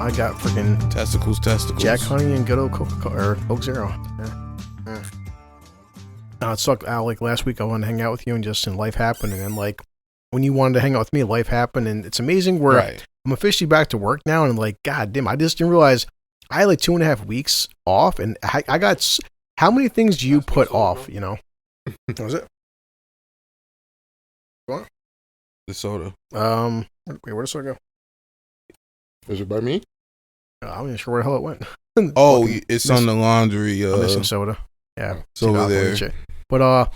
I got freaking testicles. Jack Honey and good old Coke Zero. It sucked out. Like last week, I wanted to hang out with you, and just life happened. And then, like, when you wanted to hang out with me, life happened. And it's amazing where I'm officially back to work now. And I'm like, God damn, I just didn't realize I had like 2.5 weeks off. And I got, how many things do you put off, you know? What was it? What? The soda. Wait, where did the soda go? Is it by me? I'm not even sure where the hell it went. It's on the laundry. I'm missing soda. Yeah, it's over there. But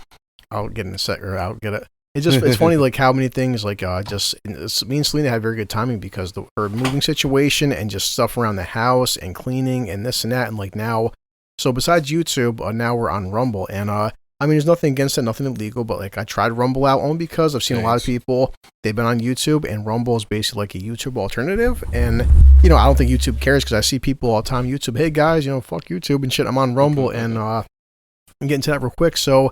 I'll get in a sec, or I'll get it. It's funny, like how many things, like just me and Selena had very good timing because her moving situation and just stuff around the house and cleaning and this and that, and like now. So besides YouTube, now we're on Rumble, and I mean, there's nothing against it, nothing illegal, but like I tried Rumble out only because I've seen a lot of people, they've been on YouTube, and Rumble is basically like a YouTube alternative. And, you know, I don't think YouTube cares because I see people all the time, YouTube, hey guys, you know, fuck YouTube and shit. I'm on Rumble, and I'm getting to that real quick. So,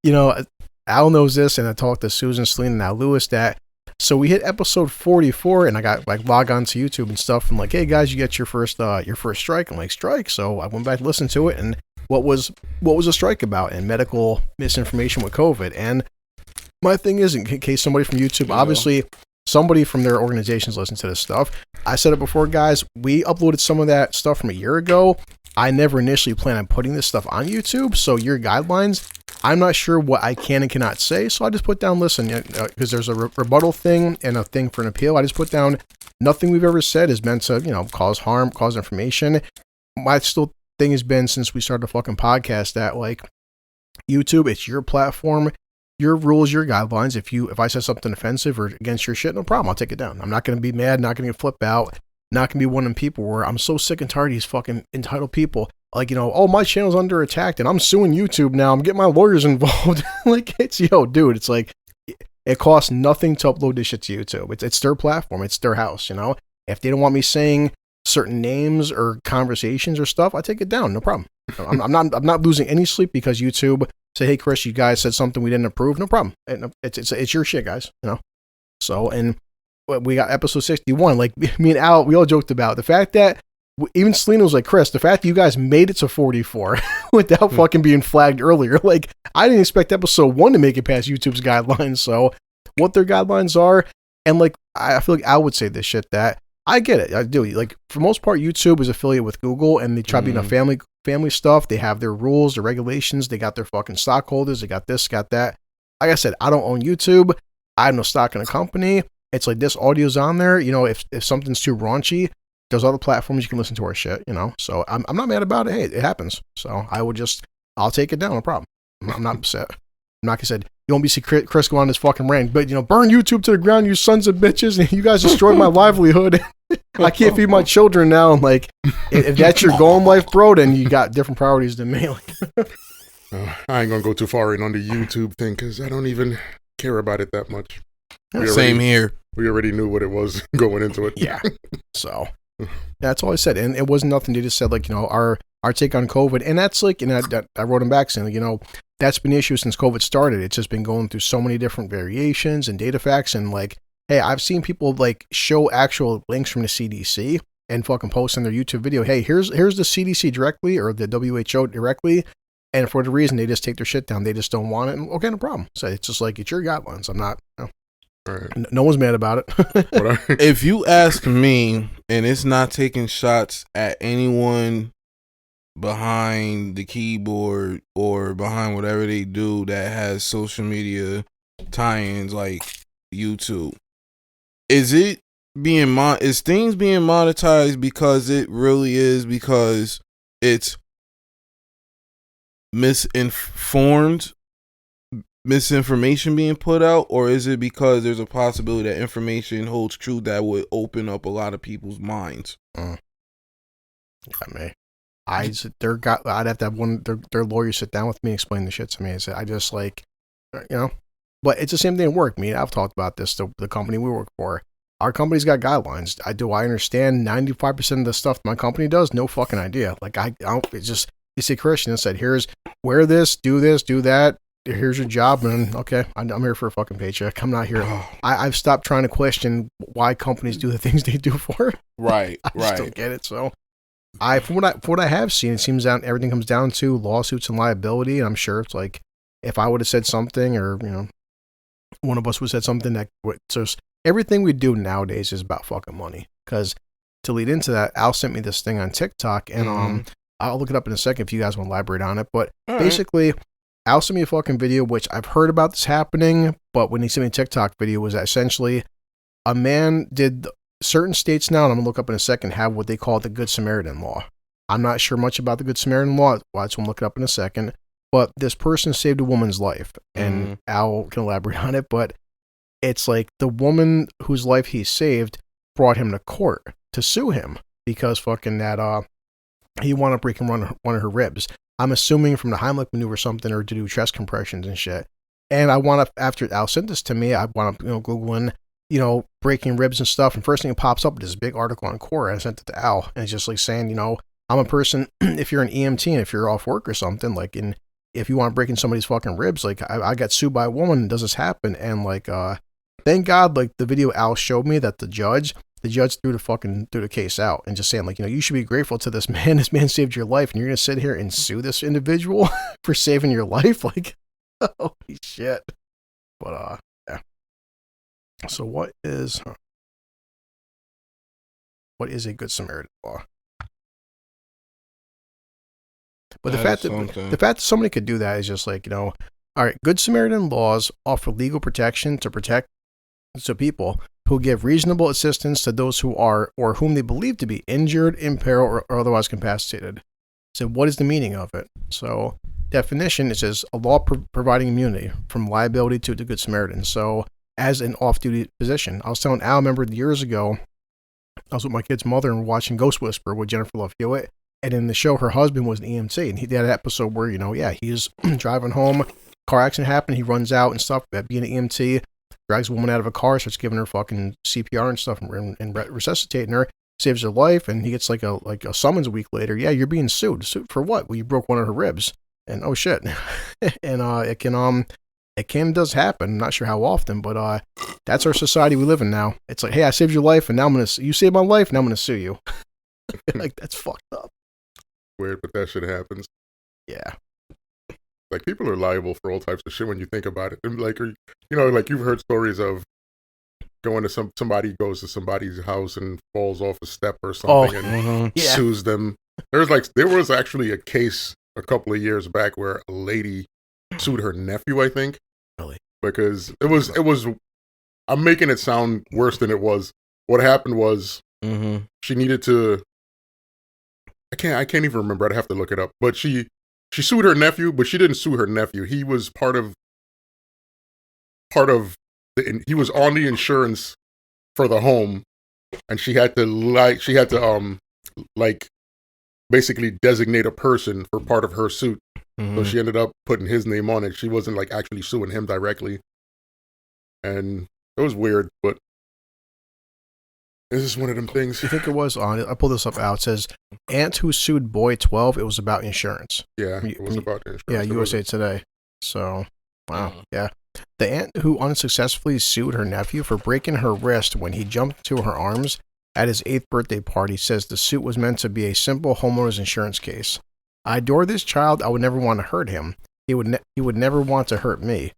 you know, Al knows this, and I talked to Susan, Selena, and now Lewis that. So we hit episode 44, and I got like log on to YouTube and stuff, and like, hey guys, you get your first strike. I'm like, strike. So I went back to listen to it, and what was a strike about, and medical misinformation with COVID. And my thing is, in case somebody from YouTube, obviously somebody from their organizations listen to this stuff. I said it before, guys, we uploaded some of that stuff from a year ago. I never initially planned on putting this stuff on YouTube, so your guidelines, I'm not sure what I can and cannot say, so I just put down, listen, because there's a rebuttal thing and a thing for an appeal. I just put down, nothing we've ever said is meant to, you know, cause harm, cause information. My thing has been, since we started the fucking podcast, that like YouTube, it's your platform, your rules, your guidelines. If I said something offensive or against your shit, no problem, I'll take it down. I'm not going to be mad, not going to flip out, not going to be one of them people where I'm so sick and tired of these fucking entitled people. Like, you know, oh, my channel's under attack and I'm suing YouTube now. I'm getting my lawyers involved. Like, it's, yo, dude, it's like, it costs nothing to upload this shit to YouTube. It's their platform. It's their house, you know? If they don't want me saying certain names or conversations or stuff, I take it down. No problem. I'm not losing any sleep because YouTube say, hey, Chris, you guys said something we didn't approve. No problem. It's your shit, guys, you know? So, and we got episode 61. Like, me and Al, we all joked about the fact that even Selena was like, Chris, the fact that you guys made it to 44 without fucking being flagged earlier, like, I didn't expect episode 1 to make it past YouTube's guidelines. So what their guidelines are, and like, I feel like Al would say this shit, that I get it. I do. Like, for the most part, YouTube is affiliated with Google, and they try being a family stuff. They have their rules, their regulations. They got their fucking stockholders. They got this, got that. Like I said, I don't own YouTube. I have no stock in a company. It's like, this audio's on there. You know, if something's too raunchy, there's other platforms you can listen to our shit, you know? So I'm not mad about it. Hey, it happens. So I'll take it down. No problem. I'm not upset. I'm not gonna say, you won't be see Chris go on this fucking rant, but, you know, burn YouTube to the ground, you sons of bitches. And you guys destroyed my livelihood. I can't feed my children now. I'm like, if that's your goal in life, bro, then you got different priorities than me. I ain't gonna go too far in on the YouTube thing because I don't even care about it that much. Same here. We already knew what it was going into it. Yeah. So that's all I said. And it wasn't nothing. They just said, like, you know, our take on COVID. And that's like, and I wrote him back saying, you know, that's been an issue since COVID started. It's just been going through so many different variations and data facts. And like, hey, I've seen people like show actual links from the CDC and fucking post in their YouTube video, hey, here's the CDC directly or the WHO directly. And for the reason they just take their shit down, they just don't want it. And okay, no problem. So it's just like, it's your guidelines. I'm not, you know. Right. No one's mad about it. If you ask me, and it's not taking shots at anyone behind the keyboard or behind whatever they do that has social media tie-ins like YouTube, is things being monetized because it really is because it's misinformation being put out, or is it because there's a possibility that information holds true that would open up a lot of people's minds? Yeah, man. I'd have to have their lawyer sit down with me and explain the shit to me. I just like, you know, but it's the same thing at work. Me, I've talked about this, the company we work for. our company's got guidelines. Do I understand 95% of the stuff my company does? No fucking idea. Like I don't. It's just you see Christian and said, "Here's wear this, do that. Here's your job." And okay, I'm here for a fucking paycheck. I'm not here. I've stopped trying to question why companies do the things they do for. Right. I just don't get it. So, from what I have seen, it seems that everything comes down to lawsuits and liability. And I'm sure it's like if I would have said something, or one of us would have said something that so everything we do nowadays is about fucking money. Because to lead into that, Al sent me this thing on TikTok, and I'll look it up in a second if you guys want to elaborate on it. But basically, Al sent me a fucking video, which I've heard about this happening, but when he sent me a TikTok video, was that essentially a man did certain states now, and I'm going to look up in a second, have what they call the Good Samaritan law. I'm not sure much about the Good Samaritan law, so I'm going to look it up in a second. But this person saved a woman's life, and Al can elaborate on it, but it's like the woman whose life he saved brought him to court to sue him because fucking that, he wanted to break and run one of her ribs. I'm assuming from the Heimlich maneuver or something, or to do chest compressions and shit. And I want to, after Al sent this to me, I want to, Googling, breaking ribs and stuff. And first thing that pops up is this big article on Quora. I sent it to Al, and it's just like saying, I'm a person, if you're an EMT and if you're off work or something, like if you want breaking somebody's fucking ribs, like I got sued by a woman and does this happen? And like, thank God, like the video Al showed me that the judge threw the case out and just saying like, you should be grateful to this man. This man saved your life, and you're going to sit here and sue this individual for saving your life. Like, holy shit. But, yeah. So what is a Good Samaritan law? But the fact that somebody could do that is just like, all right, Good Samaritan laws offer legal protection to protect people who give reasonable assistance to those who are or whom they believe to be injured, in peril, or otherwise incapacitated. So what is the meaning of it? So definition, it says a law providing immunity from liability to the Good Samaritan. So as an off-duty physician, I was telling Al, I remember years ago, I was with my kid's mother and watching Ghost Whisperer with Jennifer Love Hewitt. And in the show, her husband was an EMT, and he did an episode where, he's driving home, car accident happened, he runs out and stuff, being an EMT, drags a woman out of a car, starts giving her fucking CPR and stuff and resuscitating her, saves her life, and he gets like a summons a week later. Yeah, you're being sued. Sued for what? Well, you broke one of her ribs. And oh shit. And it does happen. I'm not sure how often, but that's our society we live in now. It's like, hey, I saved your life, and now you saved my life, and I'm gonna sue you. Like, that's fucked up. Weird, but that shit happens. Yeah. Like, people are liable for all types of shit when you think about it. And like, like you've heard stories of going to somebody goes to somebody's house and falls off a step or something and sues them. There was actually a case a couple of years back where a lady sued her nephew, I think. Really? Because it was I'm making it sound worse than it was. What happened was she needed to I can't even remember. I'd have to look it up. But she sued her nephew, but she didn't sue her nephew. He was part of he was on the insurance for the home, and she had to basically designate a person for part of her suit. So she ended up putting his name on it. She wasn't like actually suing him directly. And it was weird, but this is one of them things. You think it was on it? I pulled this up out. It says, aunt who sued boy 12, it was about insurance. Yeah, it was about insurance. Yeah, USA Today. So, wow. Yeah. The aunt who unsuccessfully sued her nephew for breaking her wrist when he jumped into her arms at his 8th birthday party says the suit was meant to be a simple homeowner's insurance case. I adore this child. I would never want to hurt him. He would never want to hurt me.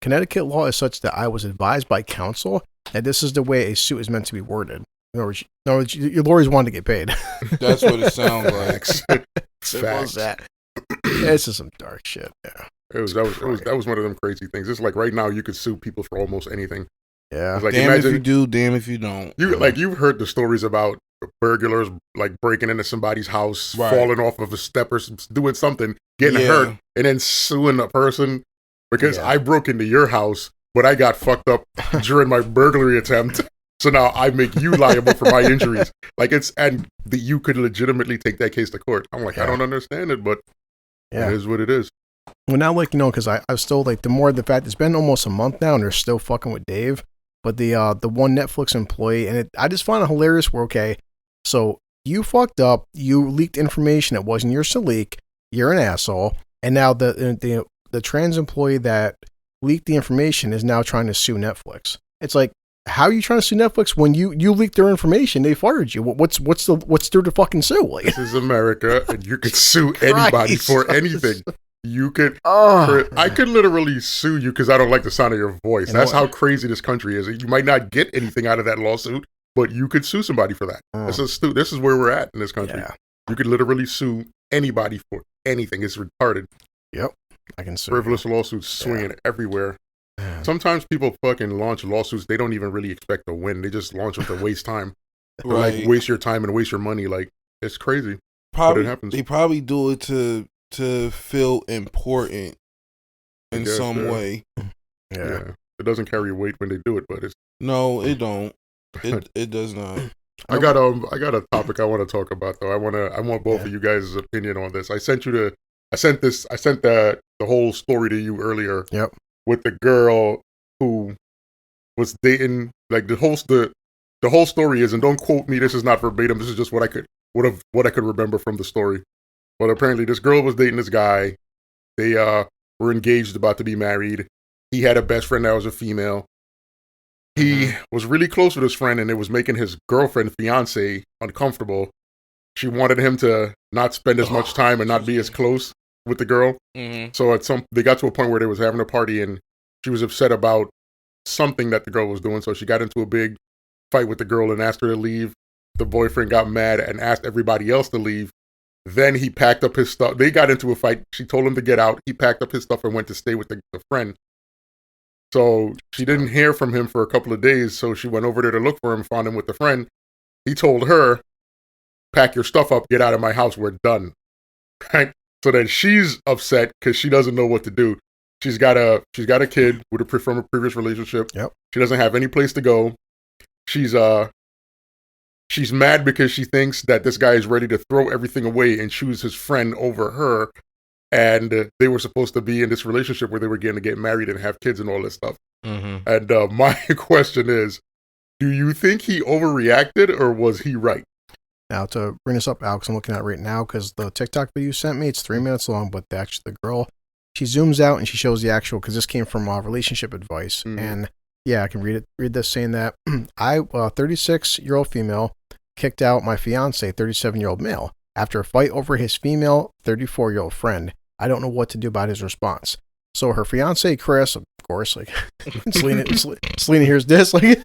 Connecticut law is such that I was advised by counsel that this is the way a suit is meant to be worded. In other words, your lawyers want to get paid. That's what it sounds like. Facts. This is some dark shit. Yeah. That was one of them crazy things. It's like right now you could sue people for almost anything. Yeah. Like, damn if you do, damn if you don't. You've heard the stories about burglars like breaking into somebody's house, falling off of a step or doing something, getting hurt, and then suing a person because I broke into your house, but I got fucked up during my burglary attempt. So now I make you liable for my injuries. You could legitimately take that case to court. I'm like, I don't understand it, but it is what it is. Well, now, because I was still, the fact it's been almost a month now and they're still fucking with Dave. but the one Netflix employee, and I just find it hilarious. Where okay, so you fucked up, you leaked information that wasn't yours to leak. You're an asshole, and now the trans employee that leaked the information is now trying to sue Netflix. It's like, how are you trying to sue Netflix when you leaked their information? They fired you. What's there to fucking sue? Like, this is America, and you could sue anybody for anything. You could. I could literally sue you because I don't like the sound of your voice. That's how crazy this country is. You might not get anything out of that lawsuit, but you could sue somebody for that. This is where we're at in this country. Yeah. You could literally sue anybody for anything. It's retarded. Yep, I can sue. Frivolous lawsuits swinging everywhere. Sometimes people fucking launch lawsuits they don't even really expect to win. They just launch them to waste time. Right. Like waste your time and waste your money. Like, it's crazy. But it happens. They probably do it to feel important in some way. Yeah. It doesn't carry weight when they do it, but it's no, it don't. It does not. I got a topic I want to talk about though. I want both of you guys' opinion on this. I sent the whole story to you earlier. Yep. With the girl who was dating, like the whole story is, and don't quote me, this is not verbatim, this is just what I could remember from the story. But apparently this girl was dating this guy. They were engaged, about to be married. He had a best friend that was a female. He was really close with his friend, and it was making his girlfriend, fiance, uncomfortable. She wanted him to not spend as much time and not be as close with the girl. So they got to a point where they was having a party, and she was upset about something that the girl was doing. So she got into a big fight with the girl and asked her to leave. The boyfriend got mad and asked everybody else to leave. Then he packed up his stuff. They got into a fight. She told him to get out. He packed up his stuff and went to stay with the friend. So she didn't hear from him for a couple of days. So she went over there to look for him, found him with the friend. He told her, pack your stuff up, get out of my house, we're done. Right? So then she's upset because she doesn't know what to do. She's got a kid from a previous relationship. Yep. She doesn't have any place to go. She's mad because she thinks that this guy is ready to throw everything away and choose his friend over her. And they were supposed to be in this relationship where they were going to get married and have kids and all this stuff. And my question is, do you think he overreacted or was he right? Now, to bring this up, Alex, I'm looking at it right now because the TikTok video you sent me, it's 3 minutes long, but the girl, she zooms out and she shows the actual, because this came from relationship advice. And yeah, I can read this saying that I, 36-year-old female, kicked out my fiance, 37-year-old male, after a fight over his female, 34-year-old friend. I don't know what to do about his response. So her fiance, Chris, of course, like, Selena hears this, like,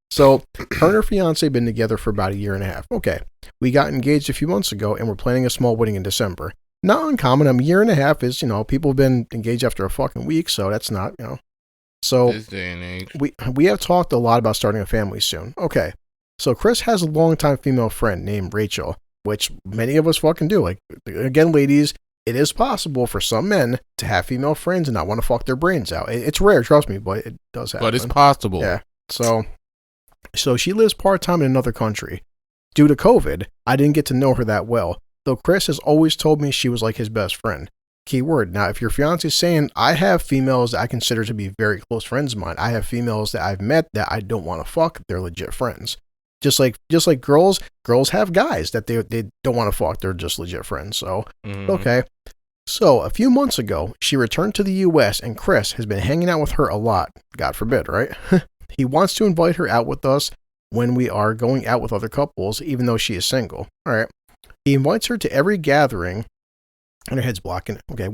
so her and her fiance been together for about a year and a half. Okay. We got engaged a few months ago and we're planning a small wedding in December. Not uncommon. A year and a half is, people have been engaged after a fucking week, so that's not, So this day and age. We have talked a lot about starting a family soon. Okay. So Chris has a longtime female friend named Rachel, which many of us fucking do. Like, again, ladies, it is possible for some men to have female friends and not want to fuck their brains out. It's rare, trust me, but it does happen. But it's possible. Yeah. So she lives part-time in another country. Due to COVID, I didn't get to know her that well, though Chris has always told me she was like his best friend. Key word. Now, if your fiance is saying, I have females that I consider to be very close friends of mine. I have females that I've met that I don't want to fuck. They're legit friends. Just like girls have guys that they don't want to fuck. They're just legit friends. So, okay. So, a few months ago, she returned to the U.S. and Chris has been hanging out with her a lot. God forbid, right? He wants to invite her out with us when we are going out with other couples, even though she is single. All right. He invites her to every gathering, and her head's blocking. Okay,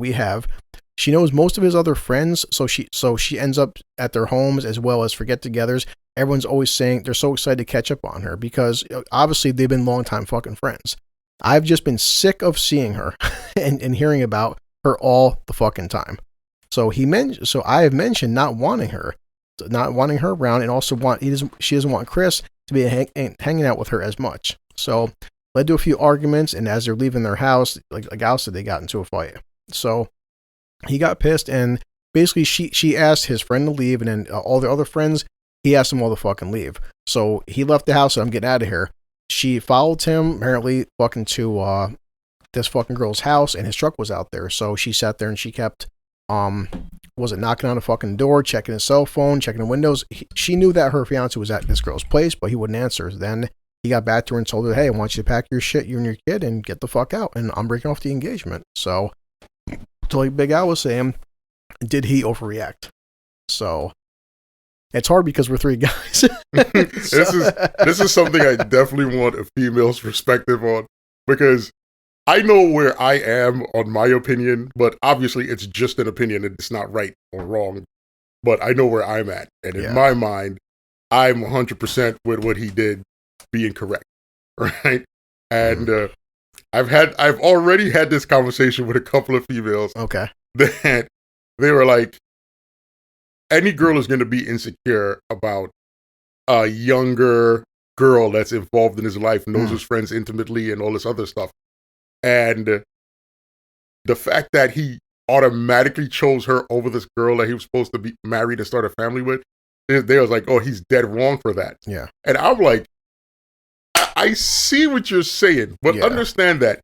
she knows most of his other friends, so she ends up at their homes as well as for get-togethers. Everyone's always saying they're so excited to catch up on her because obviously they've been longtime fucking friends. I've just been sick of seeing her and hearing about her all the fucking time. So I have mentioned not wanting her around, and also she doesn't want Chris to be hanging out with her as much. So led to a few arguments, and as they're leaving their house, like Al said, they got into a fight. So he got pissed, and basically she asked his friend to leave, and then all the other friends, he asked them all to fucking leave. So he left the house, and I'm getting out of here. She followed him, apparently fucking to this fucking girl's house, and his truck was out there. So she sat there and she kept was it knocking on the fucking door, checking his cell phone, checking the windows. She knew that her fiance was at this girl's place, but he wouldn't answer. Then he got back to her and told her, hey, I want you to pack your shit, you and your kid, and get the fuck out. And I'm breaking off the engagement. So, like Big Al was saying, did he overreact? So, it's hard because we're three guys. This is something I definitely want a female's perspective on, because I know where I am on my opinion, but obviously it's just an opinion and it's not right or wrong. But I know where I'm at. And in my mind, I'm 100% with what he did being correct. Right? And I've already had this conversation with a couple of females. Okay. That they were like, any girl is going to be insecure about a younger girl that's involved in his life, knows his friends intimately and all this other stuff. And the fact that he automatically chose her over this girl that he was supposed to be married and start a family with, they was like, oh, he's dead wrong for that. Yeah. And I'm like, I see what you're saying, but understand that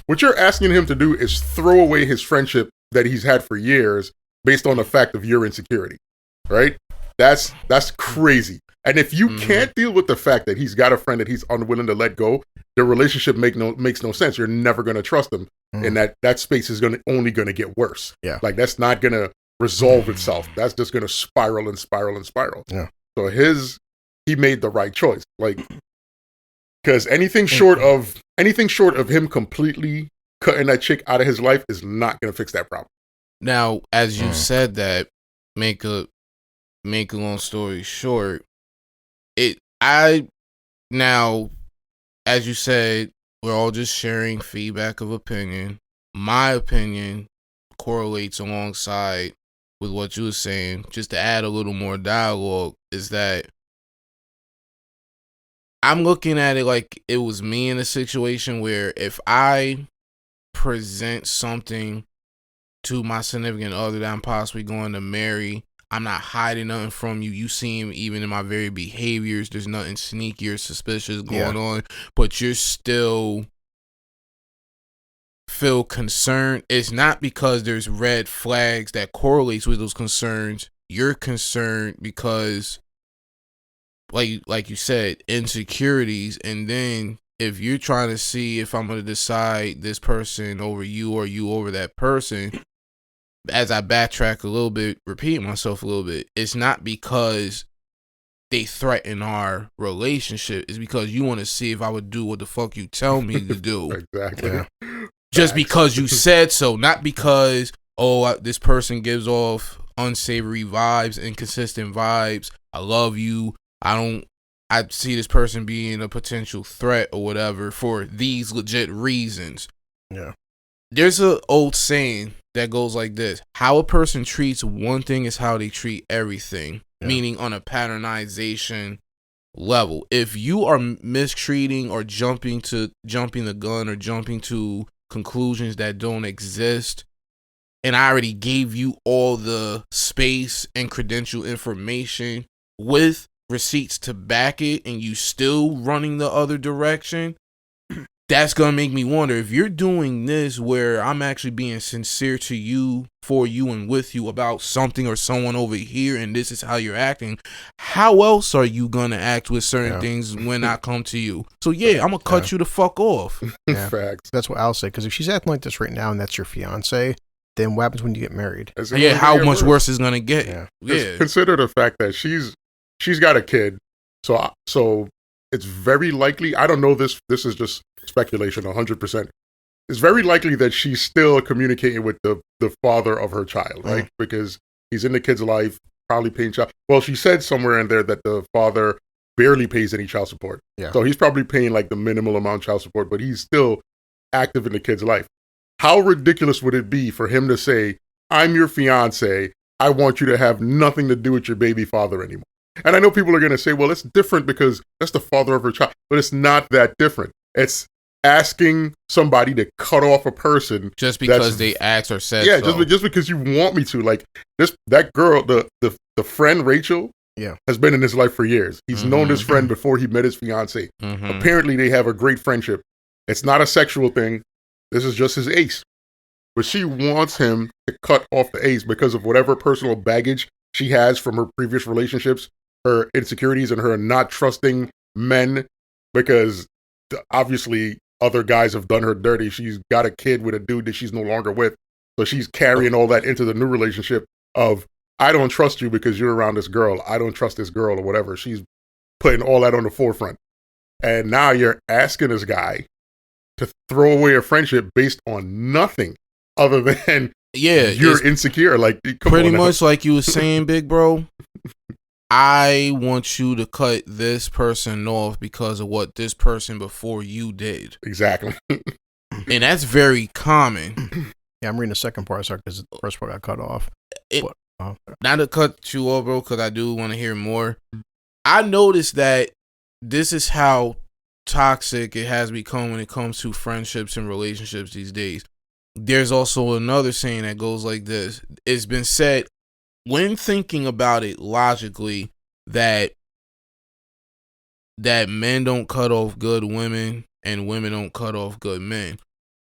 what you're asking him to do is throw away his friendship that he's had for years based on the fact of your insecurity, right? That's crazy. And if you can't deal with the fact that he's got a friend that he's unwilling to let go, the relationship makes no sense. You're never going to trust him. And that space is only going to get worse. Yeah. Like, that's not going to resolve itself. That's just going to spiral and spiral and spiral. Yeah. So he made the right choice. Like, because anything short of him completely cutting that chick out of his life is not going to fix that problem. Now, as you said that, make a long story short, as you said, we're all just sharing feedback of opinion. My opinion correlates alongside with what you were saying. Just to add a little more dialogue, is that I'm looking at it like it was me in a situation where if I present something to my significant other that I'm possibly going to marry, I'm not hiding nothing from you. You see him even in my very behaviors. There's nothing sneaky or suspicious going on, but you're still feel concerned. It's not because there's red flags that correlates with those concerns. You're concerned because, like you said, insecurities. And then if you're trying to see if I'm going to decide this person over you or you over that person, as I backtrack a little bit, repeat myself a little bit, it's not because they threaten our relationship. It's because you want to see if I would do what the fuck you tell me to do. Exactly. Yeah. Just because you said so, not because, this person gives off unsavory vibes, inconsistent vibes. I love you. I see this person being a potential threat or whatever for these legit reasons. Yeah. There's an old saying that goes like this: how a person treats one thing is how they treat everything. Meaning on a patternization level. If you are mistreating or jumping the gun or jumping to conclusions that don't exist, and I already gave you all the space and credential information with receipts to back it, and you still running the other direction, that's gonna make me wonder if you're doing this where I'm actually being sincere to you, for you, and with you about something or someone over here, and this is how you're acting. How else are you gonna act with certain things when I come to you? So I'm gonna cut you the fuck off. Yeah. Facts. That's what I'll say. Because if she's acting like this right now and that's your fiance, then what happens when you get married? How much worse is gonna get? Yeah. Consider the fact that she's got a kid, so it's very likely. I don't know this. This is just speculation. 100%. It's very likely that she's still communicating with the father of her child, right? Because he's in the kid's life, probably paying child. Well, she said somewhere in there that the father barely pays any child support. Yeah. So he's probably paying like the minimal amount of child support, but he's still active in the kid's life. How ridiculous would it be for him to say, I'm your fiance, I want you to have nothing to do with your baby father anymore? And I know people are going to say, well, it's different because that's the father of her child, but it's not that different. It's asking somebody to cut off a person just because they asked or said so. just because you want me to. Like that girl, the friend Rachel, has been in his life for years. He's known this friend before he met his fiance. Apparently, they have a great friendship. It's not a sexual thing. This is just his ace. but she wants him to cut off the ace because of whatever personal baggage she has from her previous relationships, her insecurities, and her not trusting men because obviously other guys have done her dirty. She's got a kid with a dude that she's no longer with. So she's carrying all that into the new relationship of, I don't trust you because you're around this girl. I don't trust this girl or whatever. She's putting all that on the forefront. And now you're asking this guy to throw away a friendship based on nothing other than you're insecure. Like, pretty much like you were saying, big bro. I want you to cut this person off because of what this person before you did. Exactly. And that's very common. Yeah, I'm reading the second part, sorry, because the first part got cut off. Not to cut you off, bro, because I do want to hear more. I noticed that this is how toxic it has become when it comes to friendships and relationships these days. There's also another saying that goes like this. It's been said, when thinking about it logically, that men don't cut off good women and women don't cut off good men.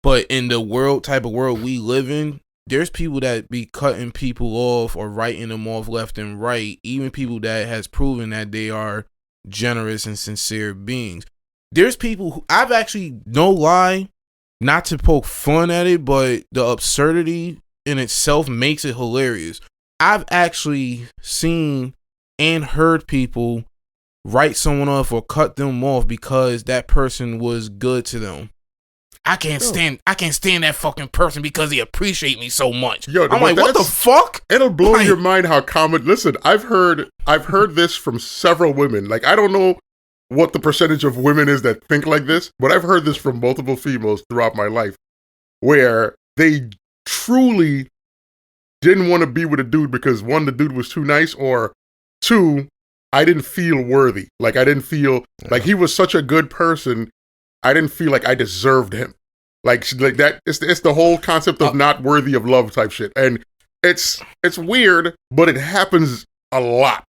But in the type of world we live in, there's people that be cutting people off or writing them off left and right, even people that has proven that they are generous and sincere beings. There's people who, I've actually, no lie, not to poke fun at it, but the absurdity in itself makes it hilarious. I've actually seen and heard people write someone off or cut them off because that person was good to them. I can't stand that fucking person because he appreciate me so much. Yo, I'm like, what the fuck? It'll blow your mind how common. Listen, I've heard this from several women. Like, I don't know what the percentage of women is that think like this, but I've heard this from multiple females throughout my life, where they truly didn't want to be with a dude because, one, the dude was too nice, or two, I didn't feel worthy. Like, I didn't feel like he was such a good person. I didn't feel like I deserved him. Like that. It's the whole concept of not worthy of love type shit. And it's weird, but it happens a lot.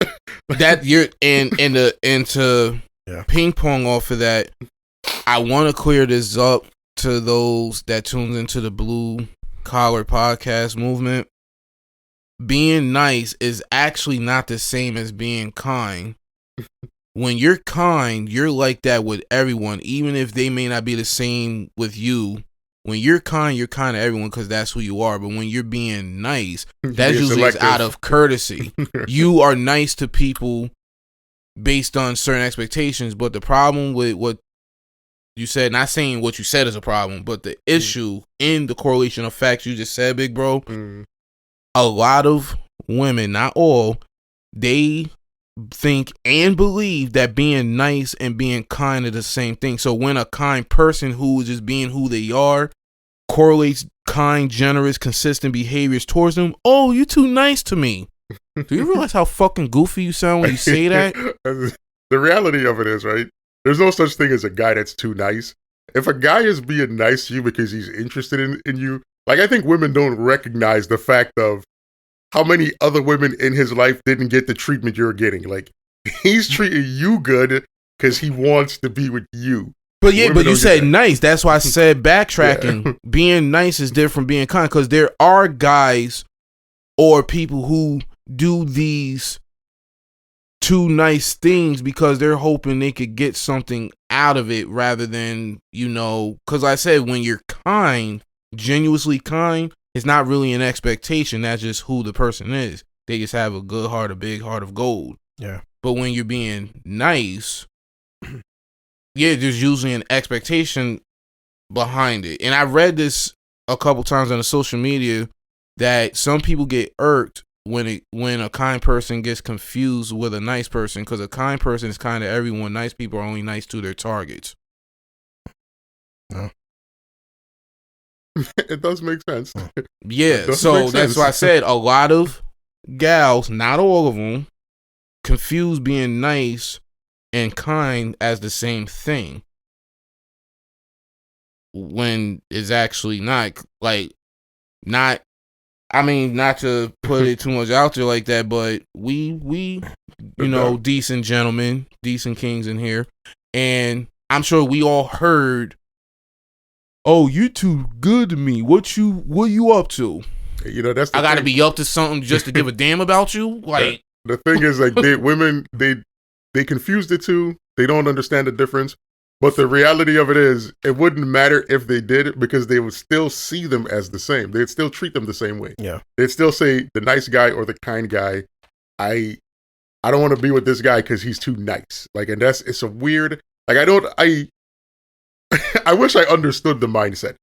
That you're and to ping pong off of that, I want to clear this up to those that tunes into the Blue Collar Podcast movement. Being nice is actually not the same as being kind. When you're kind, you're like that with everyone, even if they may not be the same with you. When you're kind to everyone because that's who you are. But when you're being nice, that usually is out of courtesy. You are nice to people based on certain expectations. But the problem with what you said, not saying what you said is a problem, but the issue in the correlation of facts you just said, big bro, a lot of women, not all, they think and believe that being nice and being kind are the same thing. So when a kind person who is just being who they are correlates kind, generous, consistent behaviors towards them, oh, you're too nice to me. Do you realize how fucking goofy you sound when you say that? The reality of it is, right, there's no such thing as a guy that's too nice. If a guy is being nice to you because he's interested in you, like, I think women don't recognize the fact of how many other women in his life didn't get the treatment you're getting. Like, he's treating you good because he wants to be with you. But yeah, but you said nice. That's why I said backtracking. Yeah. Being nice is different from being kind, because there are guys or people who do these too nice things because they're hoping they could get something out of it rather than, because I said when you're kind, genuinely kind, it's not really an expectation. That's just who the person is. They just have a good heart, a big heart of gold. Yeah. But when you're being nice, yeah, there's usually an expectation behind it. And I read this a couple times on the social media that some people get irked when a kind person gets confused with a nice person, because a kind person is kind to everyone. Nice people are only nice to their targets. Oh. It does make sense. Yeah, so that's why I said a lot of gals, not all of them, confuse being nice and kind as the same thing, when it's actually not. Like, not, I mean, not to put it too much out there like that, but we decent gentlemen, decent kings in here, and I'm sure we all heard oh, you too good to me. What you up to? You know, that's the I got to thing. be up to something just to give a damn about you. Like the thing is, like women confuse the two. They don't understand the difference. But the reality of it is, it wouldn't matter if they did it because they would still see them as the same. They'd still treat them the same way. Yeah. They'd still say the nice guy or the kind guy. I don't want to be with this guy because he's too nice. Like, and it's a weird. Like, I wish I understood the mindset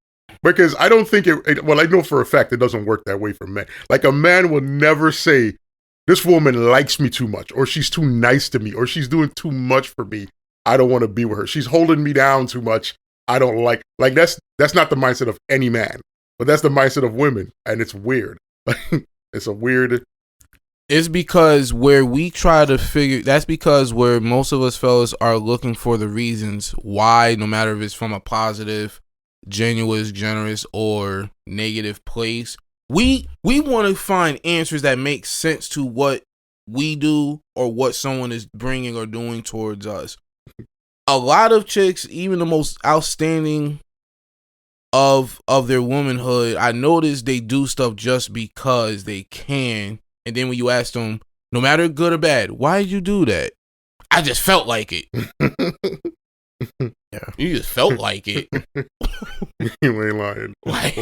because I don't think well, I know for a fact it doesn't work that way for men. Like, a man will never say, this woman likes me too much, or she's too nice to me, or she's doing too much for me. I don't want to be with her. She's holding me down too much. I don't like that's not the mindset of any man, but that's the mindset of women, and it's weird. It's a weird. It's because that's because where most of us fellas are looking for the reasons why, no matter if it's from a positive, genuine, generous, or negative place, we want to find answers that make sense to what we do or what someone is bringing or doing towards us. A lot of chicks, even the most outstanding of their womanhood, I noticed they do stuff just because they can. And then when you ask them, no matter good or bad, why did you do that? I just felt like it. Yeah, you just felt like it. You ain't lying. Like,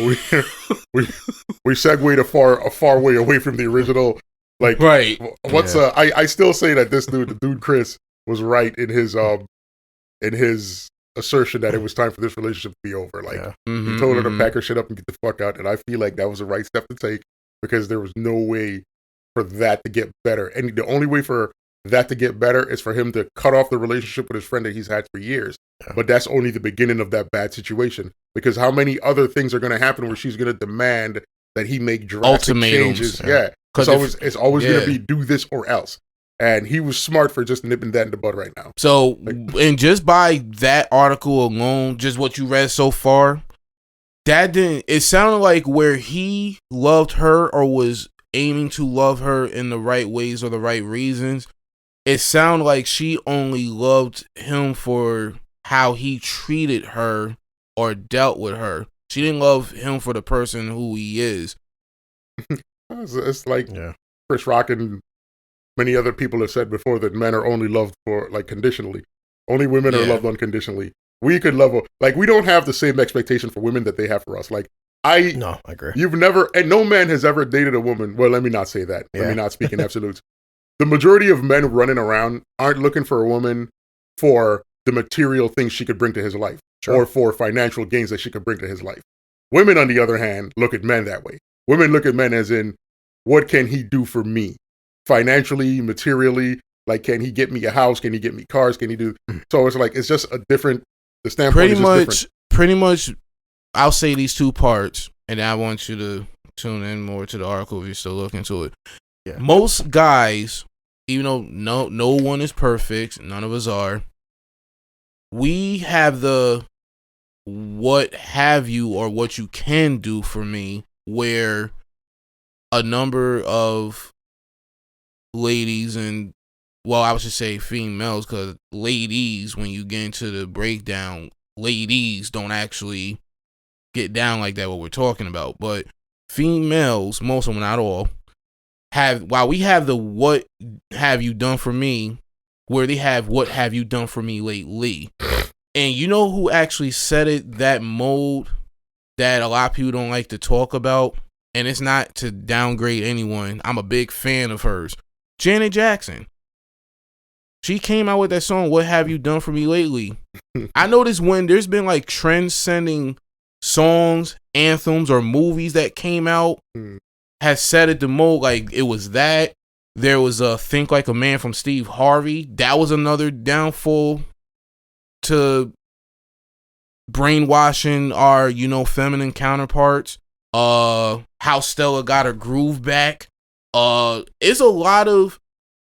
we segued a far way away from the original. Like, right? I still say that this dude, the dude Chris, was right in his assertion that it was time for this relationship to be over. Like, he told her to pack her shit up and get the fuck out. And I feel like that was the right step to take because there was no way for that to get better. And the only way for that to get better is for him to cut off the relationship with his friend that he's had for years. Yeah. But that's only the beginning of that bad situation, because how many other things are going to happen where she's going to demand that he make drastic changes? Yeah. It's always going to be do this or else. And he was smart for just nipping that in the bud right now. So, and just by that article alone, just what you read so far, it sounded like where he loved her or was aiming to love her in the right ways or the right reasons, it sounded like she only loved him for how he treated her or dealt with her. She didn't love him for the person who he is. It's like Chris Rock and many other people have said before that men are only loved for, like, conditionally. Only women are loved unconditionally. We could love, like, we don't have the same expectation for women that they have for us. Like, I agree. You've never, and no man has ever dated a woman. Well, let me not say that. Let me not speak in absolutes. The majority of men running around aren't looking for a woman for the material things she could bring to his life or for financial gains that she could bring to his life. Women, on the other hand, look at men that way. Women look at men as in, what can he do for me? Financially, materially, like, can he get me a house? Can he get me cars? Can he do? So it's like, it's just a different, the standpoint is just different. Pretty much, I'll say these two parts, and I want you to tune in more to the article if you're still looking to it. Yeah. Most guys, even though no one is perfect, none of us are, we have the what have you or what you can do for me, where a number of ladies and, well, I would just say females, because ladies, when you get into the breakdown, ladies don't actually get down like that, what we're talking about. But females, most of them, not all, while we have the what have you done for me, where they have what have you done for me lately. And you know who actually set it, that mode that a lot of people don't like to talk about? And it's not to downgrade anyone. I'm a big fan of hers. Janet Jackson. She came out with that song, What Have You Done For Me Lately? I noticed when there's been like trend-sending songs, anthems, or movies that came out, has set it the mode. Like, it was that. There was a Think Like a Man from Steve Harvey. That was another downfall to brainwashing our, feminine counterparts. How Stella got her groove back. It's a lot of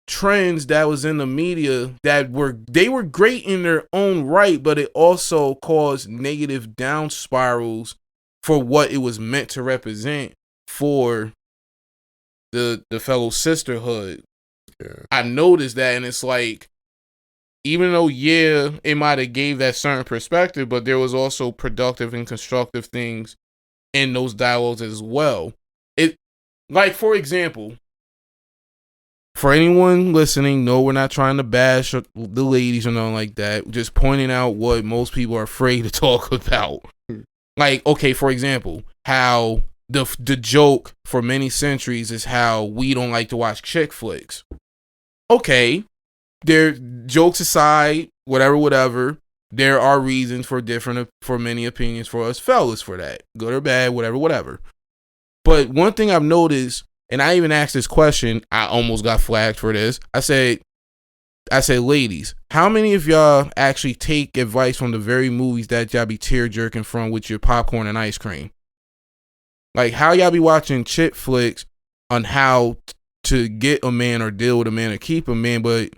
trends that was in the media that were great in their own right, but it also caused negative down spirals for what it was meant to represent for the fellow sisterhood. I noticed that, and it's like, even though, yeah, it might have gave that certain perspective, but there was also productive and constructive things in those dialogues as well. It, like, for example, for anyone listening, no, we're not trying to bash the ladies or nothing like that. Just pointing out what most people are afraid to talk about. Like, okay, for example, how the joke for many centuries is how we don't like to watch chick flicks. Okay, there, jokes aside, whatever, there are reasons for many opinions for us fellas for that, good or bad, whatever. But one thing I've noticed, and I even asked this question, I almost got flagged for this. I said, ladies, how many of y'all actually take advice from the very movies that y'all be tear jerking from with your popcorn and ice cream? Like, how y'all be watching chick flicks on how to get a man or deal with a man or keep a man, but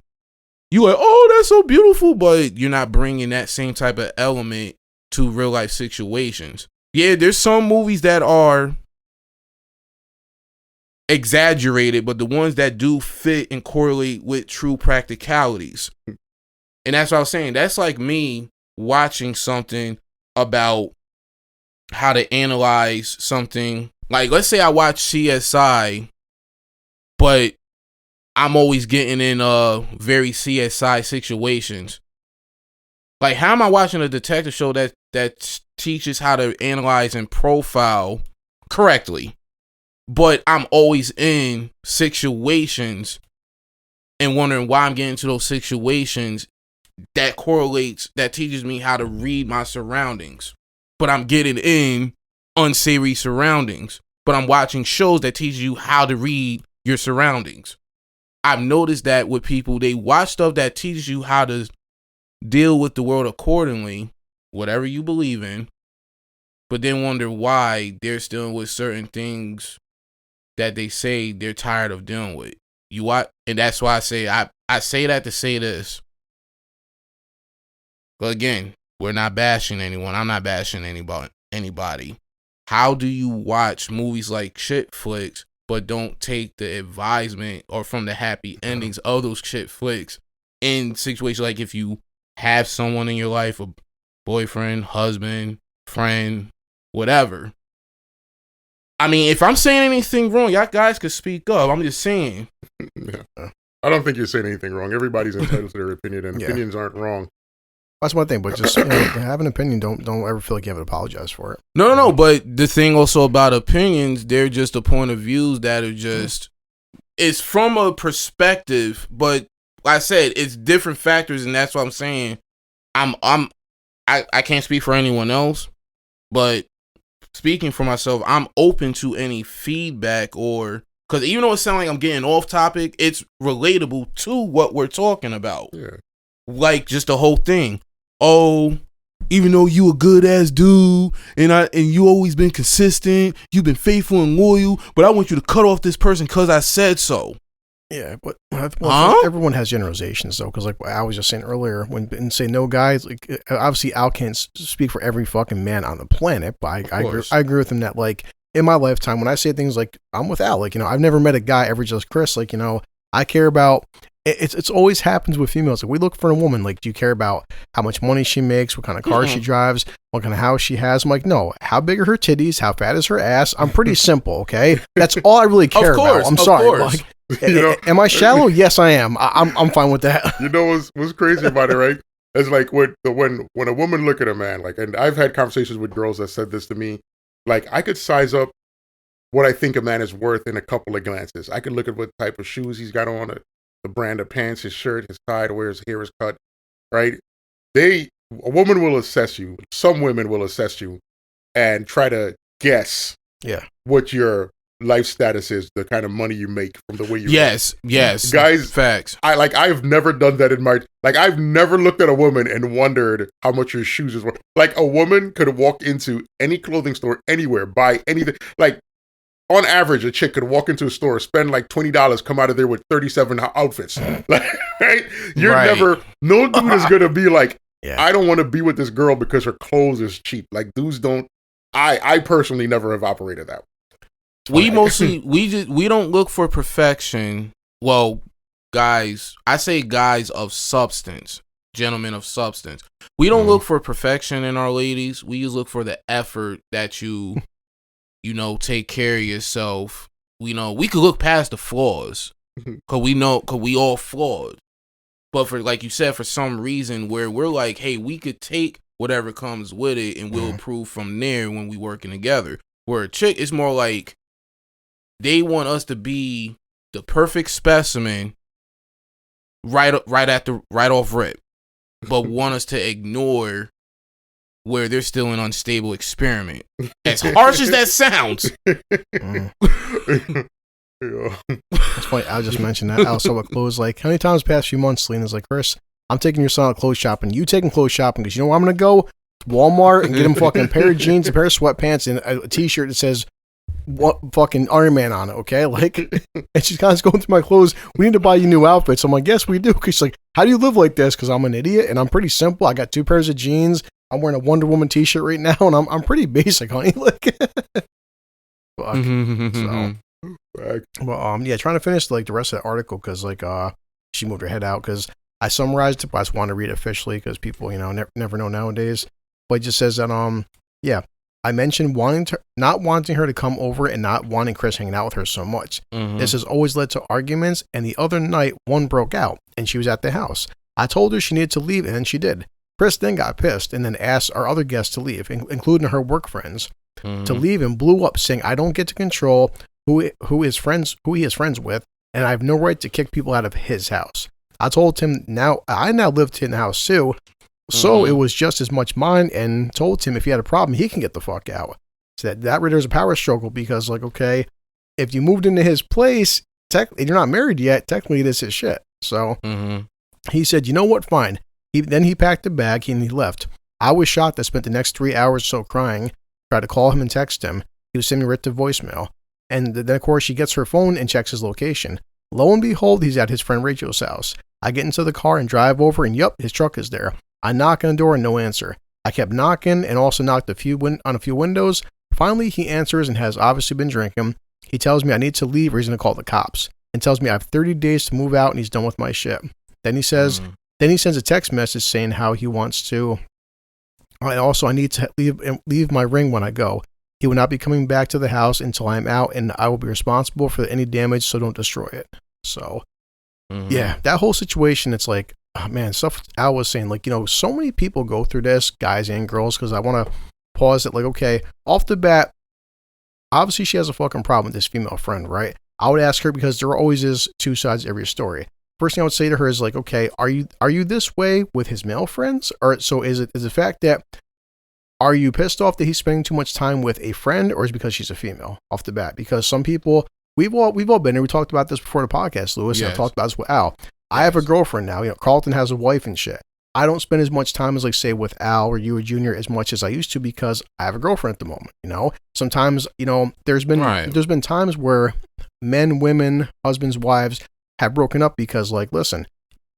you like, oh, that's so beautiful, but you're not bringing that same type of element to real life situations. Yeah, there's some movies that are exaggerated, but the ones that do fit and correlate with true practicalities. And that's what I was saying. That's like me watching something about how to analyze something. Like, let's say I watch CSI, but I'm always getting in very CSI situations. Like, how am I watching a detective show that teaches how to analyze and profile correctly, but I'm always in situations and wondering why I'm getting into those situations that correlates, that teaches me how to read my surroundings, but I'm getting in unsavory surroundings, but I'm watching shows that teach you how to read your surroundings. I've noticed that with people, they watch stuff that teaches you how to deal with the world accordingly, whatever you believe in, but then wonder why they're still with certain things that they say they're tired of dealing with. You watch, and that's why I say I say that to say this. But again, we're not bashing anyone. I'm not bashing anybody. How do you watch movies like shit flicks, but don't take the advisement or from the happy endings of those shit flicks in situations like if you have someone in your life, a boyfriend, husband, friend, whatever. I mean, if I'm saying anything wrong, y'all guys could speak up. I'm just saying. Yeah. I don't think you're saying anything wrong. Everybody's entitled to their opinion, and opinions aren't wrong. That's one thing, but just have an opinion. Don't ever feel like you have to apologize for it. No. But the thing also about opinions, they're just a point of views that are just, it's from a perspective. But like I said, it's different factors, and that's what I'm saying. I can't speak for anyone else, but speaking for myself, I'm open to any feedback, or because even though it sounds like I'm getting off topic, it's relatable to what we're talking about. Yeah. Like just the whole thing. Oh, even though you a good ass dude and you always been consistent, you've been faithful and loyal, but I want you to cut off this person because I said so. Yeah, but everyone has generalizations though, because like I was just saying earlier, when say no guys, like obviously Al can't speak for every fucking man on the planet, but I agree with him that like in my lifetime when I say things like I'm with Al, like I've never met a guy ever just Chris, like I care about. It's always happens with females. Like we look for a woman. Like, do you care about how much money she makes, what kind of car she drives, what kind of house she has? I'm like, no. How big are her titties? How fat is her ass? I'm pretty simple. Okay, that's all I really care about. I'm sorry. Like, am I shallow? Yes, I am. I'm fine with that. You know what's crazy about it, right? It's like when a woman look at a man, like, and I've had conversations with girls that said this to me, like I could size up what I think a man is worth in a couple of glances. I could look at what type of shoes he's got on, the brand of pants, his shirt, his tie, where his hair is cut, right? A woman will assess you. Some women will assess you and try to guess what your life status is, the kind of money you make from the way you yes guys, facts. I've never done that in my, like I've never looked at a woman and wondered how much your shoes is worth. Like a woman could walk into any clothing store anywhere, buy anything, like on average, a chick could walk into a store, spend like $20, come out of there with 37 outfits. Like, right? No dude is going to be like, I don't want to be with this girl because her clothes is cheap. Like dudes don't, I personally never have operated that way. We don't look for perfection. Well, guys, I say guys of substance. gentlemen of substance. We don't look for perfection in our ladies. We just look for the effort that you take care of yourself. We could look past the flaws because we all flawed. But for, like you said, for some reason where we're like, hey, we could take whatever comes with it and we'll improve from there when we working together. Where a chick is more like they want us to be the perfect specimen right off rip, but want us to ignore where they're still an unstable experiment. As harsh as that sounds. That's funny. I just mentioned that. Also, with clothes, like, how many times past few months, Selena's like, Chris, I'm taking your son out clothes shopping. You taking clothes shopping because you know where I'm going to go? Walmart and get him fucking a pair of jeans, a pair of sweatpants, and a t-shirt that says what fucking Iron Man on it, okay? Like, and she's kind of going through my clothes. We need to buy you new outfits. I'm like, yes, we do. Because she's like, how do you live like this? Because I'm an idiot and I'm pretty simple. I got 2 pairs of jeans. I'm wearing a Wonder Woman t-shirt right now, and I'm pretty basic, honey. Like, fuck. So. Well, yeah, trying to finish like the rest of the article because like she moved her head out because I summarized it, but I just want to read it officially because people never know nowadays. But it just says that yeah, I mentioned not wanting her to come over and not wanting Chris hanging out with her so much. This has always led to arguments, and the other night one broke out and she was at the house. I told her she needed to leave, and then she did. Chris then got pissed and then asked our other guests to leave, including her work friends, to leave, and blew up saying I don't get to control who he is friends with, and I have no right to kick people out of his house. I told him I now lived in the house too, so it was just as much mine, and told him if he had a problem, he can get the fuck out. So that there's a power struggle because, like, okay, if you moved into his place, technically you're not married yet. Technically, this is shit. So he said, you know what, fine. Then he packed a bag and he left. I was shocked. I spent the next 3 hours or so crying. Tried to call him and text him. He was sending me right to voicemail. And then, of course, she gets her phone and checks his location. Lo and behold, he's at his friend Rachel's house. I get into the car and drive over, and yup, his truck is there. I knock on the door and no answer. I kept knocking and also knocked on a few windows. Finally, he answers and has obviously been drinking. He tells me I need to leave or he's going to call the cops. And tells me I have 30 days to move out and he's done with my shit. Then he says, Then he sends a text message saying how he wants to. I need to leave my ring when I go. He will not be coming back to the house until I'm out, and I will be responsible for any damage, so don't destroy it. So, yeah, that whole situation, it's like, oh, man, stuff Al was saying, like, so many people go through this, guys and girls, because I want to pause it, like, okay, off the bat, obviously she has a fucking problem with this female friend, right? I would ask her, because there always is 2 sides to every story. First thing I would say to her is like, okay, are you this way with his male friends? Or so is the fact that, are you pissed off that he's spending too much time with a friend, or is it because she's a female off the bat? Because some people, we've all been there. We talked about this before the podcast, Lewis. Yes. And I talked about this with Al. I have a girlfriend now. Carlton has a wife and shit. I don't spend as much time as, like, say, with Al or you or Junior as much as I used to because I have a girlfriend at the moment. Sometimes, there's been times where men, women, husbands, wives have broken up because, like, listen,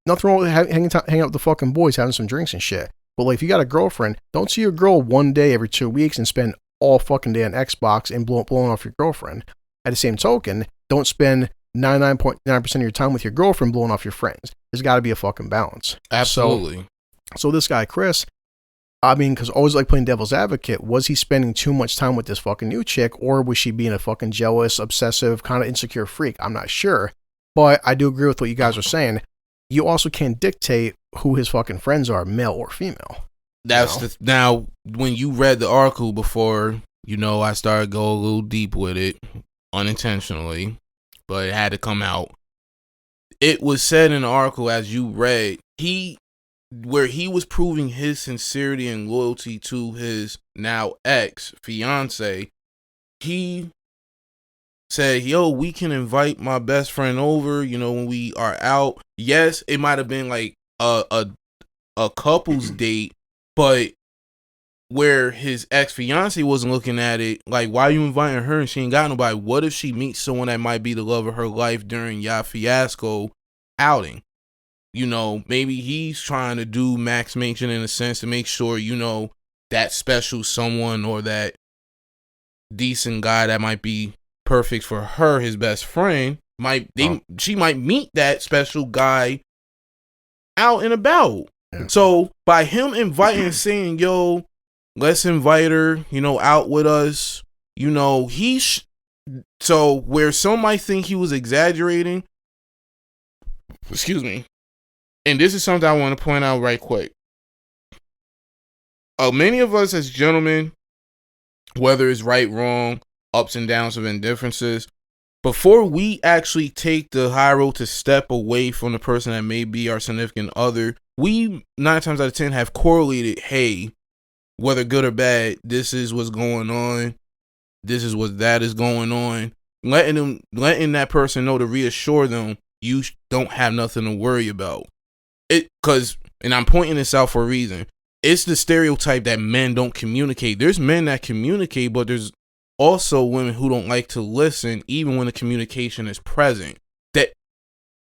nothing wrong with hanging out with the fucking boys, having some drinks and shit. But, like, if you got a girlfriend, don't see your girl one day every 2 weeks and spend all fucking day on Xbox and blowing off your girlfriend. At the same token, don't spend 99.9% of your time with your girlfriend blowing off your friends. There's got to be a fucking balance. Absolutely. So this guy, Chris, I mean, because I always like playing devil's advocate, was he spending too much time with this fucking new chick, or was she being a fucking jealous, obsessive, kind of insecure freak? I'm not sure. But I do agree with what you guys are saying. You also can't dictate who his fucking friends are, male or female. Now, when you read the article before, I started going a little deep with it, unintentionally, but it had to come out. It was said in the article, as you read, where he was proving his sincerity and loyalty to his now ex-fiance, he said, yo, we can invite my best friend over, when we are out. Yes, it might have been like a couple's date, but where his ex-fiance wasn't looking at it, like, why are you inviting her and she ain't got nobody? What if she meets someone that might be the love of her life during your fiasco outing? Maybe he's trying to do Max Mansion in a sense to make sure, that special someone or that decent guy that might be perfect for her, his best friend, she might meet that special guy out and about. Yeah. So by him inviting, saying, "Yo, let's invite her," out with us, so where some might think he was exaggerating, excuse me, and this is something I want to point out right quick. Many of us as gentlemen, whether it's right, wrong, ups and downs of indifferences, before we actually take the high road to step away from the person that may be our significant other, we 9 times out of 10 have correlated, hey, whether good or bad, this is what's going on, this is what that is going on, letting that person know, to reassure them you don't have nothing to worry about. And I'm pointing this out for a reason. It's the stereotype that men don't communicate. There's men that communicate, but there's also women who don't like to listen, even when the communication is present.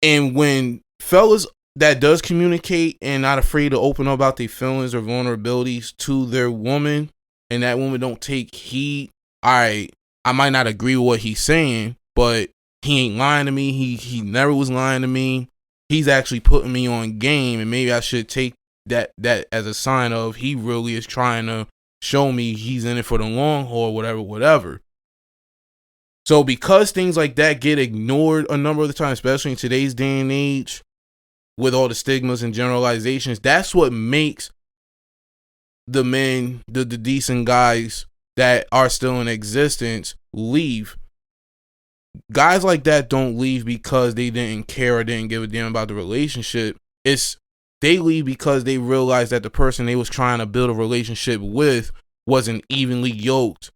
And when fellas that does communicate and not afraid to open up about their feelings or vulnerabilities to their woman, and that woman don't take heed, all right, I might not agree with what he's saying, but he ain't lying to me. He never was lying to me. He's actually putting me on game, and maybe I should take that as a sign of he really is trying to show me he's in it for the long haul, whatever. So because things like that get ignored a number of the time, especially in today's day and age, with all the stigmas and generalizations, that's what makes the men, the decent guys that are still in existence, leave. Guys like that don't leave because they didn't care or didn't give a damn about the relationship. They leave because they realized that the person they was trying to build a relationship with wasn't evenly yoked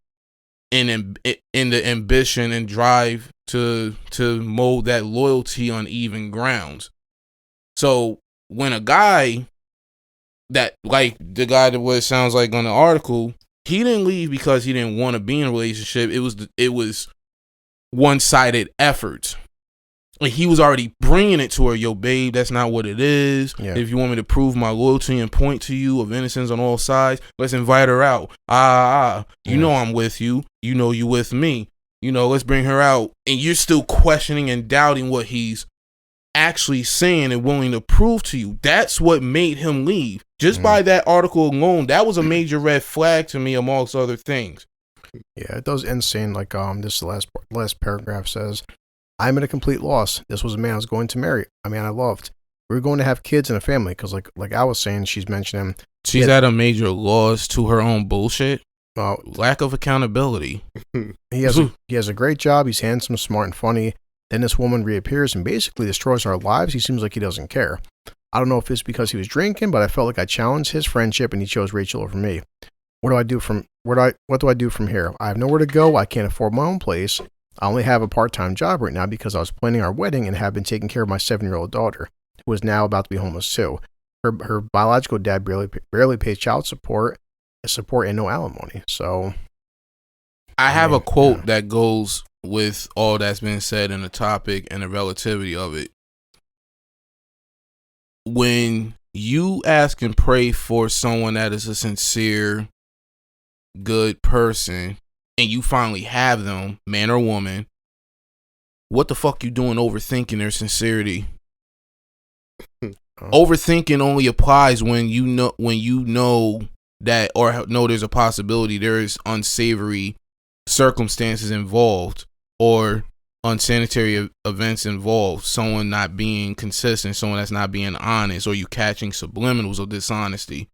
in the ambition and drive to mold that loyalty on even grounds. So when a guy that, like the guy that what it sounds like on the article, he didn't leave because he didn't want to be in a relationship. It was one-sided efforts. Like, he was already bringing it to her. Yo, babe, that's not what it is. Yeah. If you want me to prove my loyalty and point to you of innocence on all sides, let's invite her out. You know I'm with you. You know you with me. Let's bring her out. And you're still questioning and doubting what he's actually saying and willing to prove to you. That's what made him leave. Just by that article alone, that was a major red flag to me, amongst other things. Yeah, it does insane. Like this last paragraph says, I'm at a complete loss. This was a man I was going to marry. A man I loved. We were going to have kids and a family because, like I was saying, she's mentioning she's at a major loss to her own bullshit. Lack of accountability. He has a great job. He's handsome, smart, and funny. Then this woman reappears and basically destroys our lives. He seems like he doesn't care. I don't know if it's because he was drinking, but I felt like I challenged his friendship and he chose Rachel over me. What do I do from here? I have nowhere to go. I can't afford my own place. I only have a part-time job right now because I was planning our wedding and have been taking care of my 7-year-old daughter, who is now about to be homeless too. Her biological dad barely pays child support and no alimony. So I have a quote that goes with all that's been said in the topic and the relativity of it. When you ask and pray for someone that is a sincere, good person, and you finally have them, man or woman, what the fuck you doing overthinking their sincerity? Overthinking only applies when you know that, or know there's a possibility there is unsavory circumstances involved or unsanitary events involved, someone not being consistent, someone that's not being honest, or you catching subliminals of dishonesty.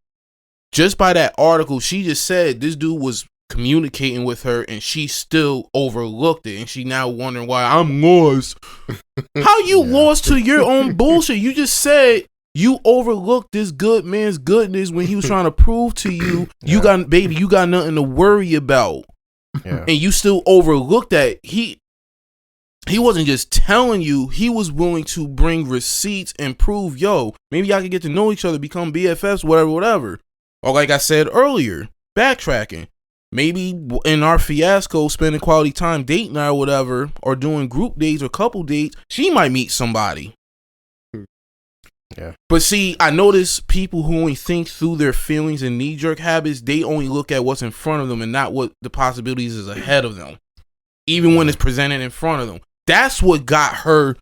Just by that article, she just said this dude was communicating with her and she still overlooked it, and she now wondering why I'm lost. How you lost to your own bullshit? You just said you overlooked this good man's goodness when he was trying to prove to you you got nothing to worry about. And you still overlooked that. He wasn't just telling you, he was willing to bring receipts and prove, yo, maybe y'all can get to know each other, become BFFs, whatever. Or like I said earlier, backtracking. Maybe in our fiasco, spending quality time dating or whatever, or doing group dates or couple dates, she might meet somebody. Yeah. But see, I notice people who only think through their feelings and knee-jerk habits, they only look at what's in front of them and not what the possibilities is ahead of them, even when it's presented in front of them. That's what got her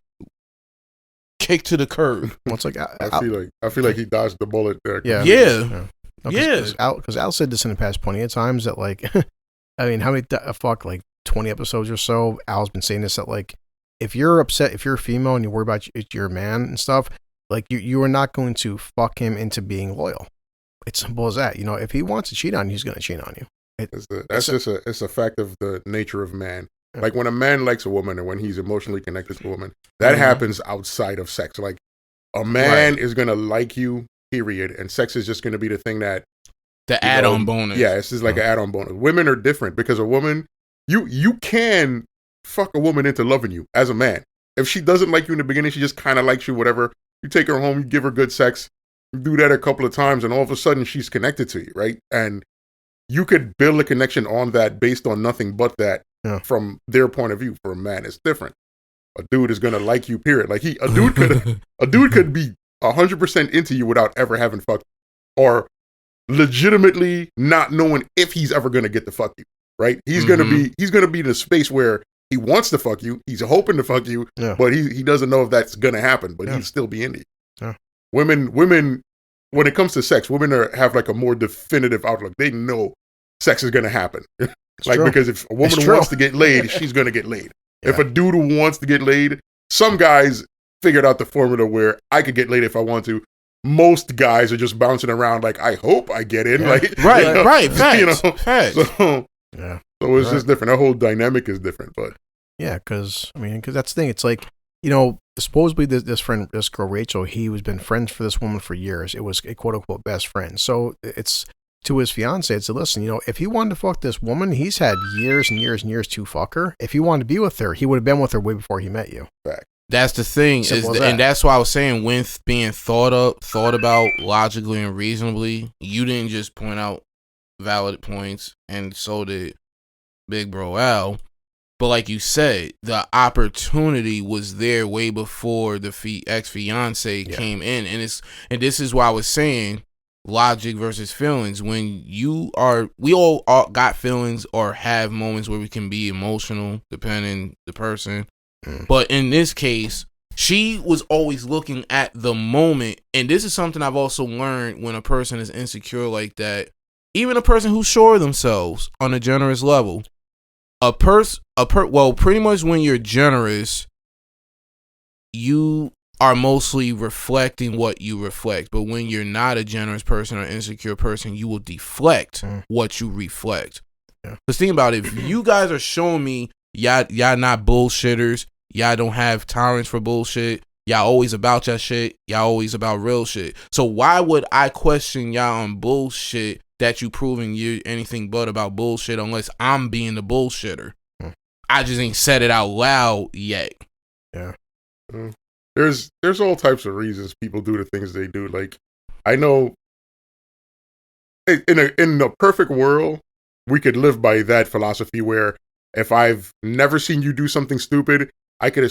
kicked to the curb. Well, it's like I feel like he dodged the bullet there. Yeah. Because Al said this in the past plenty of times that like, I mean, how many like 20 episodes or so, Al's been saying this, that like, if you're upset, if you're a female and you worry about your man and stuff, like you are not going to fuck him into being loyal. It's simple as that. You know, if he wants to cheat on you, he's going to cheat on you. It's a fact of the nature of man. Yeah. Like when a man likes a woman and when he's emotionally connected to a woman, that happens outside of sex. Like a man is going to like you, period. And sex is just going to be the thing that. The add-on bonus. Yeah, it's just like an add-on bonus. Women are different because a woman, you can fuck a woman into loving you as a man. If she doesn't like you in the beginning, she just kind of likes you, whatever. You take her home, you give her good sex, you do that a couple of times, and all of a sudden she's connected to you, right? And you could build a connection on that based on nothing but that from their point of view. For a man, it's different. A dude is gonna like you, period. Like a dude could be 100% into you without ever having fucked, or legitimately not knowing if he's ever gonna get to fuck you, right? He's gonna be in a space where he wants to fuck you, he's hoping to fuck you, but he doesn't know if that's gonna happen, but he'll still be into you. Yeah. Women, when it comes to sex, women have like a more definitive outlook. They know sex is gonna happen. Because if a woman wants to get laid, she's gonna get laid. Yeah. If a dude wants to get laid, some guys figured out the formula where I could get laid if I want to. Most guys are just bouncing around like, I hope I get in. Like, right, facts. Facts. So it's just different. That whole dynamic is different, but because that's the thing. It's like, supposedly this girl Rachel, he was been friends for this woman for years. It was a quote unquote best friend. So it's to his fiance. It's listen, if he wanted to fuck this woman, he's had years and years and years to fuck her. If he wanted to be with her, he would have been with her way before he met you. Fact. That's the thing, and that's why I was saying when being thought about logically and reasonably, you didn't just point out valid points, and so did Big Bro Al. But like you said, the opportunity was there way before the ex-fiance came in, and this is why I was saying logic versus feelings. When we all got feelings or have moments where we can be emotional, depending the person. But in this case, she was always looking at the moment. And this is something I've also learned when a person is insecure like that. Even a person who's sure of themselves on a generous level. Pretty much when you're generous, you are mostly reflecting what you reflect. But when you're not a generous person or insecure person, you will deflect what you reflect. Because think about it. If you guys are showing me y'all not bullshitters. Y'all don't have tolerance for bullshit. Y'all always about your shit. Y'all always about real shit. So why would I question y'all on bullshit that you proving you anything but about bullshit unless I'm being the bullshitter? I just ain't said it out loud yet. Yeah. There's all types of reasons people do the things they do. Like, I know in a perfect world, we could live by that philosophy where if I've never seen you do something stupid, I could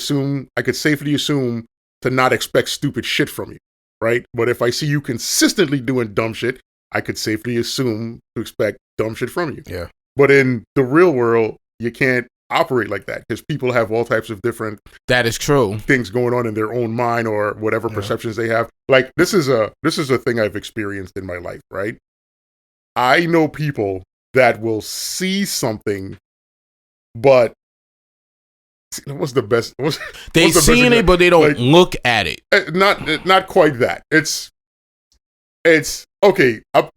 safely assume to not expect stupid shit from you, right? But if I see you consistently doing dumb shit, I could safely assume to expect dumb shit from you. Yeah. But in the real world, you can't operate like that because people have all types of different that is true things going on in their own mind or whatever perceptions they have. Like this is a thing I've experienced in my life, right? I know people that will see something, but what's the best? They seen it, but they don't look at it. Not quite that. It's okay. I'll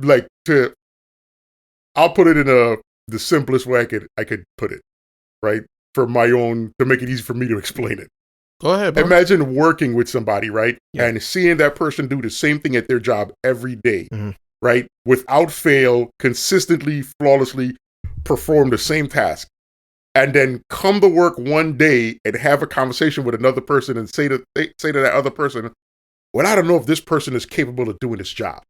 put it in the simplest way I could put it, right? For my own, to make it easy for me to explain it. Go ahead, bro. Imagine working with somebody, right? Yeah. And seeing that person do the same thing at their job every day, right? Without fail, consistently, flawlessly perform the same task. And then come to work one day and have a conversation with another person and say to that other person, well, I don't know if this person is capable of doing this job.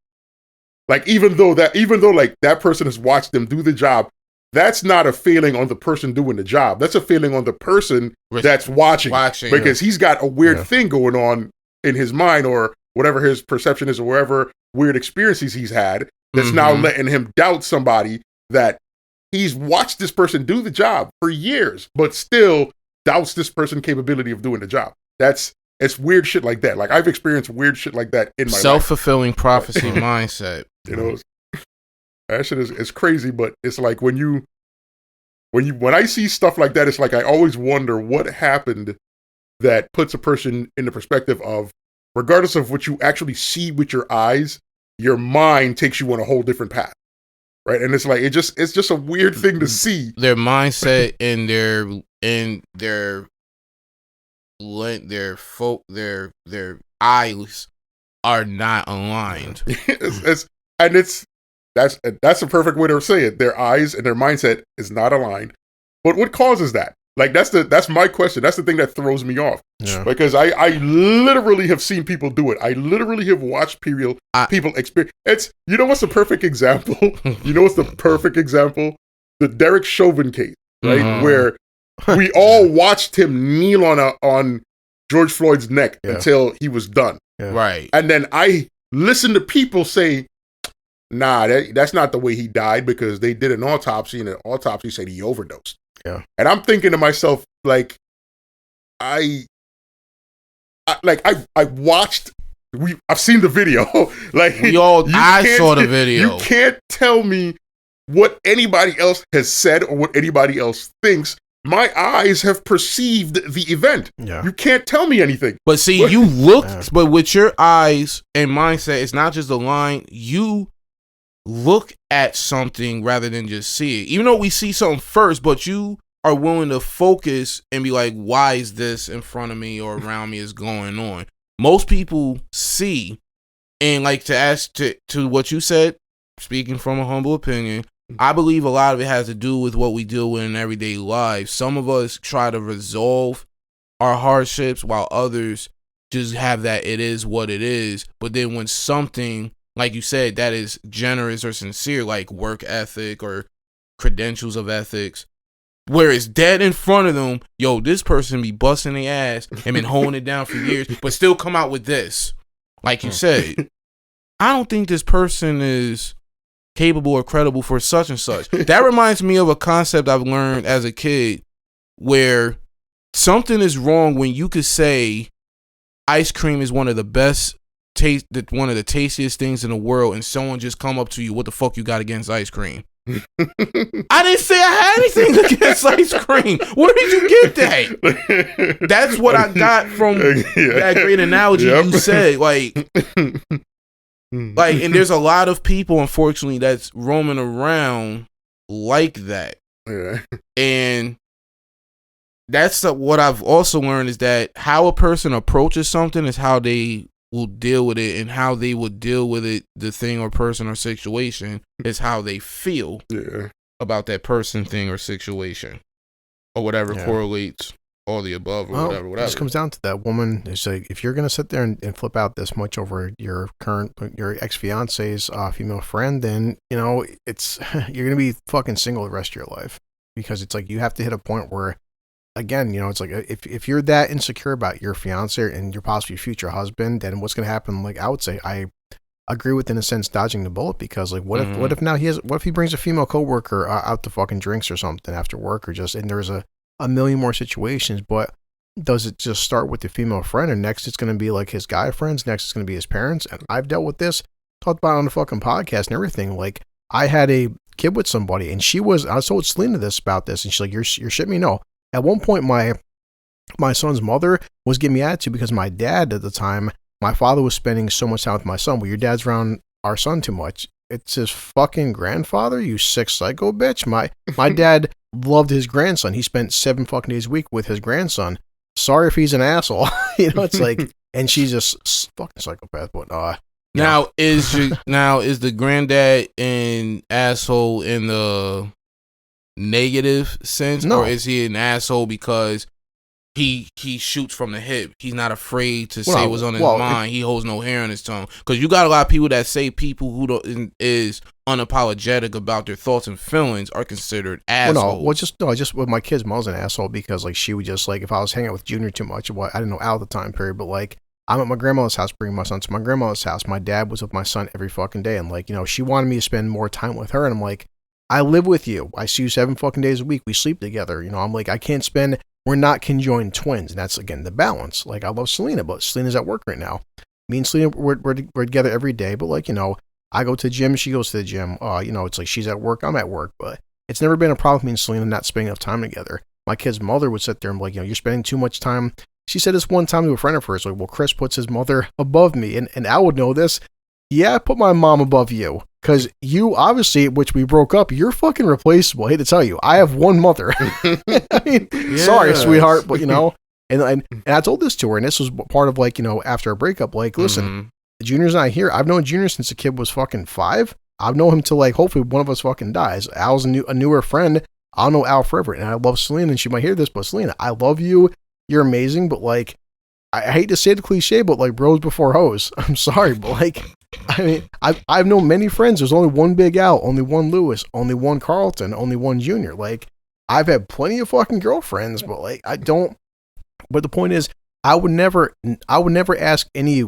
Like, even though like that person has watched them do the job, that's not a failing on the person doing the job. That's a failing on the person that's watching because he's got a weird thing going on in his mind or whatever his perception is or whatever weird experiences he's had that's now letting him doubt somebody that he's watched this person do the job for years, but still doubts this person's capability of doing the job. It's it's weird shit like that. Like I've experienced weird shit like that in my self-fulfilling prophecy mindset. You know, that shit is crazy. But it's like when I see stuff like that, it's like I always wonder what happened that puts a person in the perspective of, regardless of what you actually see with your eyes, your mind takes you on a whole different path. Right. And it's like, it's just a weird thing to see. Their mindset and their eyes are not aligned. That's a perfect way to say it. Their eyes and their mindset is not aligned. But what causes that? Like that's my question. That's the thing that throws me off. Yeah. Because I literally have seen people do it. I literally have watched people experience. You know what's the perfect example? The Derek Chauvin case, right? Mm-hmm. Where we all watched him kneel on George Floyd's neck until he was done. Yeah. Right. And then I listened to people say, nah, that's not the way he died, because they did an autopsy and the autopsy said he overdosed. Yeah. And I'm thinking to myself, like, I watched, I've seen the video. Like, I saw the video. You can't tell me what anybody else has said or what anybody else thinks. My eyes have perceived the event. Yeah. You can't tell me anything. But see, you looked, but with your eyes and mindset, it's not just the line. You look at something rather than just see it. Even though we see something first, but you are willing to focus and be like, why is this in front of me or around me is going on? Most people see, and like to ask to what you said, speaking from a humble opinion, I believe a lot of it has to do with what we deal with in everyday life. Some of us try to resolve our hardships while others just have that it is what it is. But then when something, like you said, that is generous or sincere, like work ethic or credentials of ethics, where it's dead in front of them, yo, this person be busting their ass and been holding it down for years, but still come out with this. Like you said, I don't think this person is capable or credible for such and such. That reminds me of a concept I've learned as a kid, where something is wrong when you could say ice cream is one of the best one of the tastiest things in the world, and someone just come up to you, what the fuck you got against ice cream? I didn't say I had anything against ice cream. Where did you get that? That's what I got from that great analogy you said. Like, and there's a lot of people, unfortunately, that's roaming around like that. Yeah. And that's what I've also learned, is that how a person approaches something is how they will deal with it, and how they will deal with it, the thing or person or situation, is how they feel about that person, thing, or situation, or whatever correlates all the above, or whatever. It just comes down to that woman. It's like, if you're going to sit there and flip out this much over your ex-fiance's female friend, then, you know, it's, you're going to be fucking single the rest of your life, because it's like, you have to hit a point where, again, you know, it's like, if you're that insecure about your fiance and your possibly future husband, then what's going to happen? Like, I would say, I agree with, in a sense, dodging the bullet, because like, what if he brings a female coworker out to fucking drinks or something after work, or just, and there's a million more situations, but does it just start with the female friend, and next it's going to be like his guy friends, next it's going to be his parents? And I've dealt with this, talked about it on the fucking podcast and everything. Like, I had a kid with somebody, and I told Selena about this, and she's like, you're shitting me? No. At one point, my son's mother was giving me attitude because my dad at the time, my father was spending so much time with my son. Well, your dad's around our son too much. It's his fucking grandfather, you sick psycho bitch. My dad loved his grandson. He spent 7 fucking days a week with his grandson. Sorry if he's an asshole. You know, it's like, and she's just fucking psychopath. But now is the granddad an asshole in the negative sense? No. Or is he an asshole because he shoots from the hip? He's not afraid to say what's on his mind. He holds no hair on his tongue. Because you got a lot of people that say people who is unapologetic about their thoughts and feelings are considered assholes. Just with my kids, Mom was an asshole because like she would just like, if I was hanging out with Junior too much, I didn't know Al at the time period, but like, I'm at my grandmother's house bringing my son to my grandmother's house. My dad was with my son every fucking day, and like, you know, she wanted me to spend more time with her, and I'm like, I live with you. I see you 7 fucking days a week. We sleep together. You know, I'm like, I can't spend we're not conjoined twins. And that's, again, the balance. Like, I love Selena, but Selena's at work right now. Me and Selena, we're together every day, but like, I go to the gym, she goes to the gym. It's like she's at work, I'm at work, but it's never been a problem with me and Selena not spending enough time together. My kid's mother would sit there and be like, you're spending too much time. She said this one time to a friend of hers, like, well, Chris puts his mother above me. And I would know this. Yeah, I put my mom above you. Because you, obviously, which we broke up, you're fucking replaceable. I hate to tell you. I have one mother. I mean, sorry, sweetheart, but, and I told this to her, and this was part of, like, after a breakup, like, listen, Junior's not here. I've known Junior since the kid was fucking 5. I've known him till, like, hopefully one of us fucking dies. Al's a newer friend. I'll know Al forever, and I love Selena, and she might hear this, but Selena, I love you. You're amazing, but, like, I hate to say the cliche, but, like, bros before hoes. I'm sorry, but, like, I mean, I've known many friends. There's only one Big Al, only one Lewis, only one Carlton, only one Junior. Like, I've had plenty of fucking girlfriends, but, like, I don't. But the point is, I would never ask any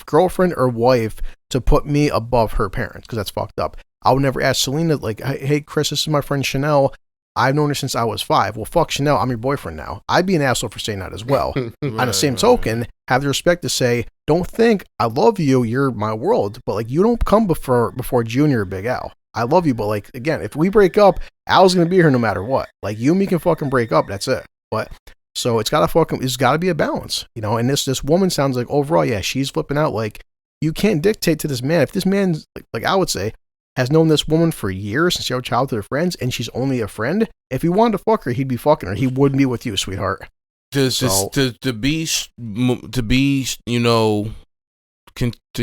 girlfriend or wife to put me above her parents, because that's fucked up. I would never ask Selena, like, hey, Chris, this is my friend Chanel. I've known her since I was 5. Well, fuck Chanel, I'm your boyfriend now. I'd be an asshole for saying that as well. On the same token, have the respect to say, don't think I love you, you're my world, but, like, you don't come before Junior or Big Al. I love you, but, like, again, if we break up, Al's gonna be here no matter what. Like, you and me can fucking break up, that's it. But so it's gotta be a balance, and this woman sounds like overall, yeah, she's flipping out. Like, you can't dictate to this man. If this man's, like I would say, has known this woman for years since your childhood friends, and she's only a friend. If he wanted to fuck her, he'd be fucking her. He wouldn't be with you, sweetheart. To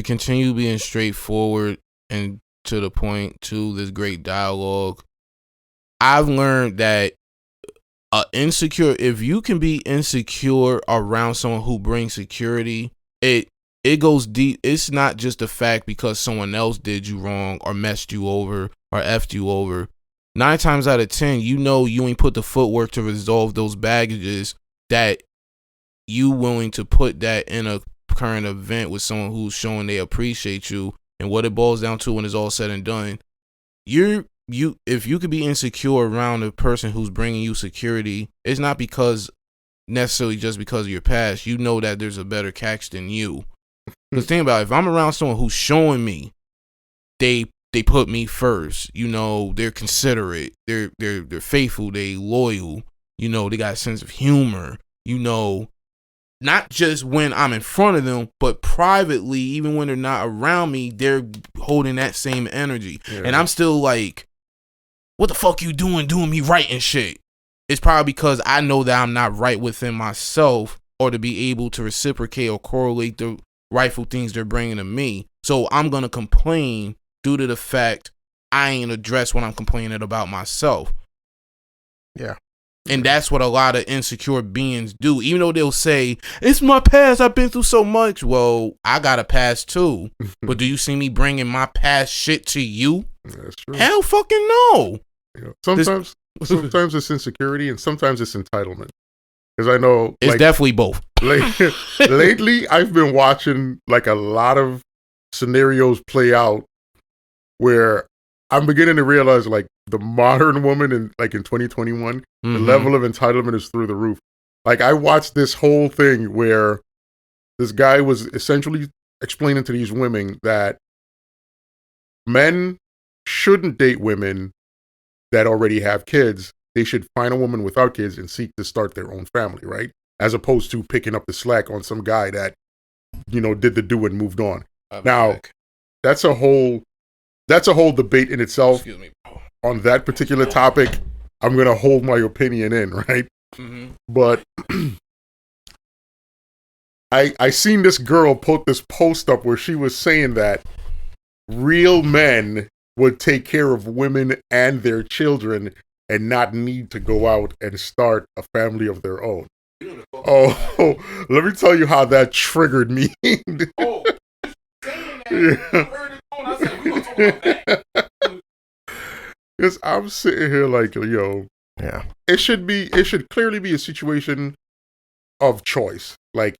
continue being straightforward and to the point to this great dialogue, I've learned that if you can be insecure around someone who brings security, it goes deep. It's not just the fact because someone else did you wrong or messed you over or effed you over. 9 times out of 10, you ain't put the footwork to resolve those baggages, that you willing to put that in a current event with someone who's showing they appreciate you. And what it boils down to when it's all said and done, if you could be insecure around a person who's bringing you security, it's not necessarily just because of your past. You know that there's a better catch than you. Because think about it, if I'm around someone who's showing me they put me first, they're considerate, they're faithful, they loyal, they got a sense of humor, not just when I'm in front of them, but privately, even when they're not around me, they're holding that same energy. Yeah. And I'm still like, what the fuck you doing me right and shit? It's probably because I know that I'm not right within myself, or to be able to reciprocate or correlate the rightful things they're bringing to me. So I'm going to complain due to the fact I ain't addressed what I'm complaining about myself. Yeah. And that's what a lot of insecure beings do. Even though they'll say, it's my past, I've been through so much. Well, I got a past too. But do you see me bringing my past shit to you? That's true. Hell fucking no. Sometimes it's insecurity and sometimes it's entitlement. Because I know it's definitely both. Lately, I've been watching like a lot of scenarios play out where I'm beginning to realize, like, the modern woman in 2021, the level of entitlement is through the roof. Like, I watched this whole thing where this guy was essentially explaining to these women that men shouldn't date women that already have kids. They should find a woman without kids and seek to start their own family, right? As opposed to picking up the slack on some guy that, did the do and moved on. That's a whole debate in itself. Excuse me. On that particular topic, I'm going to hold my opinion in, right? Mm-hmm. But I seen this girl put this post up where she was saying that real men would take care of women and their children and not need to go out and start a family of their own. Oh, let me tell you how that triggered me. Because I'm sitting here like, yeah, it should clearly be a situation of choice. Like,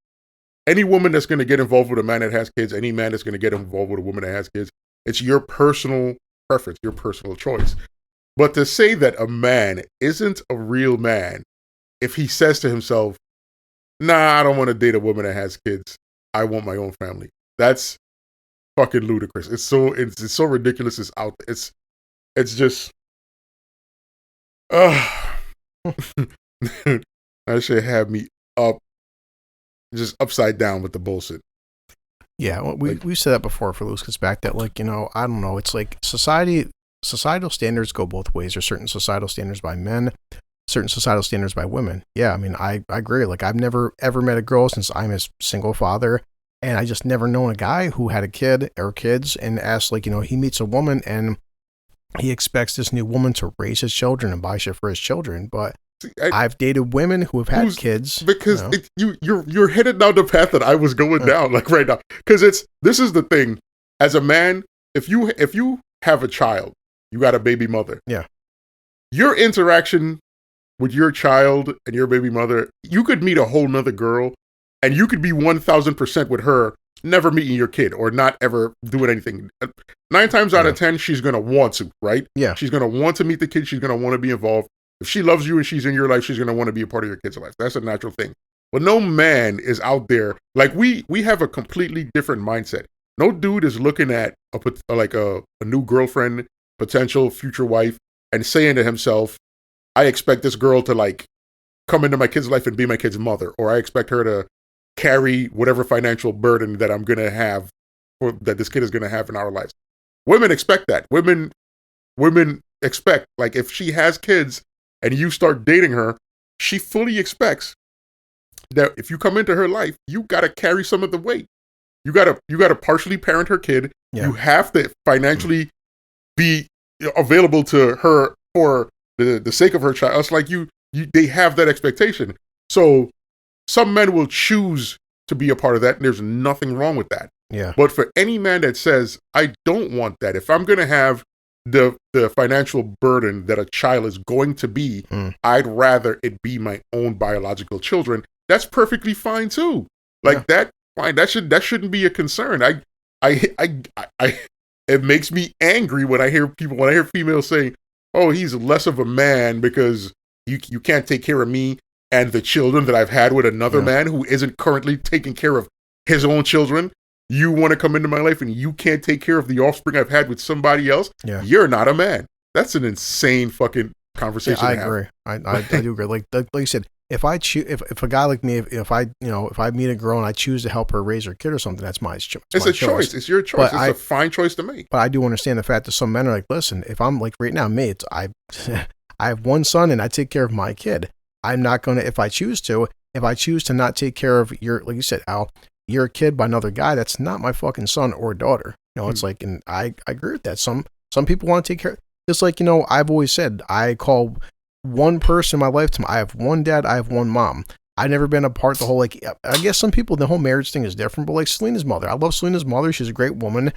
any woman that's going to get involved with a man that has kids, any man that's going to get involved with a woman that has kids, it's your personal preference, your personal choice. But to say that a man isn't a real man if he says to himself, nah, I don't want to date a woman that has kids. I want my own family. That's fucking ludicrous. It's so ridiculous. It's out. It's just, that shit had me just upside down with the bullshit. Yeah, well, we said that before for Lewis Gets Back, that like, I don't know, it's like societal standards go both ways. There's certain societal standards by men, certain societal standards by women. Yeah, I mean, I agree. Like, I've never ever met a girl since I'm a single father, and I just never known a guy who had a kid or kids and asked, like, he meets a woman and he expects this new woman to raise his children and buy shit for his children. But I've dated women who have had kids. Because you're headed down the path that I was going down, like right now. Because this is the thing. As a man, if you have a child, you got a baby mother. Yeah. Your interaction with your child and your baby mother, you could meet a whole nother girl, and you could be 1,000% with her, never meeting your kid or not ever doing anything. 9 times out of 10, she's gonna want to, right? Yeah. She's gonna want to meet the kid. She's gonna want to be involved. If she loves you and she's in your life, she's going to want to be a part of your kid's life. That's a natural thing. But no man is out there. Like, we have a completely different mindset. No dude is looking at a new girlfriend, potential future wife, and saying to himself, I expect this girl to, like, come into my kid's life and be my kid's mother. Or I expect her to carry whatever financial burden that I'm going to have, or that this kid is going to have in our lives. Women expect that. Women expect, like, if she has kids, and you start dating her, she fully expects that if you come into her life, you got to carry some of the weight. You got to partially parent her kid. Yeah. You have to financially be available to her for the sake of her child. It's like they have that expectation. So some men will choose to be a part of that, and there's nothing wrong with that. Yeah. But for any man that says, I don't want that, if I'm going to have the financial burden that a child is going to be, I'd rather it be my own biological children. That's perfectly fine too. Like that, fine. That shouldn't be a concern. It makes me angry when I hear females saying, "Oh, he's less of a man because you can't take care of me and the children that I've had with another man who isn't currently taking care of his own children. You want to come into my life and you can't take care of the offspring I've had with somebody else? Yeah. You're not a man." That's an insane fucking conversation. Yeah, I agree. I do agree. Like you said, if I choose, if a guy like me, if I meet a girl and I choose to help her raise her kid or something, that's my choice. It's a choice. It's your choice. It's a fine choice to make. But I do understand the fact that some men are like, listen, if I'm like right now, mate, I have one son and I take care of my kid. I'm not going to, if I choose to not take care of your, like you said, Al, you're a kid by another guy, that's not my fucking son or daughter. It's like, and I agree with that. Some people want to take care. Just like, I've always said, I call one person in my lifetime. I have one dad, I have one mom. I've never been a part of the whole, like, I guess some people, the whole marriage thing is different, but like Selena's mother, I love Selena's mother. She's a great woman.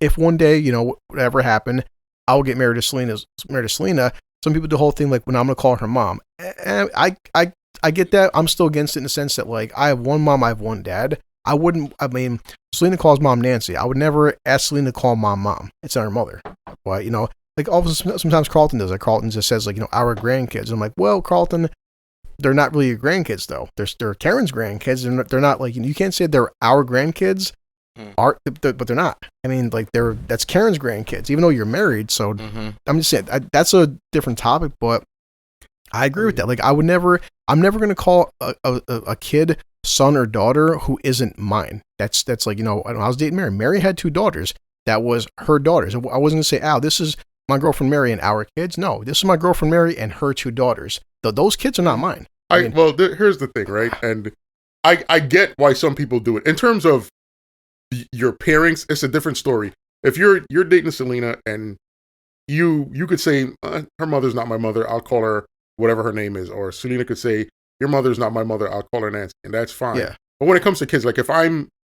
If one day, whatever happened, I'll get married to Selena. Some people do the whole thing like, when I'm going to call her mom. And I get that. I'm still against it in the sense that, like, I have one mom, I have one dad. Selena calls mom Nancy. I would never ask Selena to call mom. It's not her mother. But, like, sometimes Carlton does. Like, Carlton just says, like, our grandkids. I'm like, well, Carlton, they're not really your grandkids, though. They're Karen's grandkids. They're not like, you can't say they're our grandkids, but they're not. I mean, like, that's Karen's grandkids, even though you're married. So I'm just saying, that's a different topic, but I agree with that. Like, I'm never going to call a kid son or daughter who isn't mine. That's like, when I was dating Mary had 2 daughters. That was her daughters. I wasn't going to say, this is my girlfriend Mary and our kids. No, this is my girlfriend Mary and her 2 daughters. Those kids are not mine. Here's the thing, right? And I get why some people do it. In terms of your pairings, it's a different story. If you're dating Selena and you could say, her mother's not my mother, I'll call her whatever her name is. Or Selena could say, your mother's not my mother, I'll call her Nancy. And that's fine. Yeah. But when it comes to kids, like,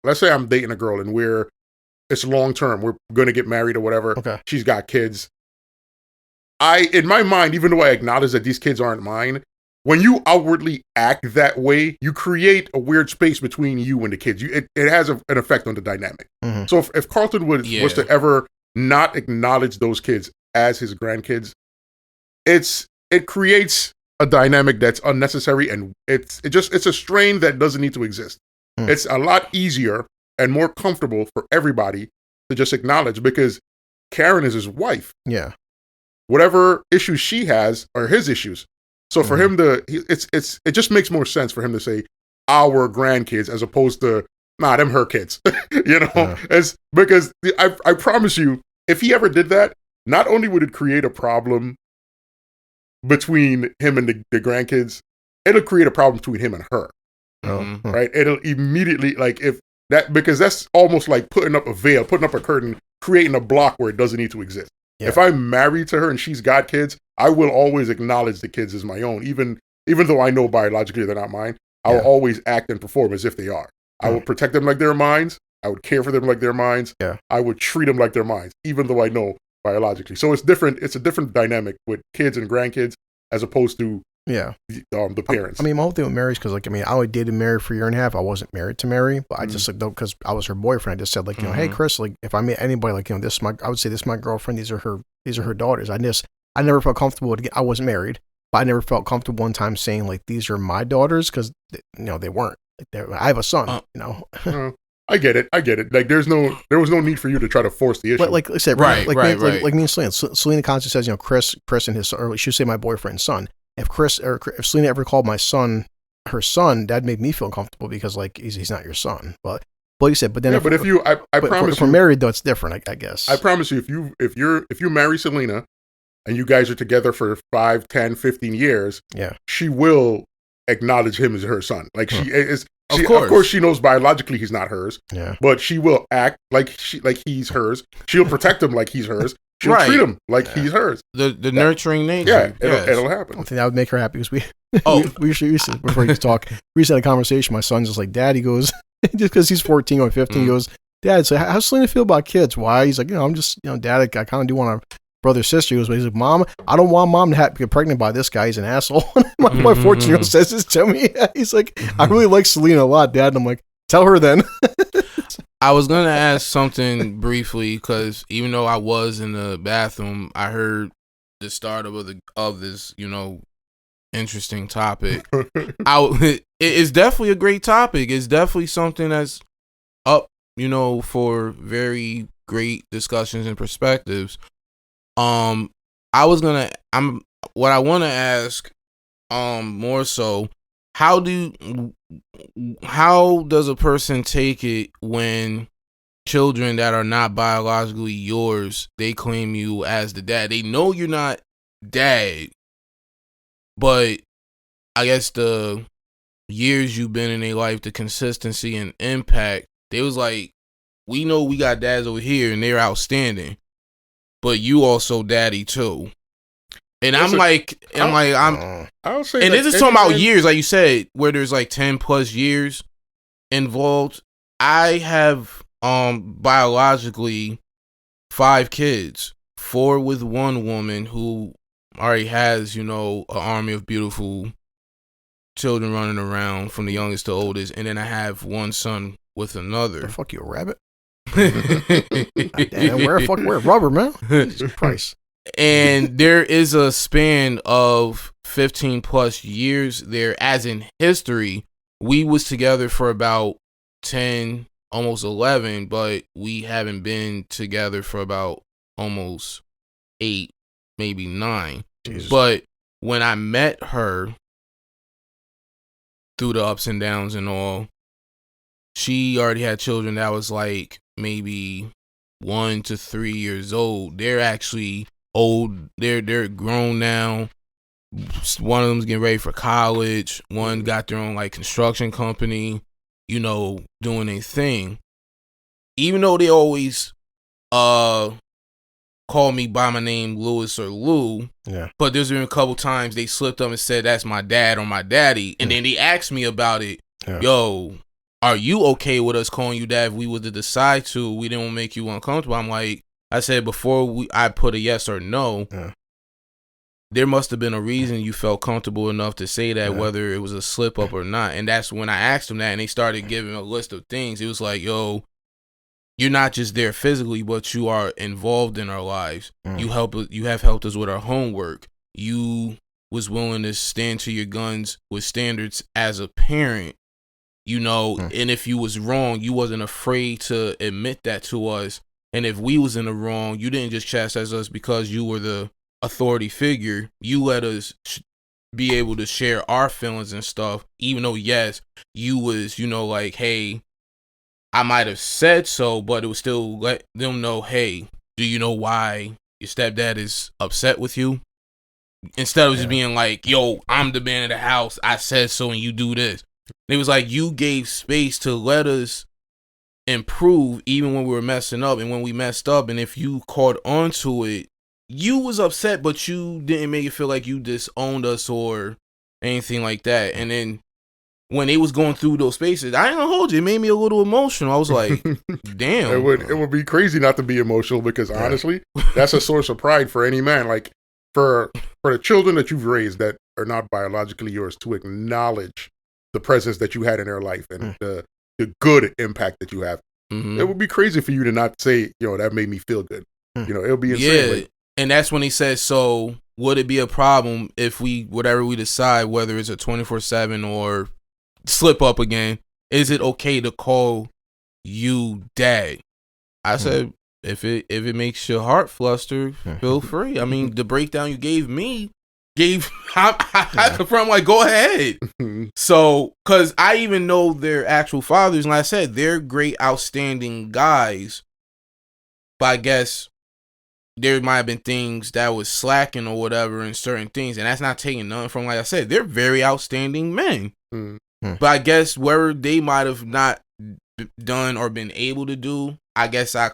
let's say I'm dating a girl and it's long term, we're going to get married or whatever. Okay. She's got kids. In my mind, even though I acknowledge that these kids aren't mine, when you outwardly act that way, you create a weird space between you and the kids. It has an effect on the dynamic. Mm-hmm. So if Carlton was to ever not acknowledge those kids as his grandkids, it creates a dynamic that's unnecessary, and it's a strain that doesn't need to exist. It's a lot easier and more comfortable for everybody to just acknowledge, because Karen is his wife. Yeah. Whatever issues she has are his issues. So for him to, it just makes more sense for him to say our grandkids as opposed to them her kids. It's because I promise you, if he ever did that, not only would it create a problem between him and the grandkids, it'll create a problem between him and her. Right? It'll immediately, because that's almost like putting up a veil, putting up a curtain, creating a block where it doesn't need to exist. Yeah. If I'm married to her and she's got kids, I will always acknowledge the kids as my own, even though I know biologically they're not mine. I will always act and perform as if they are. I will protect them like they're mine. I would care for them like they're mine. Yeah. I would treat them like they're mine, even though I know biologically. So it's different. It's a different dynamic with kids and grandkids as opposed to the parents. I mean, my whole thing with marriage, because I only dated Mary for a year and a half. I wasn't married to Mary, but I just because I was her boyfriend. I just said hey Chris, if I meet anybody I would say this is my girlfriend. These are her daughters. I never felt comfortable. I wasn't married, but I never felt comfortable one time saying these are my daughters, because they weren't. I have a son. I get it. There was no need for you to try to force the issue. But like I said, right. Me and Selena. Selena constantly says, Chris and his son, or she should say my boyfriend's son. If Selena ever called my son her son, that'd make me feel uncomfortable, because he's not your son. But like you said, but then I promise if we're married though, it's different. I guess. I promise you, if you marry Selena and you guys are together for 5, 10, 15 years, she will acknowledge him as her son. She is. Of course, she knows biologically he's not hers. Yeah. But she will act like he's hers. She'll protect him like he's hers. She'll treat him like he's hers. The nurturing nature. Yeah, it'll happen. I think that would make her happy, because we used to, before you talk, we used to have a conversation. My son's just like, Dad, he goes, just because he's 14 or 15, he goes, Dad, so how's Selena feel about kids? Why? He's like, I'm just, Dad, I kind of do want a brother, sister. He's like, Mom, I don't want Mom to get pregnant by this guy. He's an asshole. my 14-year-old says this to me. He's like, I really like Selena a lot, Dad. And I'm like, tell her then. I was going to ask something briefly, because even though I was in the bathroom, I heard the start of this, interesting topic. It's definitely a great topic. It's definitely something that's up, for very great discussions and perspectives. What I want to ask, more so, how does a person take it when children that are not biologically yours, they claim you as the dad? They know you're not dad, but I guess the years you've been in their life, the consistency and impact, they was like, we know we got dads over here and they're outstanding, but you also daddy too. And I'll say, and this is talking about years, like you said, where there's 10 plus years involved. I have biologically 5 kids, 4 with one woman who already has, an army of beautiful children running around from the youngest to oldest, and then I have one son with another. The fuck, you a rabbit? Damn, where rubber, man? Jesus Christ. And there is a span of 15 plus years there, as in history. We was together for about 10, almost 11, but we haven't been together for about almost 8, maybe 9. Jesus. But when I met her, through the ups and downs and all, she already had children that was maybe 1 to 3 years old. They're actually old. They're grown now. One of them's getting ready for college. One got their own construction company, doing a thing. Even though they always call me by my name, Lewis or Lou. Yeah. But there's been a couple times they slipped up and said that's my dad or my daddy, and then they asked me about it. Yeah. Yo, are you okay with us calling you dad? If we would decide to, we didn't make you uncomfortable. I'm like, I said before I put a yes or no, there must have been a reason you felt comfortable enough to say that, whether it was a slip up or not. And that's when I asked them that, and they started giving a list of things. It was like, yo, you're not just there physically, but you are involved in our lives. You have helped us with our homework. You was willing to stand to your guns with standards as a parent, you know, and if you was wrong, you wasn't afraid to admit that to us. And if we was in the wrong, you didn't just chastise us because you were the authority figure. You let us be able to share our feelings and stuff, even though, yes, you was, you know, like, hey, I might have said so, but it would still let them know, hey, do you know why your stepdad is upset with you? Instead of just being like, yo, I'm the man of the house, I said so, and you do this. It was like you gave space to let us improve even when we were messing up, and when we messed up, and if you caught on to it, you was upset, but you didn't make it feel like you disowned us or anything like that. And then when they was going through those spaces, I ain't gonna hold you, it made me a little emotional. I was like, damn. It would be crazy not to be emotional, because honestly, that's a source of pride for any man. Like for the children that you've raised that are not biologically yours, to acknowledge the presence that you had in their life and the good impact that you have. It would be crazy for you to not say, you know, that made me feel good. You know, it'll be insane. Yeah. And that's when he says, so would it be a problem if whatever we decide, whether it's a 24/7 or slip up again, is it okay to call you dad? I said, if it makes your heart fluster, feel free. I mean, the breakdown you gave me, I'm like, go ahead. So, because I even know their actual fathers, and like I said, they're great, outstanding guys, but I guess there might have been things that was slacking or whatever in certain things, and that's not taking nothing from, like I said, they're very outstanding men. But I guess where they might have not done or been able to do, I guess I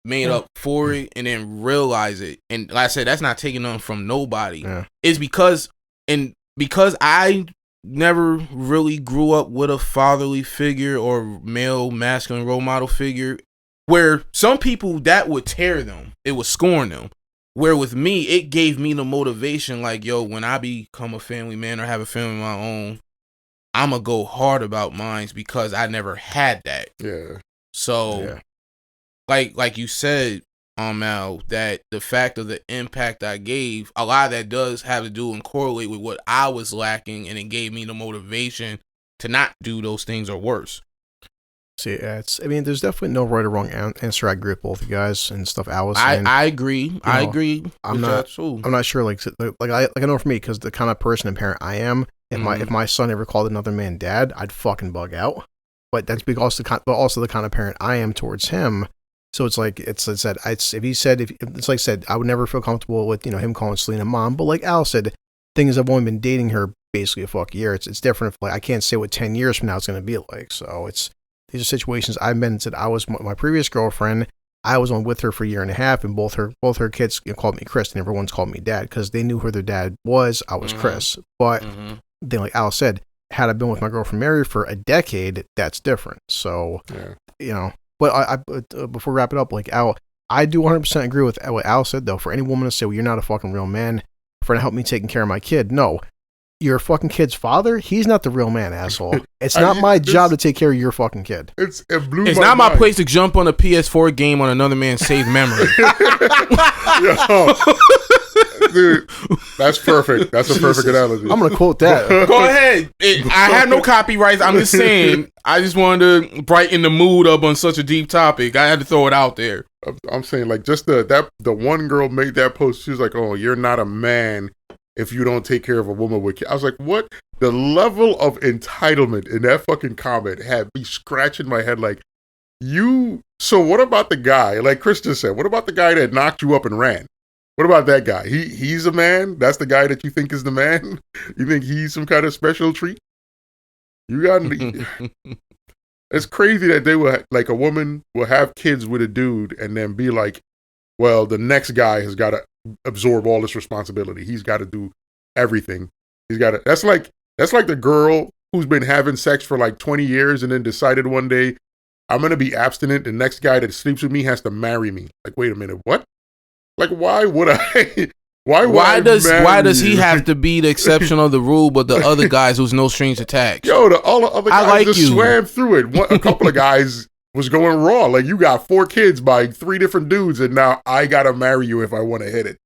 made up for it and then realize it. And like I said, that's not taking nothing from nobody. It's because I never really grew up with a fatherly figure or male masculine role model figure, where some people that would tear them, it would scorn them. Where with me, it gave me the motivation, like, yo, when I become a family man or have a family of my own, I'm going to go hard about mine because I never had that. Yeah. So, like you said, Mal, that the fact of the impact I gave, a lot of that does have to do and correlate with what I was lacking, and it gave me the motivation to not do those things or worse. See, I mean, there's definitely no right or wrong answer. I agree with both you guys and stuff. I agree. I agree. I'm not sure. Like I know for me, because the kind of person and parent I am, if my son ever called another man dad, I'd fucking bug out. But that's because also the kind of parent I am towards him. So it's like it's like I said, I would never feel comfortable with, you know, him calling Selena mom. But like Al said, thing is, I've only been dating her basically a fuck year. It's different. If, like, I can't say what 10 years from now it's going to be like. So these are situations I've been in. Said I was my previous girlfriend. I was on with her for a year and a half, and both her kids called me Chris, and everyone's called me dad because they knew who their dad was. I was Chris. But then, like Al said, had I been with my girlfriend Mary for a decade, that's different. So you know. But I before we wrap it up, like Al, I do 100% agree with what Al said though. For any woman to say, "Well, you're not a fucking real man for to help me taking care of my kid," no. Your fucking kid's father, he's not the real man, asshole. It's not my job to take care of your fucking kid. It's not my place to jump on a PS4 game on another man's saved memory. Yo, dude, that's perfect. That's a perfect analogy. I'm gonna quote that. Go ahead. I have no copyrights. I'm just saying. I just wanted to brighten the mood up on such a deep topic. I had to throw it out there. I'm saying, like, just the one girl made that post. She was like, "Oh, you're not a man if you don't take care of a woman with kids." I was like, what? The level of entitlement in that fucking comment had me scratching my head like, so what about the guy, like Chris just said, what about the guy that knocked you up and ran? What about that guy? He's a man? That's the guy that you think is the man? You think he's some kind of special treat? You got It's crazy that they will, like, a woman will have kids with a dude and then be like, well, the next guy has got to absorb all this responsibility. He's got to do everything. He's got to. That's like the girl who's been having sex for like 20 years and then decided one day, I'm going to be abstinent. The next guy that sleeps with me has to marry me. Like, wait a minute, what? Like, why would I? Why does he have to be the exception of the rule, but the other guys who's no strings attached? Yo, all the other guys just swam through it. A couple of guys was going raw. Like, you got 4 kids by 3 different dudes, and now I gotta marry you if I want to hit it.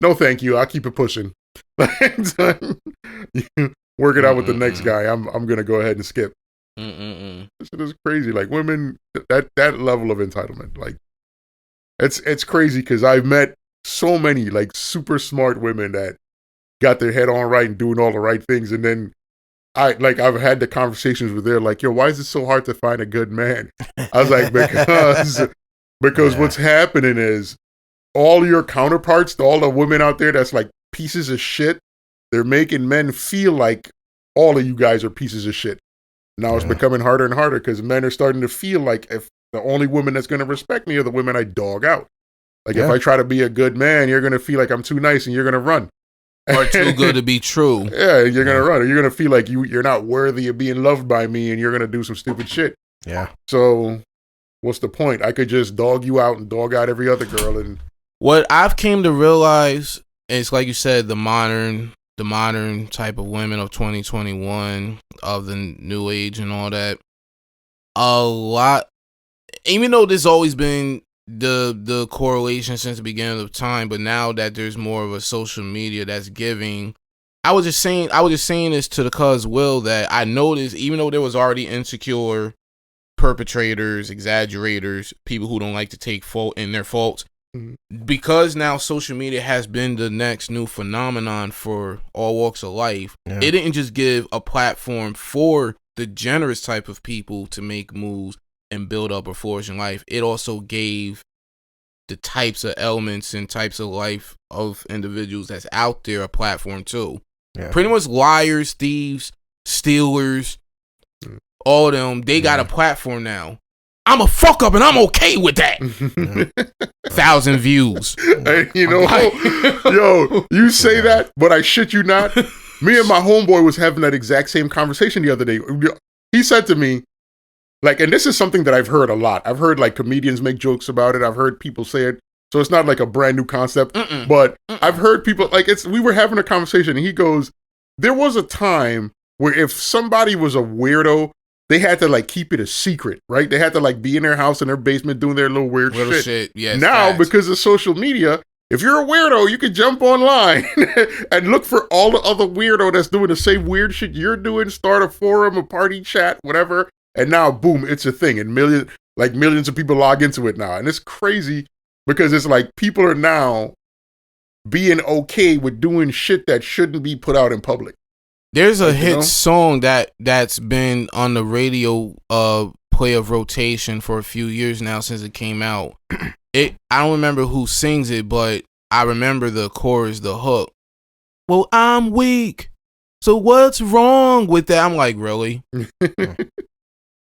No, thank you. I'll keep it pushing. Work it out with the next guy. I'm gonna go ahead and skip. Mm-mm-mm. This shit is crazy. Like women, that level of entitlement, like it's crazy because I've met so many like super smart women that got their head on right and doing all the right things, and then I've had the conversations with they're like, yo, why is it so hard to find a good man? I was like, because what's happening is all your counterparts, all the women out there that's like pieces of shit, they're making men feel like all of you guys are pieces of shit. Now it's becoming harder and harder because men are starting to feel like if the only women that's going to respect me are the women I dog out. Like if I try to be a good man, you're going to feel like I'm too nice and you're going to run. Or too good to be true. Yeah, you're going to run. Or you're going to feel like you're not worthy of being loved by me and you're going to do some stupid shit. Yeah. So what's the point? I could just dog you out and dog out every other girl. And what I've came to realize is, like you said, the modern type of women of 2021, of the new age and all that. A lot, even though there's always been the correlation since the beginning of time, but now that there's more of a social media that's giving, I was just saying this to the cuz Will, that I noticed, even though there was already insecure perpetrators, exaggerators, people who don't like to take fault in their faults, because now social media has been the next new phenomenon for all walks of life. It didn't just give a platform for the generous type of people to make moves and build up a flourishing life. It also gave the types of elements and types of life of individuals that's out there a platform too. Pretty much liars, thieves, stealers, all of them, they got a platform now. I'm a fuck up and I'm okay with that. 1,000 views. And you know, yo, you say that, but I shit you not. Me and my homeboy was having that exact same conversation the other day. He said to me, like, and this is something that I've heard a lot. I've heard like comedians make jokes about it. I've heard people say it. So it's not like a brand new concept, but I've heard people like we were having a conversation and he goes, there was a time where if somebody was a weirdo, they had to like keep it a secret, right? They had to like be in their house in their basement doing their little weird shit. Yes, now, because of social media, if you're a weirdo, you can jump online and look for all the other weirdo that's doing the same weird shit you're doing, start a forum, a party chat, whatever. And now, boom, it's a thing. And millions of people log into it now. And it's crazy because it's like people are now being okay with doing shit that shouldn't be put out in public. There's a hit song that's been on the radio play of rotation for a few years now since it came out. I don't remember who sings it, but I remember the chorus, the hook. Well, I'm weak, so what's wrong with that? I'm like, really?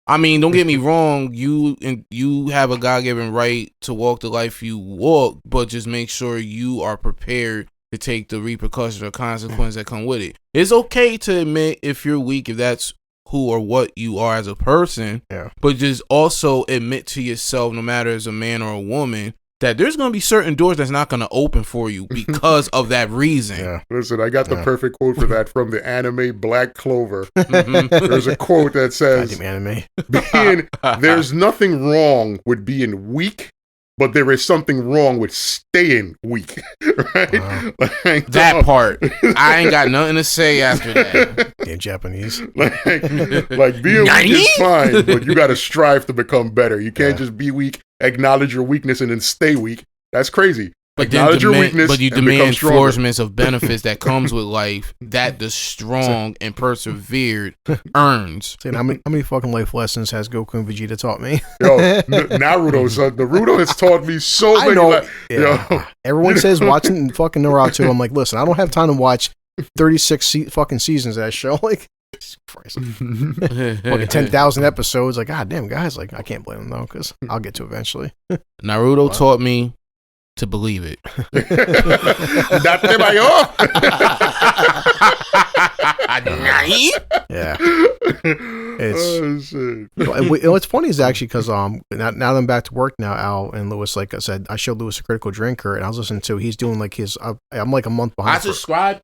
I mean, don't get me wrong. You have a God-given right to walk the life you walk, but just make sure you are prepared to take the repercussions or consequences that come with it. It's okay to admit if you're weak, if that's who or what you are as a person, but just also admit to yourself, no matter as a man or a woman, that there's going to be certain doors that's not going to open for you because of that reason. Listen, I got the perfect quote for that from the anime Black Clover. There's a quote that says, there's nothing wrong with being weak, but there is something wrong with staying weak, right? Like, that part. I ain't got nothing to say after that. In Japanese. Like being weak is fine, but you got to strive to become better. You can't just be weak, acknowledge your weakness, and then stay weak. That's crazy. But acknowledge your weakness, but you demand flourishments of benefits that comes with life that the strong and persevered earns. How many fucking life lessons has Goku and Vegeta taught me? Yo, Naruto, son. Naruto has taught me so many. Yo. Everyone says watching fucking Naruto. I'm like, listen, I don't have time to watch 36 fucking seasons of that show. Like, Christ. Fucking 10,000 episodes. Like, god damn, guys. Like, I can't blame them though, because I'll get to eventually. Naruto taught me to believe it. Yeah. What's funny is actually because now that I'm back to work now, Al and Lewis, like I said, I showed Lewis a Critical Drinker, and I was listening to, he's doing like his, I'm like a month behind. I subscribed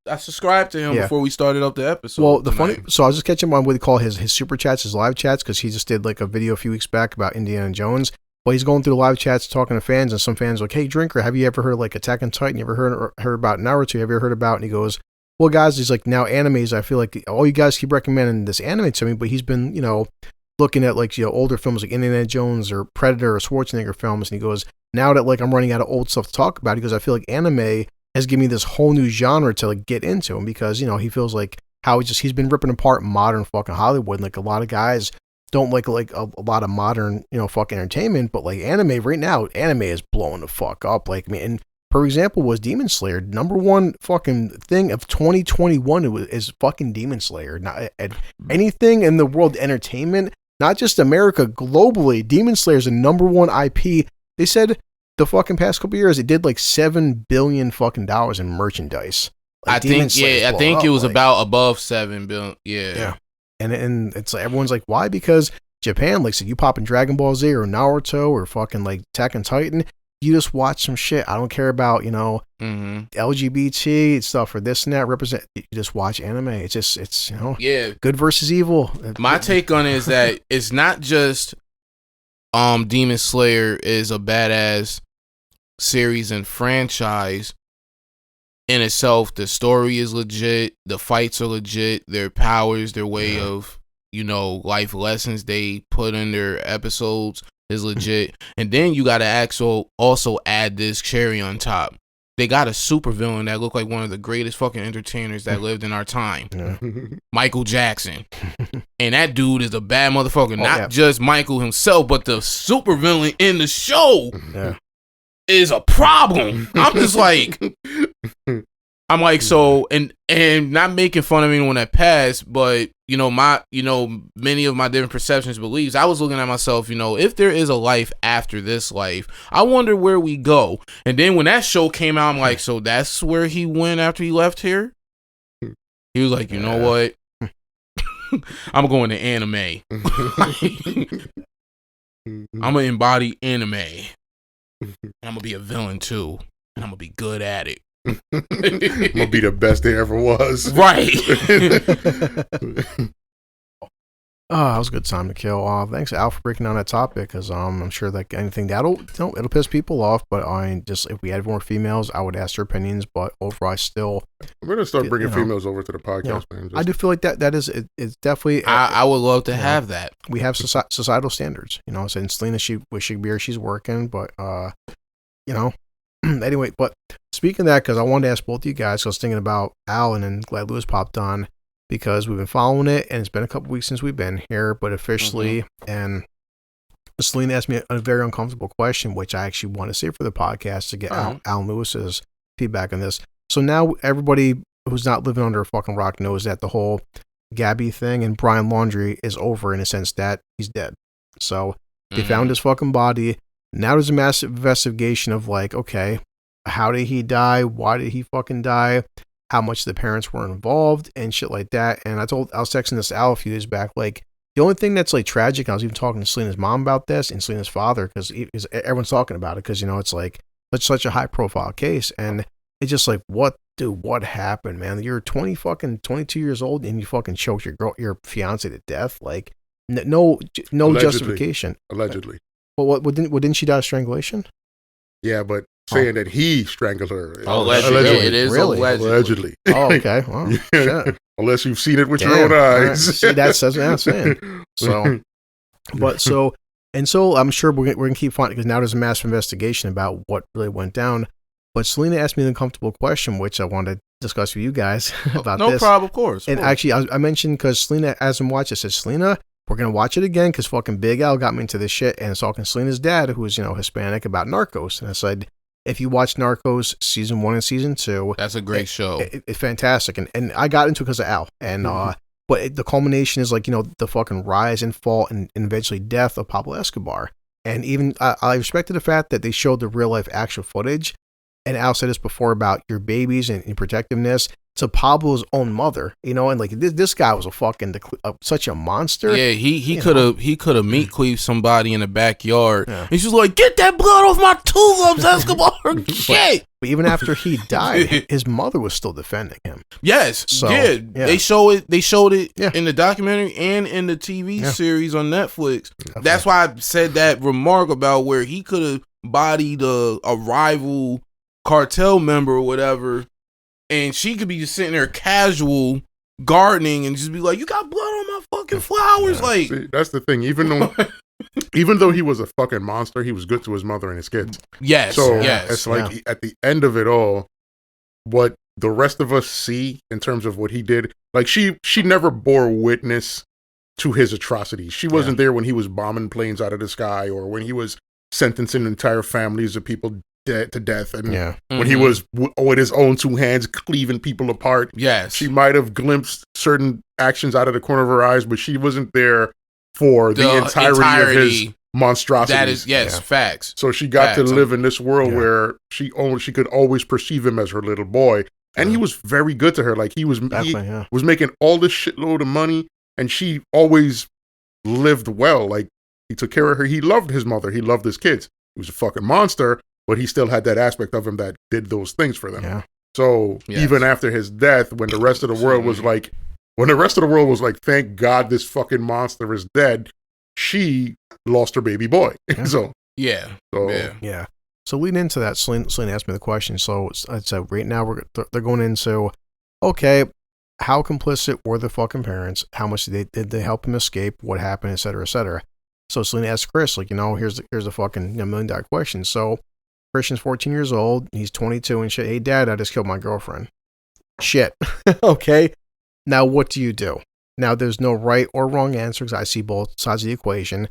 to him before we started up the episode. Well, so I was just catching on what they call his super chats, his live chats, because he just did like a video a few weeks back about Indiana Jones. Well, he's going through the live chats talking to fans, and some fans are like, hey, Drinker, have you ever heard of like Attack on Titan? You ever heard about Naruto? Have you ever heard about? And he goes, well, guys, he's like, now animes, I feel like all you guys keep recommending this anime to me, but he's been, looking at like, older films like Indiana Jones or Predator or Schwarzenegger films. And he goes, now that like I'm running out of old stuff to talk about, he goes, I feel like anime has given me this whole new genre to like get into. And because, he feels like how he's been ripping apart modern fucking Hollywood. And like a lot of guys don't like a lot of modern, fucking entertainment, but like anime right now, anime is blowing the fuck up. Like, I mean, and for example, was Demon Slayer. Number one fucking thing of 2021 is fucking Demon Slayer. Not anything in the world entertainment, not just America, globally. Demon Slayer is the number one IP. They said the fucking past couple years it did like $7 billion fucking dollars in merchandise. Like, I think it was about above 7 billion. Yeah. And it's like everyone's like, why? Because Japan, like, so you pop in Dragon Ball Z or Naruto or fucking like Attack on Titan, you just watch some shit. I don't care about, LGBT stuff or this and that. You just watch anime. It's just, good versus evil. My take on it is that it's not just Demon Slayer is a badass series and franchise in itself. The story is legit. The fights are legit. Their powers, their way of, life lessons they put in their episodes is legit. And then you got to also add this cherry on top. They got a super villain that looked like one of the greatest fucking entertainers that lived in our time. Yeah. Michael Jackson. And that dude is a bad motherfucker. Not just Michael himself, but the super villain in the show is a problem. I'm just like... so, and not making fun of anyone that passed, but many of my different perceptions, beliefs. I was looking at myself, if there is a life after this life, I wonder where we go. And then when that show came out, I'm like, so that's where he went after he left here. He was like, you know what? I'm going to anime. I'm gonna embody anime. And I'm gonna be a villain too, and I'm gonna be good at it. I'm gonna be the best there ever was. Right. That was a good time to kill. Thanks, Al, for breaking down that topic, because I'm sure that anything it'll piss people off. But if we had more females, I would ask their opinions. But overall, we're gonna start bringing females over to the podcast, man. I do feel like that is it's definitely. I would love to have that. We have societal standards, Saying Selena, she should be here, she's working, but anyway. But speaking of that, because I wanted to ask both of you guys, I was thinking about Al, and then glad Lewis popped on. Because we've been following it, and it's been a couple weeks since we've been here, but officially, and Selena asked me a very uncomfortable question, which I actually want to say for the podcast to get Al Lewis's feedback on this. So now everybody who's not living under a fucking rock knows that the whole Gabby thing and Brian Laundrie is over in a sense that he's dead. So they found his fucking body. Now there's a massive investigation of like, okay, how did he die? Why did he fucking die? How much the parents were involved and shit like that. And I was texting this to Al a few days back, like the only thing that's like tragic, I was even talking to Selena's mom about this and Selena's father, because everyone's talking about it, because it's like such a high profile case, and it's just like, what happened, man? You're 22 years old and you fucking choked your fiance to death, like no Allegedly. Justification. Allegedly. Well, didn't she die of strangulation? Yeah, but saying that he strangled her. Allegedly. It is really? Allegedly. Oh, okay. Well, shit. Unless you've seen it with your own eyes. See, that's what I'm saying. So, so I'm sure we're going to keep finding, because now there's a massive investigation about what really went down. But Selena asked me an uncomfortable question, which I wanted to discuss with you guys about this. No problem, of course. And actually, I mentioned, because Selena hasn't watched it, I said, Selena, we're going to watch it again, because fucking Big Al got me into this shit, and it's talking Selena's dad, who was, Hispanic, about Narcos. And I said, if you watch Narcos season 1 and season 2, that's a great show. It's fantastic. And I got into it because of Al. And, but the culmination is like, the fucking rise and fall and eventually death of Pablo Escobar. And even I respected the fact that they showed the real life actual footage. And Al said this before about your babies and protectiveness to Pablo's own mother, and like this guy was a fucking such a monster. Yeah, he could have meat cleaved somebody in the backyard. Yeah. He's just like, get that blood off my tulips, Escobar. Shit. But even after he died, his mother was still defending him. Yes, so, yeah. They showed it in the documentary and in the TV series on Netflix. Okay. That's why I said that remark about where he could have bodied a rival cartel member or whatever, and she could be just sitting there casual gardening and just be like, "You got blood on my fucking flowers." Yeah. Like, see, that's the thing. Even though he was a fucking monster, he was good to his mother and his kids. yes, So yes, it's like at the end of it all, what the rest of us see in terms of what he did, like she never bore witness to his atrocities. She wasn't there when he was bombing planes out of the sky or when he was sentencing entire families of people to death, and when he was with his own two hands cleaving people apart. Yes, she might have glimpsed certain actions out of the corner of her eyes, but she wasn't there for the entirety of his monstrosities. That is facts. So she got to live in this world where she could always perceive him as her little boy, and he was very good to her. Like he was making all this shitload of money, and she always lived well. Like he took care of her. He loved his mother. He loved his kids. He was a fucking monster, but he still had that aspect of him that did those things for them. Yeah. So even after his death, when the rest of the world was like, thank God this fucking monster is dead, she lost her baby boy. So leading into that, Celine asked me the question. So I'd say right now they're going into, okay, how complicit were the fucking parents? How much did they help him escape? What happened, et cetera, et cetera. So Celine asked Chris, like, here's the fucking $1 million question. So Christian's 14 years old. He's 22 and shit. Hey, Dad, I just killed my girlfriend. Shit. Okay. Now, what do you do? Now, there's no right or wrong answer because I see both sides of the equation.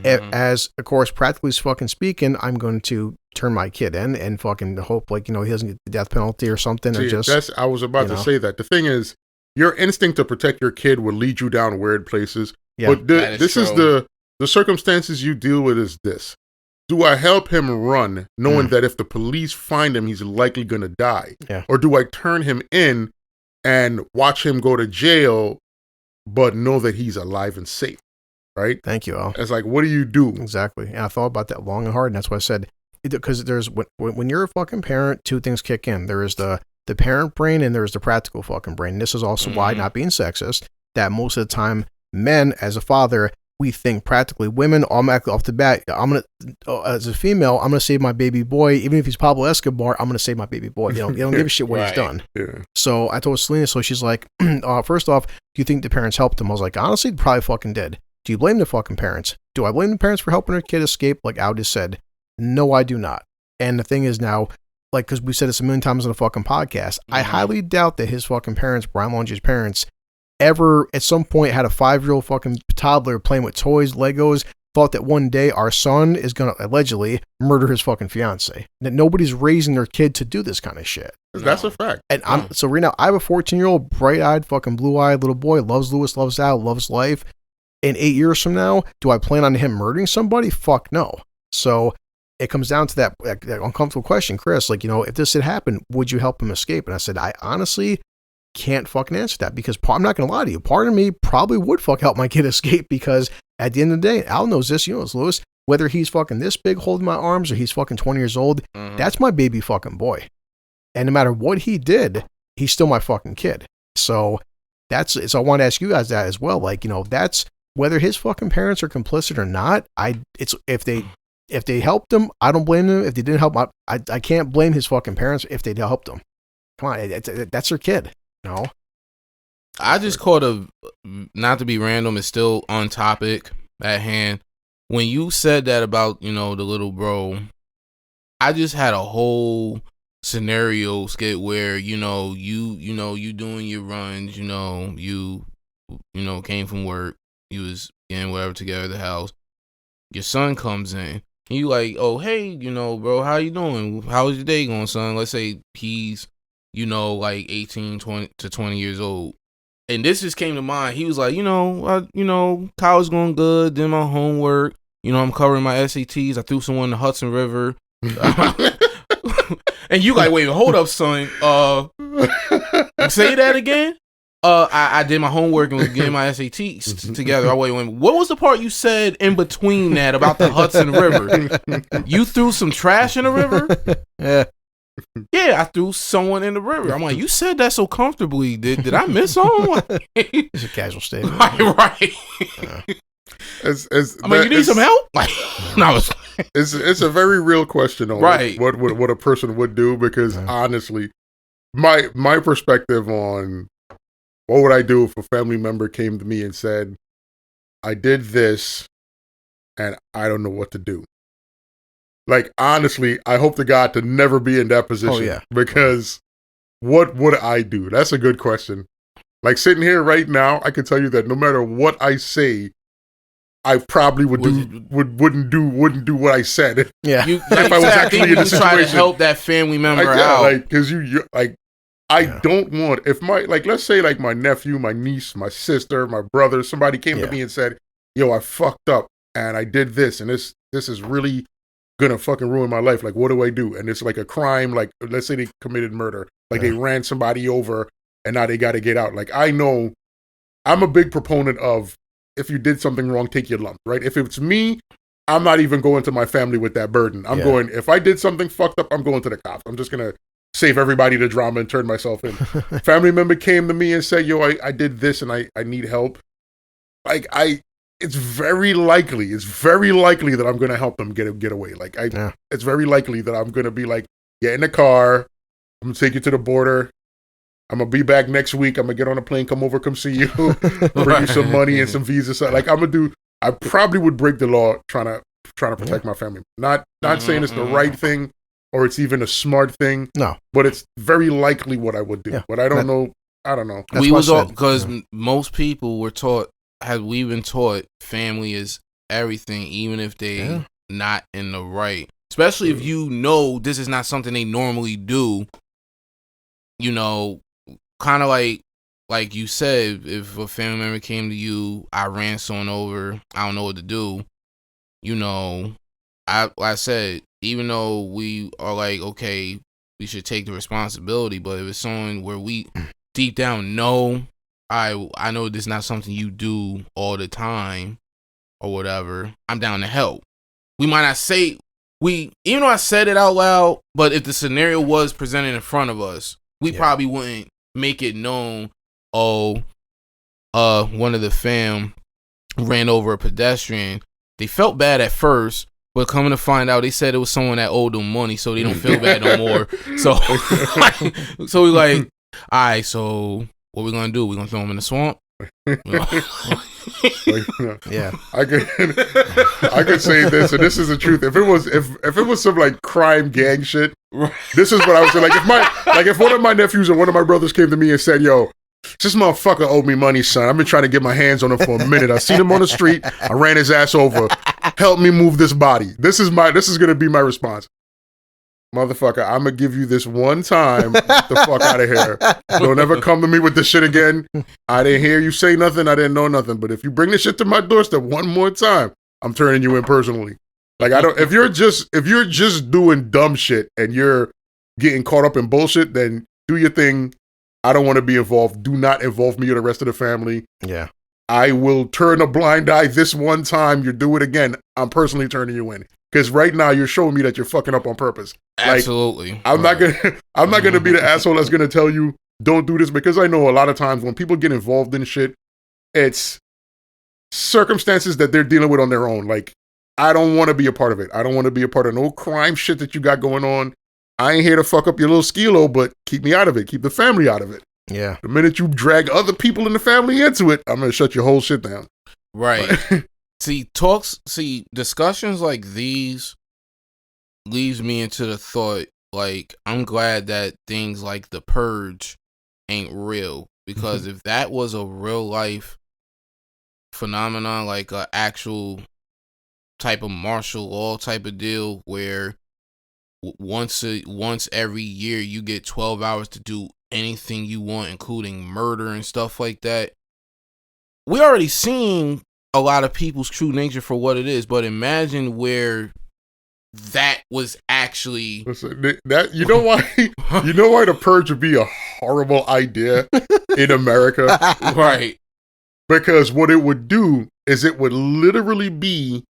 As, of course, practically fucking speaking, I'm going to turn my kid in and fucking hope, like, he doesn't get the death penalty or something. I was about to say that. The thing is, your instinct to protect your kid will lead you down weird places. Yeah, but this is the circumstances you deal with is this. Do I help him run, knowing that if the police find him, he's likely going to die? Yeah. Or do I turn him in and watch him go to jail, but know that he's alive and safe? Right? Thank you, Al. It's like, what do you do? Exactly. And I thought about that long and hard, and that's why I said, because there's when you're a fucking parent, two things kick in. There is the parent brain, and there's the practical fucking brain. And this is also why, not being sexist, that most of the time, men, as a father, we think practically. Women, automatically off the bat, as a female, I'm gonna save my baby boy, even if he's Pablo Escobar. I'm gonna save my baby boy. They don't give a shit what he's done. Yeah. So I told Selena. So she's like, first off, do you think the parents helped him? I was like, honestly, they probably fucking did. Do you blame the fucking parents? Do I blame the parents for helping their kid escape? Like Al just said, no, I do not. And the thing is now, like, because we said this a million times on the fucking podcast, I highly doubt that his fucking parents, Brian Longe's parents, ever at some point had a 5-year-old fucking toddler playing with toys, Legos, thought that one day our son is going to allegedly murder his fucking fiance. That nobody's raising their kid to do this kind of shit. That's a fact. And so right now, I have a 14-year-old, bright-eyed, fucking blue-eyed little boy, loves Lewis, loves Al, loves life. In 8 years from now, do I plan on him murdering somebody? Fuck no. So it comes down to that uncomfortable question, Chris, like, if this had happened, would you help him escape? And I said, I honestly can't fucking answer that because I'm not going to lie to you. Part of me probably would help my kid escape because at the end of the day, Al knows this, it's Lewis, whether he's fucking this big holding my arms or he's fucking 20 years old, that's my baby fucking boy. And no matter what he did, he's still my fucking kid. So I want to ask you guys that as well. Like, that's whether his fucking parents are complicit or not. If they helped him, I don't blame them. If they didn't help, I can't blame his fucking parents if they helped him. Come on, that's their kid. No, I just caught not to be random, it's still on topic at hand. When you said that about, the little bro, I just had a whole scenario skit where, you doing your runs, you came from work, you was getting whatever together at the house. Your son comes in, and you like, oh, hey, bro, how you doing? How's your day going, son? Let's say he's, like 18, 20 to 20 years old. And this just came to mind. He was like, college going good, did my homework. I'm covering my SATs. I threw someone in the Hudson River. And you like, wait, hold up, son. Say that again? I did my homework and was getting my SATs together. I went, what was the part you said in between that about the Hudson River? You threw some trash in the river? Yeah, I threw someone in the river. I'm like, you said that so comfortably. Did I miss someone? It's a casual statement. Right. You need some help? No, it's a very real question on right. what a person would do because honestly, my perspective on what would I do if a family member came to me and said, I did this and I don't know what to do. Like, honestly, I hope to God to never be in that position. Oh, yeah. Because what would I do? That's a good question. Like, sitting here right now, I can tell you that no matter what I say, I probably wouldn't do what I said. Yeah. If I was actually in the situation, try to help that family member out. Like, because I don't want, if let's say like my nephew, my niece, my sister, my brother, somebody came to me and said, yo, I fucked up and I did this and this is really gonna fucking ruin my life. Like, what do I do? And it's like a crime. Like, let's say they committed murder. Like, they ran somebody over and now they got to get out. Like, I know I'm a big proponent of, if you did something wrong, take your lump, right? If it's me, I'm not even going to my family with that burden. I'm going, if I did something fucked up, I'm going to the cops. I'm just going to save everybody the drama and turn myself in. Family member came to me and said, yo, I did this and I need help. Like, it's very likely that I'm going to help them get away. Like, it's very likely that I'm going to be like, get in the car. I'm going to take you to the border. I'm going to be back next week. I'm going to get on a plane, come over, come see you, bring you some money and some visas. Like, I probably would break the law trying to protect my family. Not saying it's the right thing or it's even a smart thing. No. But it's very likely what I would do. Yeah. But I don't know. I don't know. We was all, because most people were taught, we've been taught family is everything, even if they not in the right. Especially if you know this is not something they normally do. You know, kind of like you said, if a family member came to you, I ran someone over, I don't know what to do. You know, I said, even though we are like, okay, we should take the responsibility, but if it's someone where we deep down know, I know this is not something you do all the time or whatever, I'm down to help. We might not say, even though I said it out loud, but if the scenario was presented in front of us, we probably wouldn't make it known, one of the fam ran over a pedestrian. They felt bad at first, but coming to find out, they said it was someone that owed them money, so they don't feel bad no more. So we like, all right, so what we gonna do? We gonna throw them in the swamp? Yeah, I could say this, and this is the truth. If it was some like crime gang shit, this is what I would say. If one of my nephews or one of my brothers came to me and said, "Yo, this motherfucker owed me money, son. I've been trying to get my hands on him for a minute. I seen him on the street. I ran his ass over. Help me move this body." This is gonna be my response. Motherfucker, I'm gonna give you this one time. Get the fuck out of here. Don't ever come to me with this shit again. I didn't hear you say nothing. I didn't know nothing. But if you bring this shit to my doorstep one more time, I'm turning you in personally. Like, if you're just doing dumb shit and you're getting caught up in bullshit, then do your thing. I don't want to be involved. Do not involve me or the rest of the family. Yeah. I will turn a blind eye this one time. You do it again, I'm personally turning you in. Because right now you're showing me that you're fucking up on purpose. Absolutely. Like, I'm not gonna be the asshole that's gonna tell you don't do this, because I know a lot of times when people get involved in shit, it's circumstances that they're dealing with on their own. Like, I don't want to be a part of it. I don't want to be a part of no crime shit that you got going on. I ain't here to fuck up your little skilo, but keep me out of it. Keep the family out of it. Yeah. The minute you drag other people in the family into it, I'm gonna shut your whole shit down. Right. Discussions like these leads me into the thought, like, I'm glad that things like the purge ain't real, because if that was a real life phenomenon, like a actual type of martial law type of deal where once every year you get 12 hours to do anything you want, including murder and stuff like that, we already seen a lot of people's true nature for what it is, but imagine where that was actually. Listen, that you know why the purge would be a horrible idea in America, right? Because what it would do is it would literally be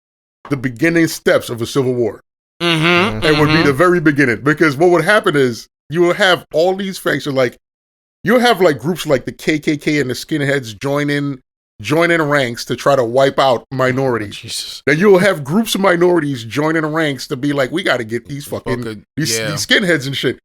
the beginning steps of a civil war. It would be the very beginning, because what would happen is you will have all these factions, like you'll have like groups like the KKK and the skinheads join in ranks to try to wipe out minorities. Jesus. Then you'll have groups of minorities joining ranks to be like, we got to get these fucking these skinheads and shit.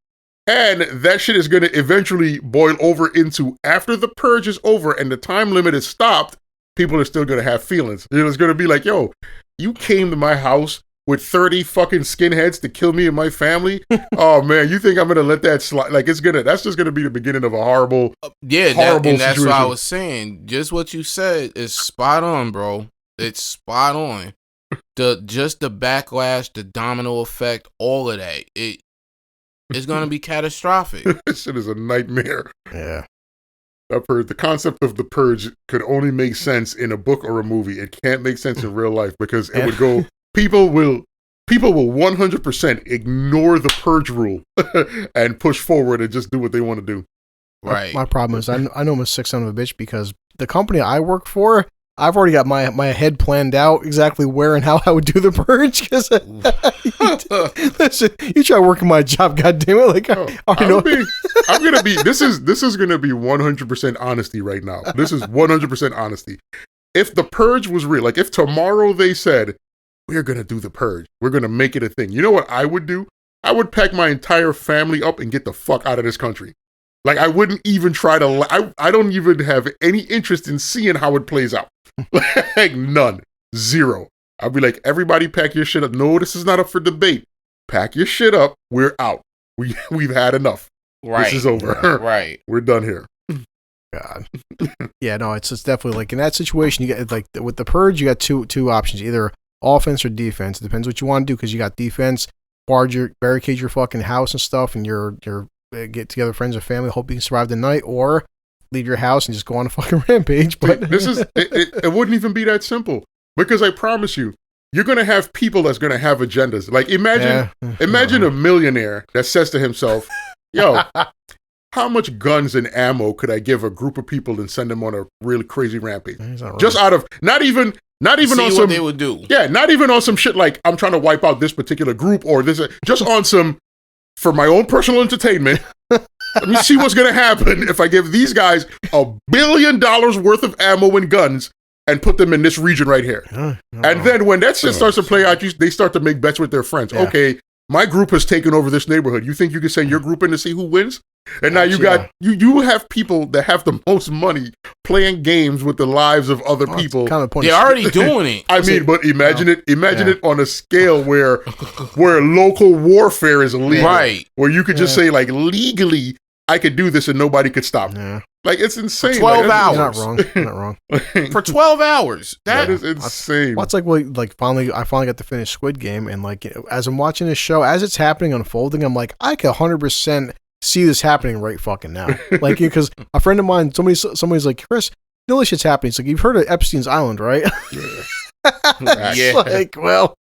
And that shit is going to eventually boil over into, after the purge is over and the time limit is stopped, people are still going to have feelings. It's going to be like, yo, you came to my house with 30 fucking skinheads to kill me and my family. Oh man, you think I'm going to let that slide? Like, that's just going to be the beginning of a horrible, horrible and that's situation. what I was saying. Just what you said is spot on, bro. It's spot on. The backlash, the domino effect, all of that. It's going to be catastrophic. This shit is a nightmare. Yeah. The concept of the purge could only make sense in a book or a movie. It can't make sense in real life because it would go, people will 100% ignore the purge rule and push forward and just do what they want to do. Right. My problem is I know I'm a sick son of a bitch because the company I work for, I've already got my head planned out exactly where and how I would do the purge. Because listen, you try working my job, goddammit. Like, I'm gonna be. This is gonna be 100% honesty right now. This is 100% honesty. If the purge was real, like if tomorrow they said we're gonna do the purge, we're gonna make it a thing. You know what I would do? I would pack my entire family up and get the fuck out of this country. Like I wouldn't even try to. I don't even have any interest in seeing how it plays out. Like none, zero. I'll be like, everybody pack your shit up. No, this is not up for debate. Pack your shit up. We're out. We've had enough. Right. This is over. Right. We're done here. God. Yeah, no, it's definitely like in that situation, you get like with the purge, you got two options, either offense or defense. It depends what you want to do because you got defense, barricade your fucking house and stuff, and your get together friends and family, hope you can survive the night, or leave your house and just go on a fucking rampage. But this is it wouldn't even be that simple because I promise you, you're gonna have people that's gonna have agendas. Like imagine a millionaire that says to himself, "Yo, how much guns and ammo could I give a group of people and send them on a really crazy rampage? Just out of not even See on what some they would do. Yeah, not even on some shit like I'm trying to wipe out this particular group or this. Just on some for my own personal entertainment." Let me see what's going to happen if I give these guys $1 billion worth of ammo and guns and put them in this region right here. And then when that shit starts to play out, they start to make bets with their friends. Yeah. Okay, my group has taken over this neighborhood. You think you can send your group in to see who wins? And now you have people that have the most money playing games with the lives of other people. Kind of they're already doing it. I mean, but imagine it on a scale where local warfare is legal. Right. Where you could just say, like, legally, I could do this and nobody could stop me. Yeah. Like, it's insane. For 12 hours. You're not wrong. For 12 hours. That is insane. Well, it's like, I finally got to finish Squid Game, and like, as I'm watching this show, as it's happening, unfolding, I'm like, I could 100% see this happening right fucking now. Like, because a friend of mine, somebody's like, Chris, you know this shit's happening. It's like, you've heard of Epstein's Island, right? Yeah. Yeah. Like, well,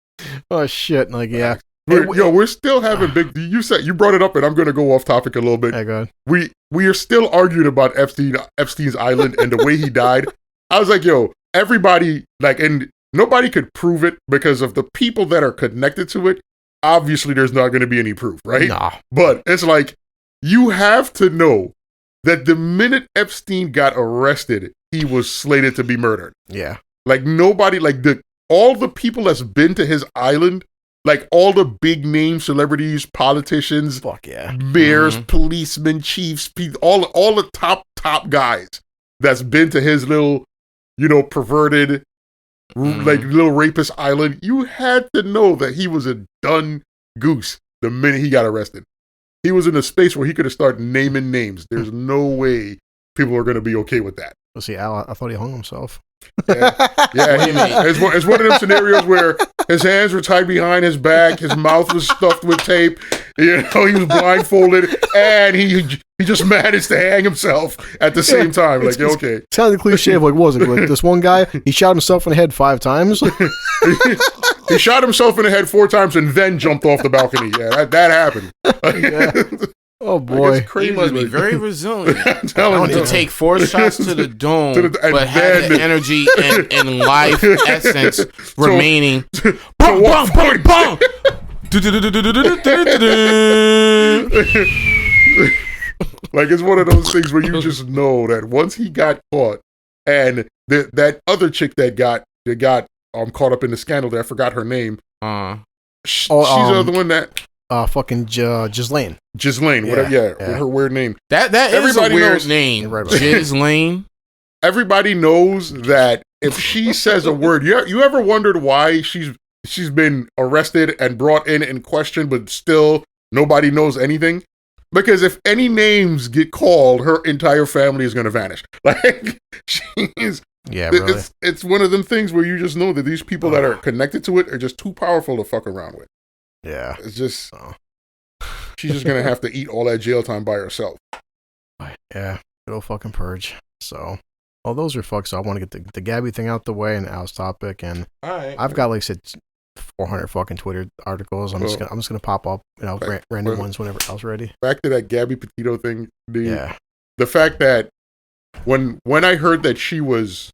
oh shit. Like, yeah. We're still having big. You brought it up, and I'm going to go off topic a little bit. Hey, go ahead. We are still arguing about Epstein's Island and the way he died. I was like, yo, everybody and nobody could prove it because of the people that are connected to it. Obviously, there's not going to be any proof, right? Nah. But it's like you have to know that the minute Epstein got arrested, he was slated to be murdered. Yeah. Like nobody, all the people that's been to his island. Like all the big name celebrities, politicians, fuck yeah, mayors, policemen, chiefs, all the top guys that's been to his little, perverted, little rapist island. You had to know that he was a done goose the minute he got arrested. He was in a space where he could have started naming names. There's no way people are going to be okay with that. Well, see, Al, I thought he hung himself. Yeah, it's one of them scenarios where his hands were tied behind his back, his mouth was stuffed with tape, he was blindfolded, and he just managed to hang himself at the same time. Like, okay. It's kind of the cliche of like, what was it? Like this one guy, he shot himself in the head 5 times. He shot himself in the head 4 times and then jumped off the balcony. Yeah, that happened. Yeah. Oh boy, crazy, he must be very resilient. To take 4 shots to the dome, but have the energy and life essence remaining. Boom, boom, boom, boom. Like it's one of those things where you just know that once he got caught, and that other chick that got caught up in the scandal, that I forgot her name. She's the other one that. fucking Ghislaine. Ghislaine, whatever. Her weird name. That is a weird name. Right, Ghislaine. Everybody knows that if she says a word, you ever wondered why she's been arrested and brought in and questioned, but still nobody knows anything? Because if any names get called, her entire family is going to vanish. Like, she's... Yeah, really. It's one of them things where you just know that these people that are connected to it are just too powerful to fuck around with. Yeah. It's just... She's just going to have to eat all that jail time by herself. Yeah, good old fucking purge. So... Well, those are fucked, so I want to get the Gabby thing out the way and Al's topic, and I've got, like I said, 400 fucking Twitter articles. I'm just gonna pop up, random ones whenever Al's ready. Back to that Gabby Petito thing. The fact that when I heard that she was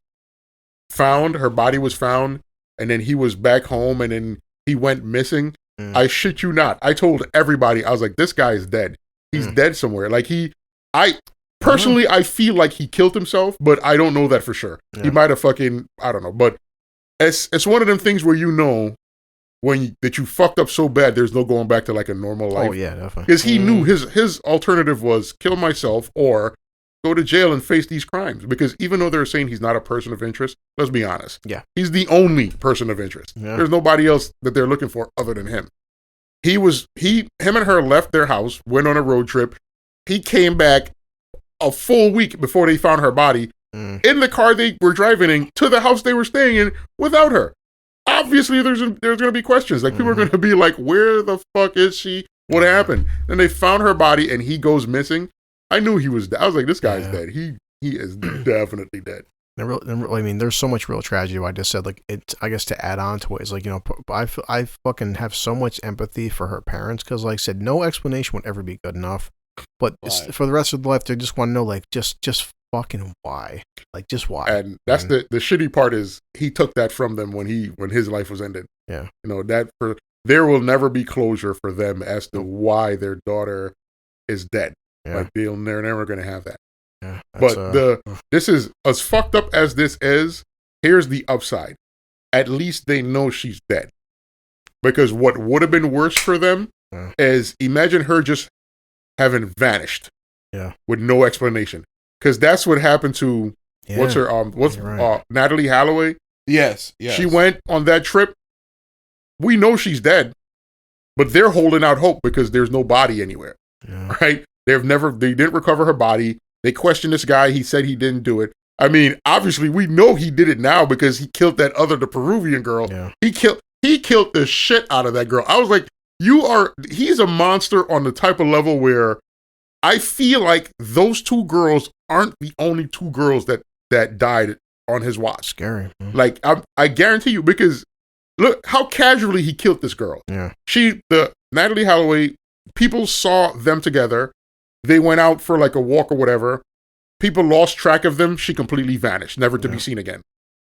found, her body was found, and then he was back home, and then he went missing. I shit you not. I told everybody, I was like, this guy is dead. He's dead somewhere. Like Personally, I feel like he killed himself, but I don't know that for sure. Yeah. He might have I don't know. But it's one of them things where you know that you fucked up so bad, there's no going back to like a normal life. Oh, yeah, definitely. Because he knew his alternative was kill myself or go to jail and face these crimes. Because even though they're saying he's not a person of interest, let's be honest. Yeah. He's the only person of interest. Yeah. There's nobody else that they're looking for other than him. Him and her left their house, went on a road trip. He came back a full week before they found her body in the car they were driving in to the house they were staying in without her. Obviously, there's going to be questions. Like, people are going to be like, where the fuck is she? What happened? And they found her body and he goes missing. I knew he was dead. I was like, this guy's dead. He is definitely dead. I mean, there's so much real tragedy. I just said, like, I guess to add on to it is like, I fucking have so much empathy for her parents because, like I said, no explanation would ever be good enough. But for the rest of their life, they just want to know, like, just fucking why, like, just why. And that's the shitty part is he took that from them when his life was ended. Yeah, there will never be closure for them as to why their daughter is dead. Yeah. Like they're never going to have that. Yeah, but this is as fucked up as this is. Here's the upside: at least they know she's dead. Because what would have been worse for them is imagine her just having vanished, with no explanation, because that's what happened to Natalie Holloway. Yes, she went on that trip. We know she's dead, but they're holding out hope because there's no body anywhere. Right? They didn't recover her body. They questioned this guy. He said he didn't do it. I mean, obviously, we know he did it now because he killed the Peruvian girl. Yeah. He killed the shit out of that girl. I was like, he's a monster on the type of level where I feel like those two girls aren't the only two girls that died on his watch. Scary. Man. Like, I guarantee you, because look how casually he killed this girl. Yeah. Natalie Holloway, people saw them together. They went out for like a walk or whatever. People lost track of them. She completely vanished, never to be seen again.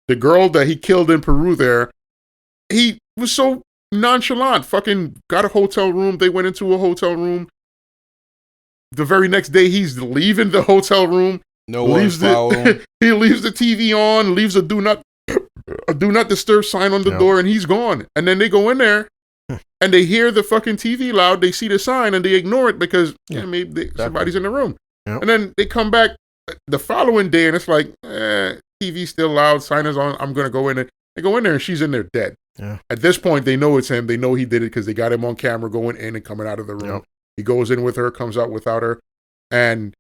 The girl that he killed in Peru there, he was so nonchalant, fucking got a hotel room. They went into a hotel room. The very next day, he's leaving the hotel room. No one's following. He leaves the TV on, leaves a do not disturb sign on the door, and he's gone. And then they go in there, and they hear the fucking TV loud. They see the sign, and they ignore it because maybe somebody's in the room. Yep. And then they come back the following day, and it's like, TV's still loud, sign is on, I'm going to go in there. They go in there, and she's in there dead. Yeah. At this point, they know it's him. They know he did it because they got him on camera going in and coming out of the room. Yep. He goes in with her, comes out without her. And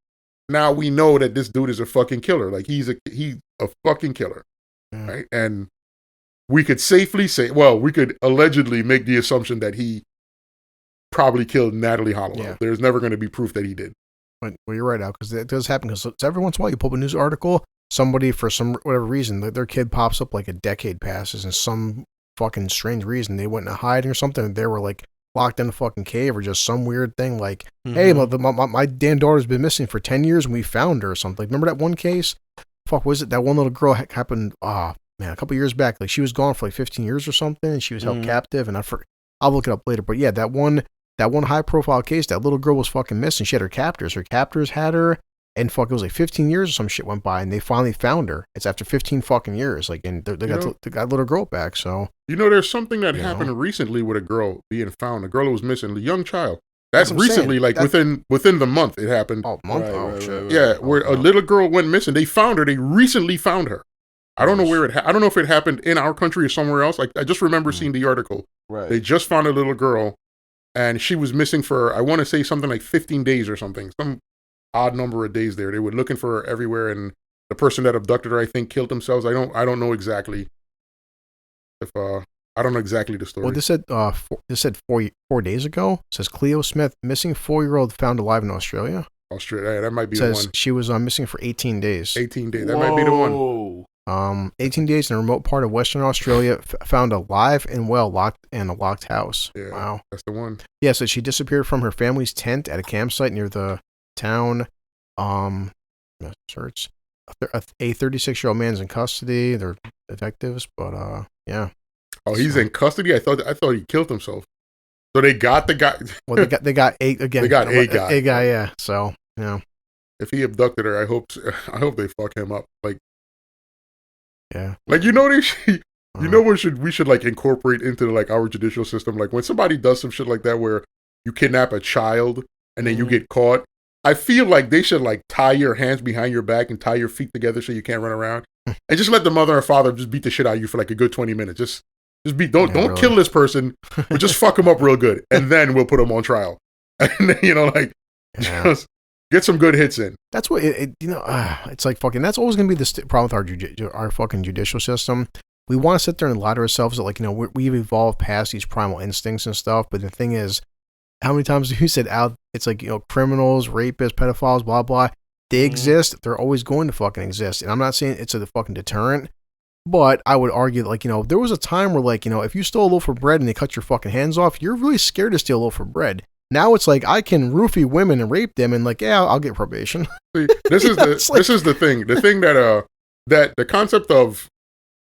now we know that this dude is a fucking killer. Like, he's a fucking killer. Right? And we could safely say, we could allegedly make the assumption that he probably killed Natalie Holloway. Yeah. There's never going to be proof that he did. Well, you're right, Al, because it does happen. Because every once in a while, you pull up a news article, somebody, for some whatever reason, their kid pops up like a decade passes, and some fucking strange reason they went into hiding or something, and they were like locked in a fucking cave or just some weird thing like, hey, my damn daughter's been missing for 10 years and we found her or something. Remember that one case? Fuck, was it that one little girl happened, a couple years back, like she was gone for like 15 years or something, and she was held captive, and I'll look it up later, but yeah, that one high profile case, that little girl was fucking missing. She had her captors had her, And fuck, it was like 15 years or some shit went by, and they finally found her. It's after 15 fucking years, like, and they got little girl back. So there's something that happened recently with a girl being found. A girl who was missing, a young child. That's recently, within the month it happened. Oh, month? Shit. Yeah, where a little girl went missing. They found her. They recently found her. I don't know where I don't know if it happened in our country or somewhere else. Like, I just remember seeing the article. Right. They just found a little girl, and she was missing for, I want to say something like 15 days or something. Some odd number of days there. They were looking for her everywhere, and the person that abducted her, I think, killed themselves. I don't know exactly I don't know exactly the story. Well, this said 4 days ago. It says Cleo Smith, missing 4-year-old found alive in Australia. Australia, that might be the one. She was missing for 18 days. 18 days, that might be the one. 18 days in a remote part of Western Australia, found alive and well, locked in a locked house. Yeah, wow, that's the one. Yeah, so she disappeared from her family's tent at a campsite near the town. Search. A 36-year-old man's in custody. They're detectives, but yeah. Oh, he's in custody. I thought he killed himself. So they got the guy. Well, they got a again. They got a guy. A guy, yeah. So yeah. If he abducted her, I hope they fuck him up. Like, yeah. Like, we should like incorporate into like our judicial system. Like, when somebody does some shit like that, where you kidnap a child and then you get caught, I feel like they should like tie your hands behind your back and tie your feet together so you can't run around, and just let the mother and father just beat the shit out of you for like a good 20 minutes. Just don't really kill this person, but just fuck him up real good, and then we'll put him on trial. And then, just get some good hits in. That's what it's like. Fucking, that's always gonna be the problem with our fucking judicial system. We want to sit there and lie to ourselves that, like, we've evolved past these primal instincts and stuff. But the thing is, how many times have you said out? It's like, criminals, rapists, pedophiles, blah blah. They exist. They're always going to fucking exist. And I'm not saying it's a fucking deterrent, but I would argue that, like, there was a time where, like, if you stole a loaf of bread and they cut your fucking hands off, you're really scared to steal a loaf of bread. Now it's like, I can roofie women and rape them, and like, yeah, I'll get probation. See, this is the thing. The thing that the concept of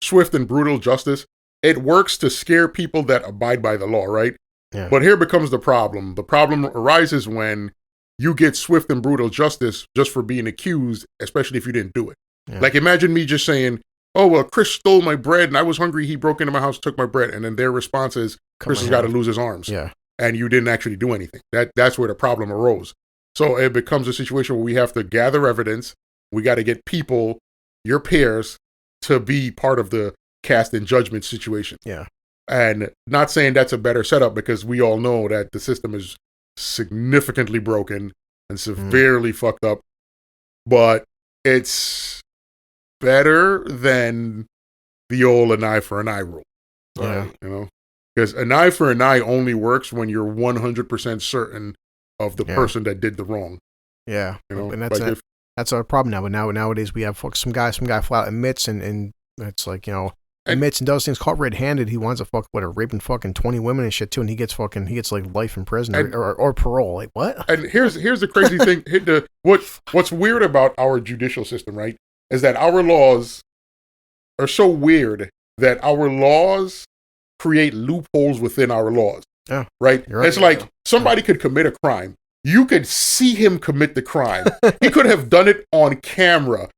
swift and brutal justice, it works to scare people that abide by the law, right? Yeah. But here becomes the problem. The problem arises when you get swift and brutal justice just for being accused, especially if you didn't do it. Yeah. Like, imagine me just saying, oh, well, Chris stole my bread and I was hungry. He broke into my house, took my bread. And then their response is, Chris has got to lose his arms. Yeah. And you didn't actually do anything. That's where the problem arose. So it becomes a situation where we have to gather evidence. We got to get people, your peers, to be part of the cast and judgment situation. Yeah. And not saying that's a better setup, because we all know that the system is significantly broken and severely fucked up. But it's better than the old an eye for an eye rule. Yeah. Because an eye for an eye only works when you're 100% certain of the person that did the wrong. Yeah. And that's our problem now. But nowadays we have some guy flat out admits and it's like, admits and does things caught red-handed. He wants to raping fucking 20 women and shit too, and he gets like life in prison or parole. Like, what? And here's the crazy thing. What's weird about our judicial system, right, is that our laws are so weird that our laws create loopholes within our laws. Yeah. Right? It's like somebody could commit a crime. You could see him commit the crime. He could have done it on camera.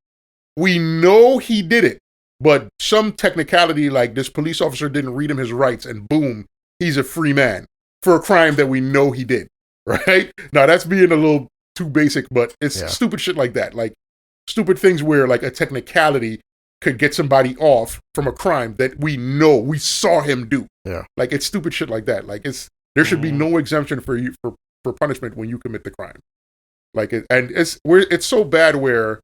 We know he did it. But some technicality, like this police officer didn't read him his rights, and boom, he's a free man for a crime that we know he did, right? Now, that's being a little too basic, but it's stupid shit like that. Like, stupid things where, like, a technicality could get somebody off from a crime that we know, we saw him do. Yeah. Like, it's stupid shit like that. Like, there should be no exemption for you for punishment when you commit the crime. Like, it's so bad where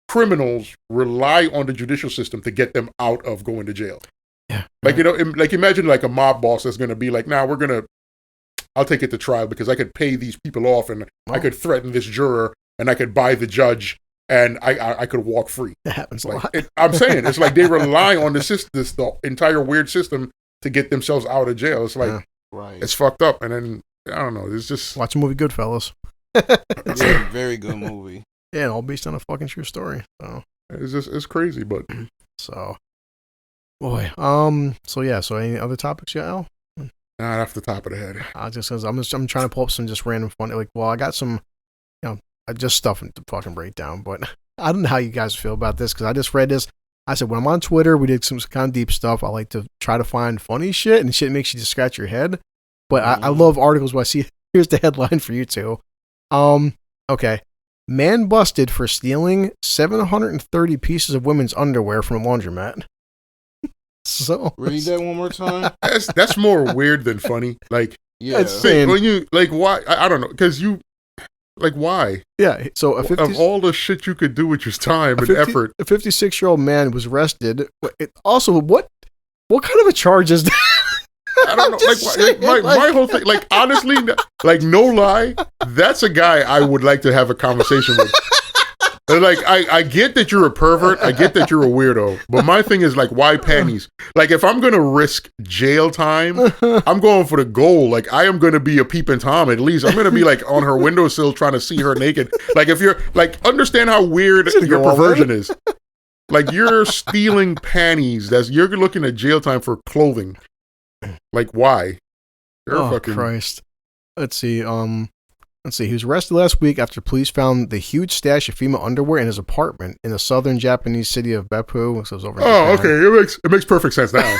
criminals rely on the judicial system to get them out of going to jail. Yeah. Like, like, imagine like a mob boss that's going to be like, I'll take it to trial because I could pay these people off and I could threaten this juror and I could buy the judge and I could walk free. That happens a like, lot. I'm saying, it's like they rely on the entire weird system to get themselves out of jail. It's like, it's fucked up. And then, I don't know, it's just... Watch the movie Goodfellas. It's a very good movie. Yeah, all based on a fucking true story. So it's crazy, but so any other topics, Al? Not off the top of the head. I'm trying to pull up some just random fun. Like, well, I got some, just stuff to fucking break down. But I don't know how you guys feel about this, because I just read this. I said, when I'm on Twitter, we did some kind of deep stuff. I like to try to find funny shit, and shit makes you just scratch your head. But I love articles where I see, here's the headline for you two. Okay. Man busted for stealing 730 pieces of women's underwear from a laundromat. So read that one more time. That's more weird than funny. Like, yeah, when you like, why? I don't know, because you like, why? Yeah. So of all the shit you could do with your time and effort, a 56-year-old man was arrested. Also, what kind of a charge is that? I don't know. My whole thing, like, honestly, like, no lie, that's a guy I would like to have a conversation with. Like, I get that you're a pervert. I get that you're a weirdo. But my thing is, like, why panties? Like, if I'm going to risk jail time, I'm going for the goal. Like, I am going to be a peeping Tom, at least. I'm going to be, like, on her windowsill trying to see her naked. Like, if you're, like, understand how weird your perversion is. Like, you're stealing panties. You're looking at jail time for clothing. Like, why? Christ. Let's see. He was arrested last week after police found the huge stash of female underwear in his apartment in the southern Japanese city of Beppu. So it was over in Japan. Okay. It makes perfect sense now.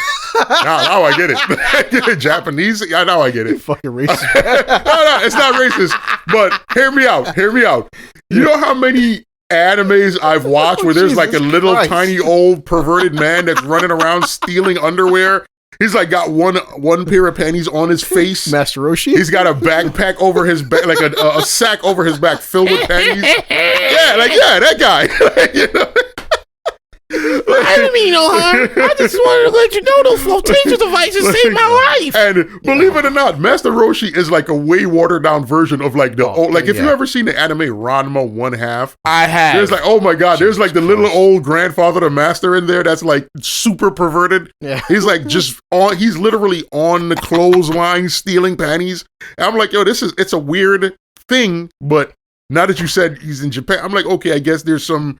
now I get it. Japanese? Yeah, now I get it. You fucking racist. No, it's not racist. But hear me out. You know how many animes I've watched where there's like a little tiny old perverted man that's running around stealing underwear? He's like got one pair of panties on his face. Master Roshi. He's got a backpack over his back, like a sack over his back filled with panties. That guy. You know? I didn't mean no harm. I just wanted to let you know those flotation devices saved my life. And believe it or not, Master Roshi is like a way watered down version of like the old. Like, if you ever seen the anime Ranma 1/2, I have. There's like, oh my god, there's like the little old grandfather, the master in there that's like super perverted. Yeah. He's like he's literally on the clothesline stealing panties. And I'm like, yo, it's a weird thing, but now that you said he's in Japan, I'm like, okay, I guess there's some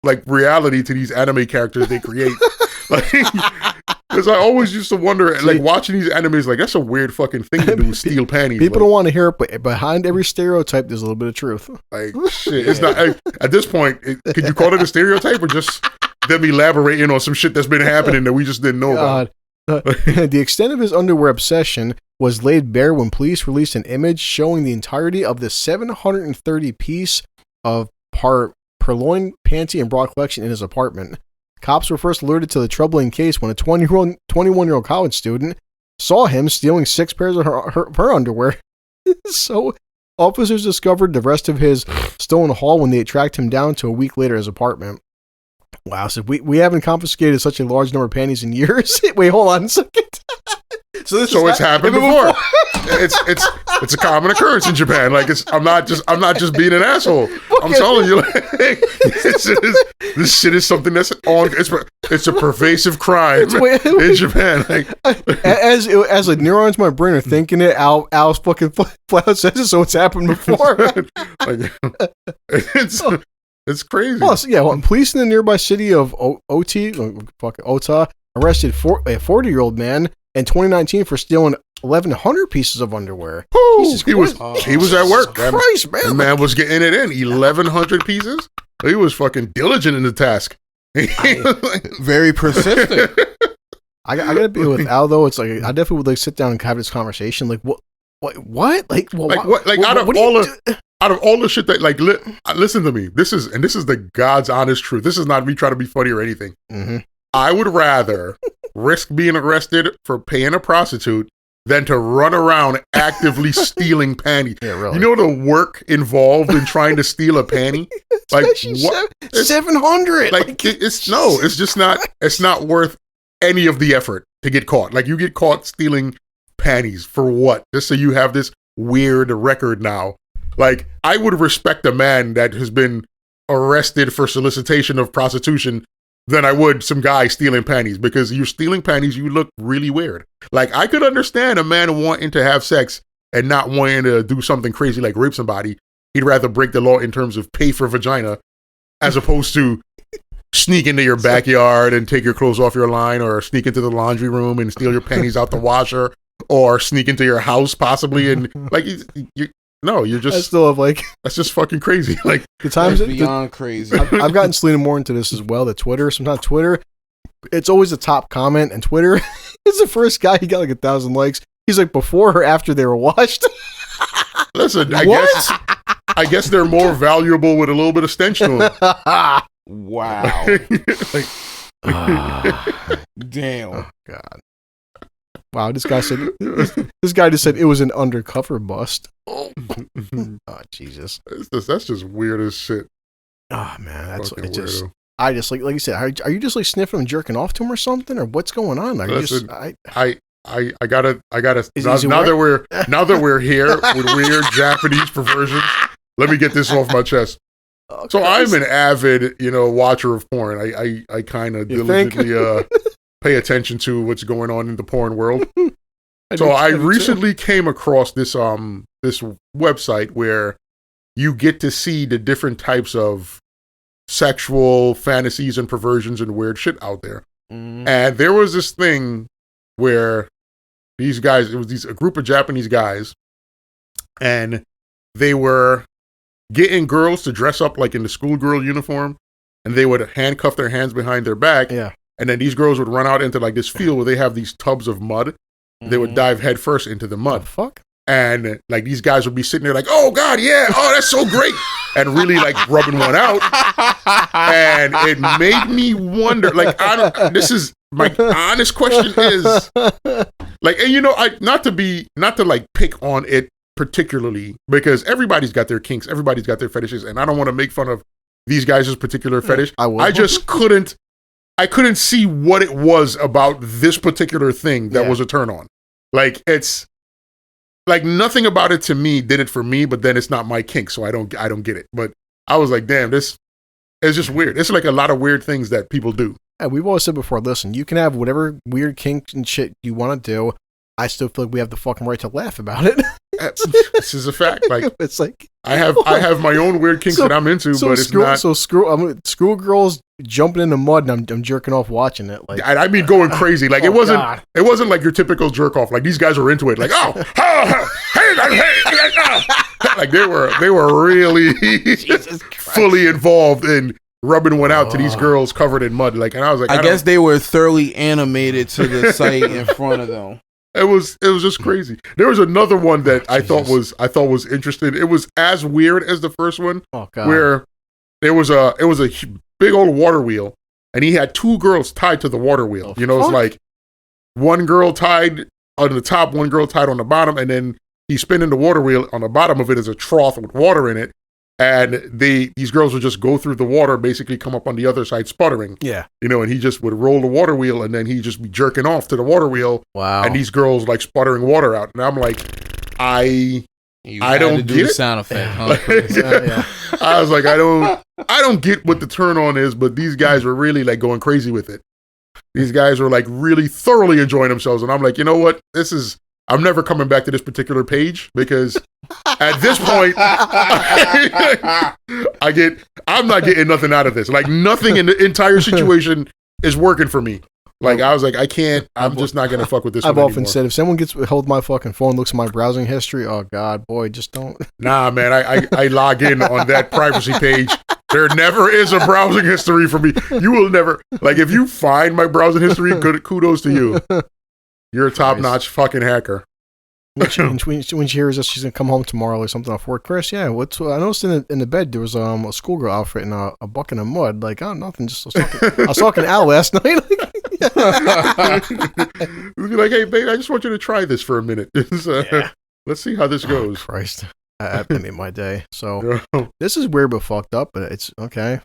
like reality to these anime characters they create. Like, because I always used to wonder, like, watching these animes, like, that's a weird fucking thing to do, steal panties. People don't want to hear it, but behind every stereotype, there's a little bit of truth. Like, shit, it's not, at this point, can you call it a stereotype or just them elaborating on some shit that's been happening that we just didn't know about? The extent of his underwear obsession was laid bare when police released an image showing the entirety of the 730 piece of purloined panty and bra collection in his apartment. Cops were first alerted to the troubling case when a 21-year-old college student saw him stealing 6 pairs of her underwear. So officers discovered the rest of his stolen haul when they tracked him down to a week later at his apartment. Wow, so we haven't confiscated such a large number of panties in years. Wait, hold on a second. So it's happened before. It's a common occurrence in Japan. Like, I'm not just being an asshole. I'm telling you, like, this shit is something that's on. It's a pervasive crime in Japan. Like, as the neurons in my brain are thinking it, Al's fucking flat out says it, so it's happened before. Like, it's crazy. Plus, police in the nearby city of Ota arrested a 40-year-old man in 2019 for stealing 1,100 pieces of underwear. He was at work. Christ, man. The man was getting it in. 1,100 pieces. He was fucking diligent in the task. Very persistent. I gotta be with Al though. It's like I definitely would like sit down and have this conversation. Like what? Like what? Like out of all the shit that like listen to me. This is the God's honest truth. This is not me trying to be funny or anything. Mm-hmm. I would rather risk being arrested for paying a prostitute than to run around actively stealing panties. Yeah, really. You know the work involved in trying to steal a panty? Like what? 700. Like it's just not. It's not worth any of the effort to get caught. Like, you get caught stealing panties for what? Just so you have this weird record now. Like, I would respect a man that has been arrested for solicitation of prostitution than I would some guy stealing panties, because you're stealing panties, you look really weird. Like, I could understand a man wanting to have sex and not wanting to do something crazy like rape somebody. He'd rather break the law in terms of pay for vagina as opposed to sneak into your backyard and take your clothes off your line, or sneak into the laundry room and steal your panties out the washer, or sneak into your house possibly. And like, no, you're just. I still have like. That's just fucking crazy. Like the times beyond crazy. I've gotten Selena more into this as well. The Twitter, sometimes Twitter, it's always the top comment, and Twitter is the first guy. He got like 1,000 likes. He's like before or after they were washed. Listen, I guess they're more valuable with a little bit of stench to them. Wow. Like, damn. Oh, God. Wow, this guy just said it was an undercover bust. Oh, Jesus. That's just weird as shit. Oh man, that's Fucking it. Just weirdo. I just like you said. Are you just like sniffing and jerking off to him or something, or what's going on? Are Listen, you just I gotta now that we're here with weird Japanese perversions, let me get this off my chest. Oh, so I'm an avid, watcher of porn. I kind of diligently pay attention to what's going on in the porn world. So I recently came across this this website where you get to see the different types of sexual fantasies and perversions and weird shit out there. And there was this thing where these guys, it was a group of Japanese guys, and they were getting girls to dress up like in the schoolgirl uniform, and they would handcuff their hands behind their back. Yeah. And then these girls would run out into like this field where they have these tubs of mud. They would dive headfirst into the mud. The fuck? And like these guys would be sitting there like, oh God, yeah, oh, that's so great. And really like rubbing one out. And it made me wonder, like, this is my honest question is like, and not to like pick on it particularly, because everybody's got their kinks, everybody's got their fetishes, and I don't want to make fun of these guys' particular fetish. I just couldn't see what it was about this particular thing that was a turn on. Like, it's like nothing about it to me did it for me, but then it's not my kink, so I don't get it. But I was like, damn, this is just weird. It's like a lot of weird things that people do. Yeah, we've always said before, listen, you can have whatever weird kink and shit you want to do. I still feel like we have the fucking right to laugh about it. This is a fact. Like, it's like I have my own weird kinks that I'm into, but it's not. So screw girls jumping in the mud, and I'm jerking off watching it. Like, I mean, going crazy. Like, it wasn't like your typical jerk off. Like, these guys were into it. Like, like they were really fully involved in rubbing one out to these girls covered in mud. Like, and I was like, I guess they were thoroughly animated to the site in front of them. It was just crazy. There was another one that I thought was interesting. It was as weird as the first one. Oh God. Where it was a big old water wheel, and he had two girls tied to the water wheel. It's like one girl tied on the top, one girl tied on the bottom, and then he's spinning the water wheel. On the bottom of it is a trough with water in it, and these girls would just go through the water, basically come up on the other side sputtering. Yeah. And he just would roll the water wheel, and then he'd just be jerking off to the water wheel. Wow. And these girls like sputtering water out. And I'm like, I don't get it. Sound effect. Huh? Yeah. I was like, I don't get what the turn on is, but these guys were really like going crazy with it. These guys were like really thoroughly enjoying themselves. And I'm like, you know what? I'm never coming back to this particular page, because at this point, I'm not getting nothing out of this. Like, nothing in the entire situation is working for me. Like, I was like, I'm just not going to fuck with this. I've often said, if someone gets hold my fucking phone, looks at my browsing history, oh God, boy, just don't. Nah, man, I log in on that privacy page. There never is a browsing history for me. You will never, like, if you find my browsing history, kudos to you. You're a top-notch fucking hacker. When she hears us, she's gonna come home tomorrow or something off work. Chris, yeah, I noticed in the bed there was a schoolgirl outfit and a bucket of mud. Like, oh, nothing. Just I was talking to Al last night. We'd be like, hey, babe, I just want you to try this for a minute. Let's see how this goes. Oh, Christ, that made my day. So this is weird but fucked up, but it's okay.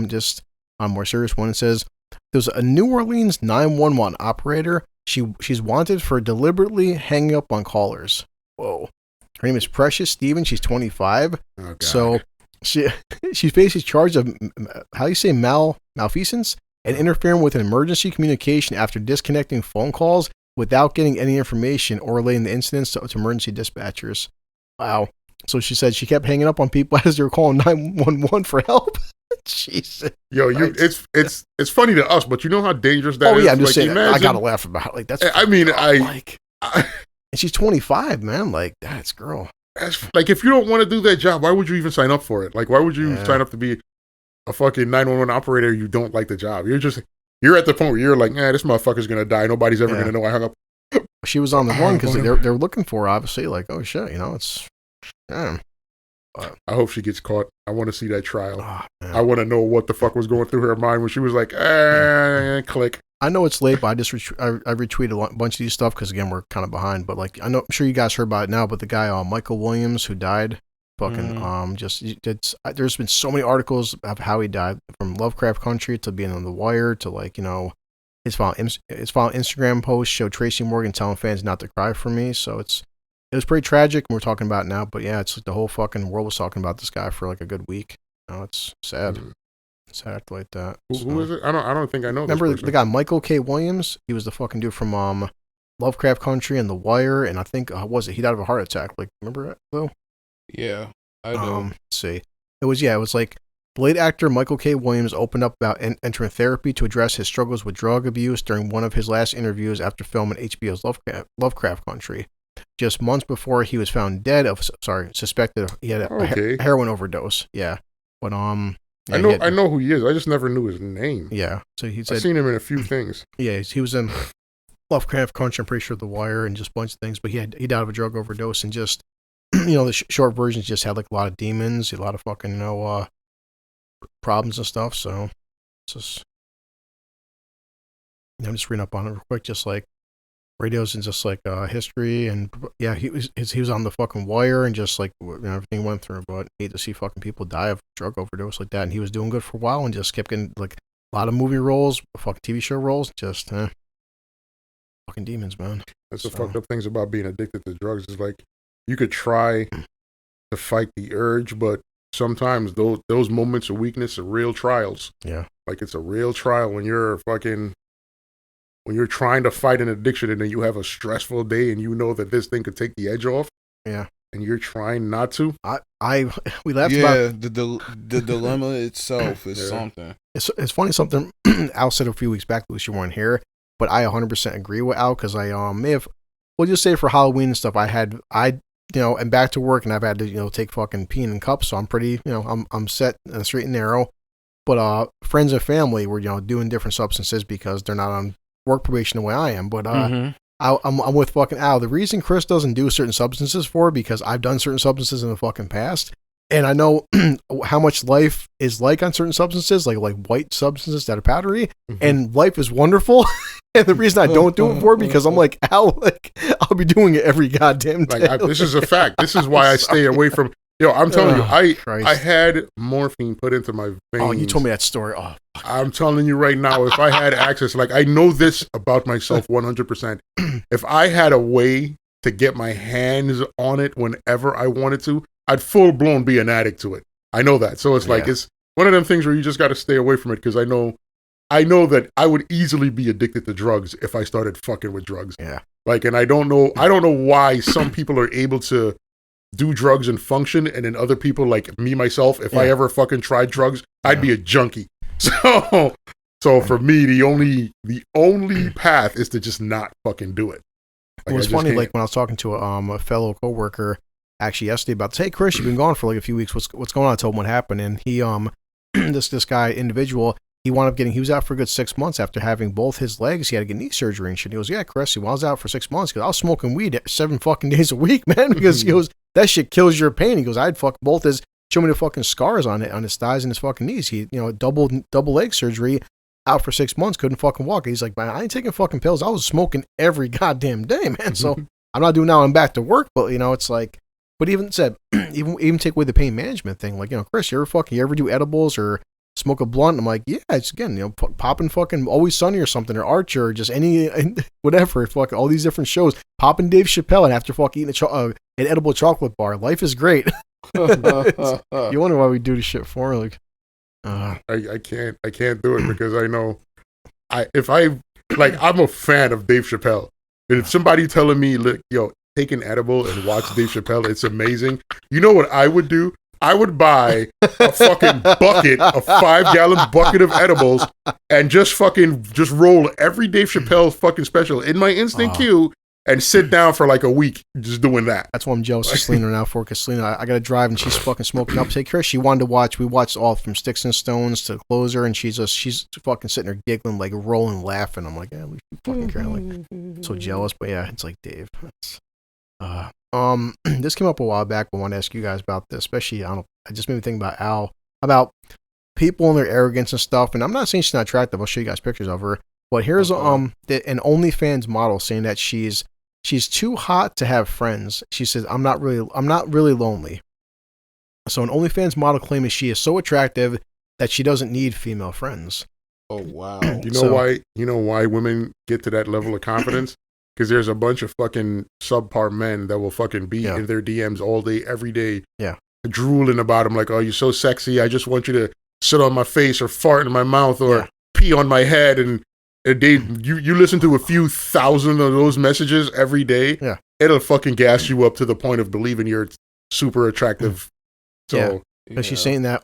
Just on a more serious one, it says there's a New Orleans 911 operator. She's wanted for deliberately hanging up on callers. Whoa. Her name is Precious Stevens. She's 25. Oh, God. So she faces charge of, how do you say, malfeasance and interfering with an emergency communication after disconnecting phone calls without getting any information or relaying the incidents to emergency dispatchers. Wow. So she said she kept hanging up on people as they were calling 911 for help. Jesus. Yo, it's funny to us, but you know how dangerous that is? Oh yeah, I'm just like, saying. I gotta laugh about it. Like, that's. I mean, and she's 25, man. Like, that's girl. like, if you don't want to do that job, why would you even sign up for it? Like, why would you sign up to be a fucking 911 operator? You don't like the job. You're at the point where you're like, this motherfucker's gonna die. Nobody's ever gonna know I hung up. She was on the run because they're looking for her, obviously. Like, oh shit, it's damn. I hope she gets caught. I want to see that trial. Oh, I want to know what the fuck was going through her mind when she was like, click. I know it's late, but I just I retweeted a bunch of these stuff because, again, we're kind of behind. But, like, I'm sure you guys heard about it now, but the guy, Michael Williams, who died, fucking, there's been so many articles of how he died, from Lovecraft Country to being on The Wire to, like, his final Instagram post showed Tracy Morgan telling fans not to cry for me. So it was pretty tragic, and we're talking about it now. But, yeah, it's like the whole fucking world was talking about this guy for, like, a good week. It's sad. It's act like that. Who is it? I don't think I know. Remember the guy Michael K. Williams? He was the fucking dude from Lovecraft Country and The Wire, and I think he died of a heart attack. Like, remember that though? Yeah, I do. Let's see. It was like the late actor Michael K. Williams opened up about entering therapy to address his struggles with drug abuse during one of his last interviews after filming HBO's Lovecraft Country. Just months before he was found dead suspected he had a heroin overdose. Yeah, but I know who he is. I just never knew his name. Yeah, so he said I've seen him in a few things. Yeah, he was in Lovecraft Country, I'm pretty sure The Wire, and just a bunch of things. But he died of a drug overdose, and just the short versions just had like a lot of demons, a lot of fucking problems and stuff. So it's just I'm just reading up on it real quick, just like radios and just like history, and yeah, he was on the fucking Wire, and just like everything he went through. But I hate to see fucking people die of drug overdose like that, and he was doing good for a while, and just kept getting like a lot of movie roles, fucking TV show roles, just fucking demons, man. That's the fucked up things about being addicted to drugs is like you could try to fight the urge, but sometimes those moments of weakness are real trials. Yeah, like it's a real trial when you're trying to fight an addiction and then you have a stressful day and you know that this thing could take the edge off. Yeah. And you're trying not to. We laughed about the dilemma itself is something. It's funny, something Al said a few weeks back, which you weren't here, but I 100% agree with Al, because I may have, we'll just say for Halloween and stuff, I'm back to work and I've had to take fucking pee in cups, so I'm pretty I'm set straight and narrow. But friends and family were doing different substances because they're not on work probation the way I am, but I'm with fucking Al. The reason Chris doesn't do certain substances because I've done certain substances in the fucking past, and I know how much life is like on certain substances, like white substances that are powdery, and life is wonderful. And the reason I don't do it because I'm like, Al, I'll be doing it every goddamn day. This is a fact. This is why I stay away from. I'm telling you, I had morphine put into my veins. Oh, you told me that story. Oh, fuck. I'm telling you right now, if I had access, I know this about myself 100%. If I had a way to get my hands on it whenever I wanted to, I'd full blown be an addict to it. I know that. So it's it's one of them things where you just got to stay away from it, because I know that I would easily be addicted to drugs if I started fucking with drugs. Yeah. And I don't know why some people are able to do drugs and function, and then other people like me, myself, if I ever fucking tried drugs, I'd be a junkie. So for me, the only path is to just not fucking do it. It was funny, when I was talking to a fellow coworker actually yesterday about, hey Chris, you've been gone for a few weeks. What's going on? I told him what happened, and he this guy individual, he was out for a good 6 months after having both his legs. He had to get knee surgery and shit. He goes, yeah, Chris, I was out for 6 months because I was smoking weed 7 fucking days a week, man. Because he goes, that shit kills your pain. He goes, I'd fuck both show me the fucking scars on his thighs and his fucking knees. He, double leg surgery, out for 6 months, couldn't fucking walk. He's like, man, I ain't taking fucking pills. I was smoking every goddamn day, man. So I'm not doing now. I'm back to work, but it's like, but even said, even take away the pain management thing. Like, Chris, you ever do edibles or smoke a blunt? I'm like, yeah, it's again, popping fucking Always Sunny or something, or Archer, or just any, whatever, fucking all these different shows, popping Dave Chappelle, and after fucking eating an edible chocolate bar. Life is great. You wonder why we do this shit for, like, I can't do it because I know I'm a fan of Dave Chappelle. And if somebody telling me, look, take an edible and watch Dave Chappelle, it's amazing. You know what I would do? I would buy a fucking bucket, a 5-gallon bucket of edibles, and just roll every Dave Chappelle fucking special in my instant queue and sit down for like a week just doing that. That's why I'm jealous of Selena now for, because Selena, I got to drive and she's fucking smoking up. Take her. She wanted to watch. We watched all from Sticks and Stones to Closer, and she's fucking sitting there giggling, like rolling, laughing. I'm like, yeah, we fucking care. Like, so jealous, but yeah, it's like Dave. This came up a while back. I want to ask you guys about this, especially I just made me think about Al, about people and their arrogance and stuff. And I'm not saying she's not attractive. I'll show you guys pictures of her. But here's an OnlyFans model saying that she's too hot to have friends. She says, I'm not really lonely. So an OnlyFans model claiming she is so attractive that she doesn't need female friends. Oh wow. You know why women get to that level of confidence? Because there's a bunch of fucking subpar men that will fucking be in their DMs all day, every day. Yeah. Drooling about them like, oh, you're so sexy. I just want you to sit on my face or fart in my mouth or pee on my head. And you listen to a few thousand of those messages every day. Yeah. It'll fucking gas you up to the point of believing you're super attractive. So because she's saying that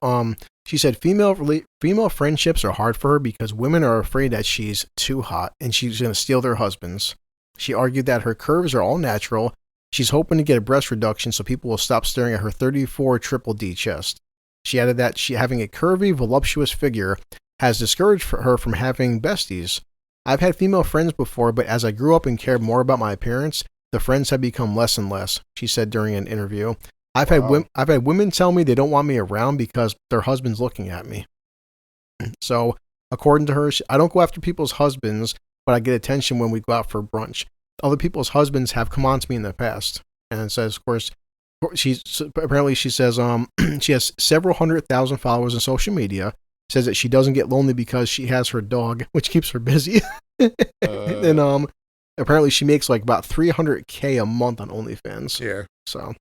she said female friendships are hard for her because women are afraid that she's too hot and she's going to steal their husbands. She argued that her curves are all natural. She's hoping to get a breast reduction so people will stop staring at her 34 triple D chest. She added that having a curvy, voluptuous figure has discouraged her from having besties. I've had female friends before, but as I grew up and cared more about my appearance, the friends have become less and less, she said during an interview. I've had women tell me they don't want me around because their husband's looking at me. So, according to her, I don't go after people's husbands, but I get attention when we go out for brunch. Other people's husbands have come on to me in the past. And it says, of course, she says she has several 100,000 followers on social media. Says that she doesn't get lonely because she has her dog, which keeps her busy. And apparently she makes like about $300K a month on OnlyFans. Yeah. So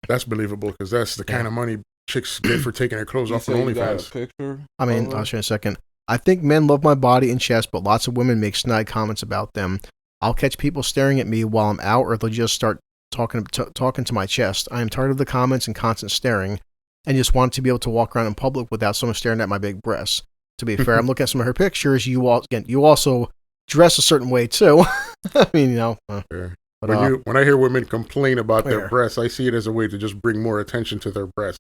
that's believable because that's the kind of money chicks get for taking their clothes off on OnlyFans. Picture? I mean, I'll show you in a second. I think men love my body and chest, but lots of women make snide comments about them. I'll catch people staring at me while I'm out, or they'll just start talking to my chest. I am tired of the comments and constant staring, and just want to be able to walk around in public without someone staring at my big breasts. To be fair, I'm looking at some of her pictures. You also dress a certain way too. I mean, you know. But when I hear women complain about their breasts, I see it as a way to just bring more attention to their breasts.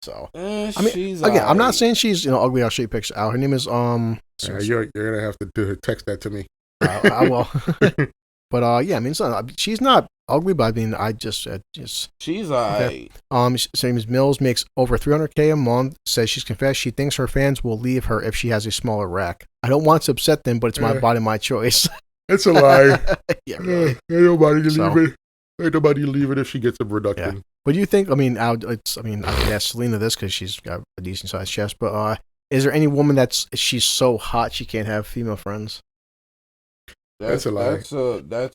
So I mean, again, I'm not saying she's ugly. I'll show you a picture. Her name is you're gonna have to text that to me. I will. But yeah, I mean, she's not ugly, but I mean, she's alright. Her name is Mills, makes over $300K a month. Says she's confessed she thinks her fans will leave her if she has a smaller rack. I don't want to upset them, but it's my body, my choice. It's a lie. Yeah, really. Ain't nobody leave it. Ain't nobody leave it if she gets a reduction. Yeah. But do you think? I mean, I could ask Selena this because she's got a decent sized chest. But is there any woman she's so hot she can't have female friends? That's a lie. That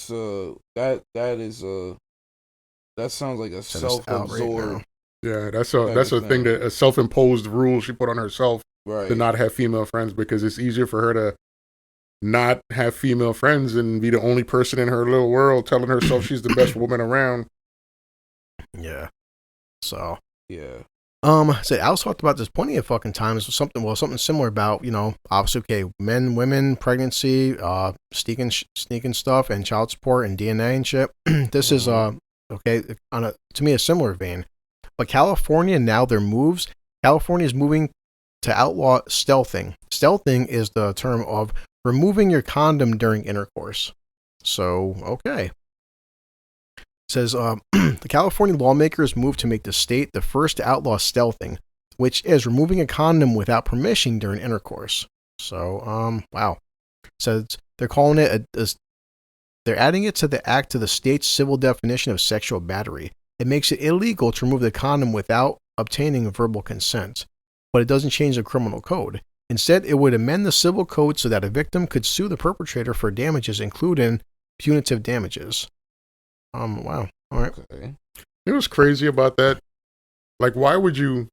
sounds like a self-absorbed. Yeah, that's a thing that a self-imposed rule she put on herself to not have female friends because it's easier for her to not have female friends and be the only person in her little world telling herself she's the best woman around. Yeah. So. Yeah. So Al's talked about this plenty of fucking times. Something similar about, obviously, okay, men, women, pregnancy, sneaking stuff, and child support and DNA and shit. This is okay on to me a similar vein. But California now California is moving to outlaw stealthing. Stealthing is the term of removing your condom during intercourse. So okay. It says, the California lawmakers moved to make the state the first to outlaw stealthing, which is removing a condom without permission during intercourse. So, wow. It says they're calling it they're adding it to the act to the state's civil definition of sexual battery. It makes it illegal to remove the condom without obtaining verbal consent, but it doesn't change the criminal code. Instead, it would amend the civil code so that a victim could sue the perpetrator for damages, including punitive damages. Wow. All right. Okay. You know what's crazy about that? Like, why would you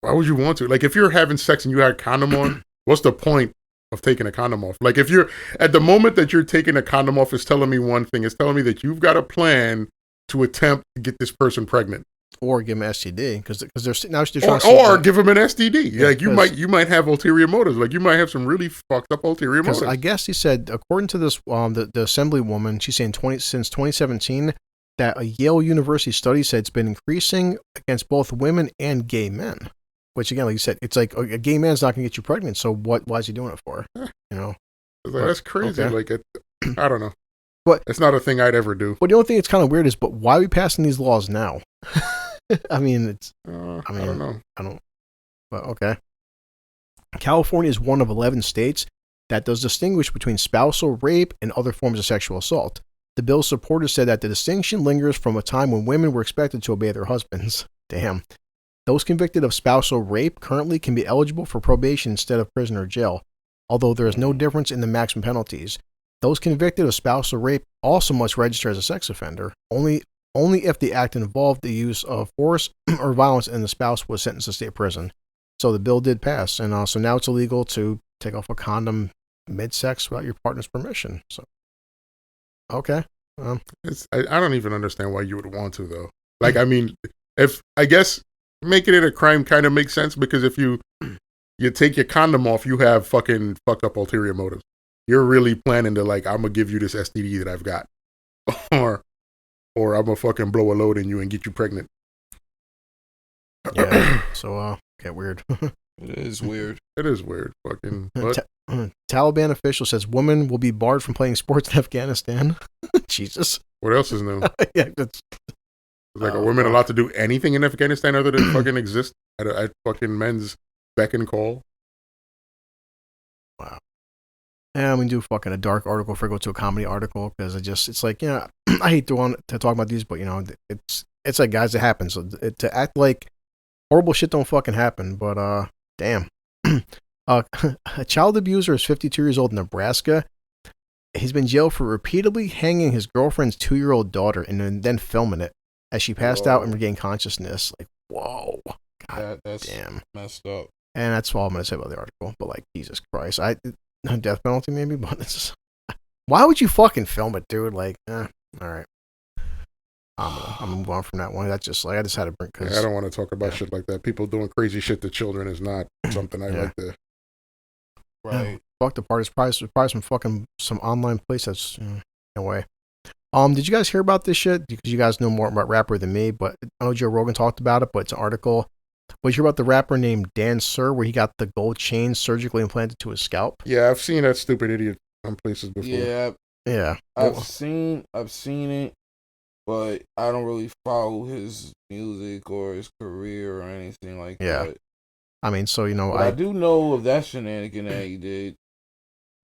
want to? Like, if you're having sex and you had a condom on, what's the point of taking a condom off? Like, if you're at the moment that you're taking a condom off, it's telling me one thing. It's telling me that you've got a plan to attempt to get this person pregnant. Or give him STD because they're now they're trying or give him an STD. Yeah, like you might have ulterior motives. Like you might have some really fucked up ulterior motives. I guess he said, according to this, the assemblywoman, she's saying since 2017 that a Yale University study said it's been increasing against both women and gay men. Which again, like you said, it's like a gay man's not going to get you pregnant. So why is he doing it for? You know, that's crazy. Okay. Like I don't know. But it's not a thing I'd ever do. But the only thing that's kind of weird is, but why are we passing these laws now? I mean, I don't know. But okay. California is one of 11 states that does distinguish between spousal rape and other forms of sexual assault. The bill's supporters said that the distinction lingers from a time when women were expected to obey their husbands. Damn. Those convicted of spousal rape currently can be eligible for probation instead of prison or jail, although there is no difference in the maximum penalties. Those convicted of spousal rape also must register as a sex offender, only if the act involved the use of force or violence and the spouse was sentenced to state prison. So the bill did pass, and so now it's illegal to take off a condom mid-sex without your partner's permission. So, okay. I don't even understand why you would want to, though. Like, I mean, if I guess making it a crime kind of makes sense because if you take your condom off, you have fucking fucked up ulterior motives. You're really planning to like, I'm gonna give you this STD that I've got, or I'm gonna fucking blow a load in you and get you pregnant. Yeah. So, get weird. It is weird. It is weird. Fucking. Taliban official says woman will be barred from playing sports in Afghanistan. Jesus. What else is new? Yeah, that's like are women allowed to do anything in Afghanistan other than fucking exist at fucking men's beck and call? Wow. And we do fucking a dark article for go to a comedy article because it's like, you know, I hate to talk about these, but you know, it's like, guys, it happens. So to act like horrible shit don't fucking happen, but damn. A child abuser is 52 years old in Nebraska. He's been jailed for repeatedly hanging his girlfriend's 2-year-old daughter and then filming it as she passed out and regained consciousness. Like, whoa. God that's damn. Messed up. And that's all I'm going to say about the article. But like, Jesus Christ. Death penalty maybe, but it's just, why would you fucking film it, dude? Like, all right. I'm moving on from that one. That's just like, I just had to bring, cause I don't want to talk about shit like that. People doing crazy shit to children is not something I like to. Right. Fuck the part. It's probably some online place that's no way. Did you guys hear about this shit? Because you guys know more about rapper than me, but I know Joe Rogan talked about it, but it's an article. But you hear about the rapper named Dan Sur, where he got the gold chain surgically implanted to his scalp? Yeah, I've seen that stupid idiot on places before. Yeah. I've seen it, but I don't really follow his music or his career or anything like that. I mean, so, you know, I do know of that shenanigan that he did.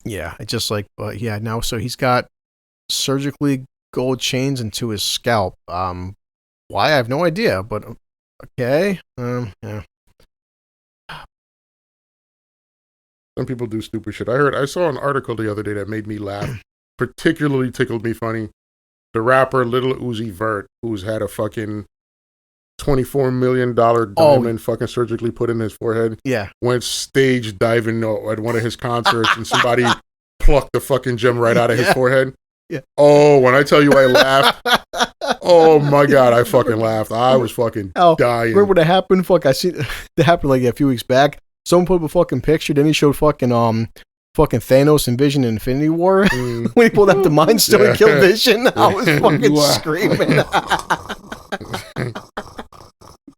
Yeah, it's just like, but yeah, now, so he's got surgically gold chains into his scalp. Why? I have no idea, but okay. Yeah. Some people do stupid shit. I saw an article the other day that made me laugh. Particularly tickled me funny. The rapper Lil Uzi Vert, who's had a fucking $24 million diamond fucking surgically put in his forehead. Yeah. Went stage diving at one of his concerts and somebody plucked the fucking gem right out of his forehead. Yeah. Oh, when I tell you I laughed. Oh my God, I fucking laughed. I was fucking dying. Remember what happened? Fuck, I seen that happened like a few weeks back. Someone put up a fucking picture, then he showed fucking Thanos and Vision in Infinity War. When he pulled out the Mind Stone and killed Vision, I was fucking screaming.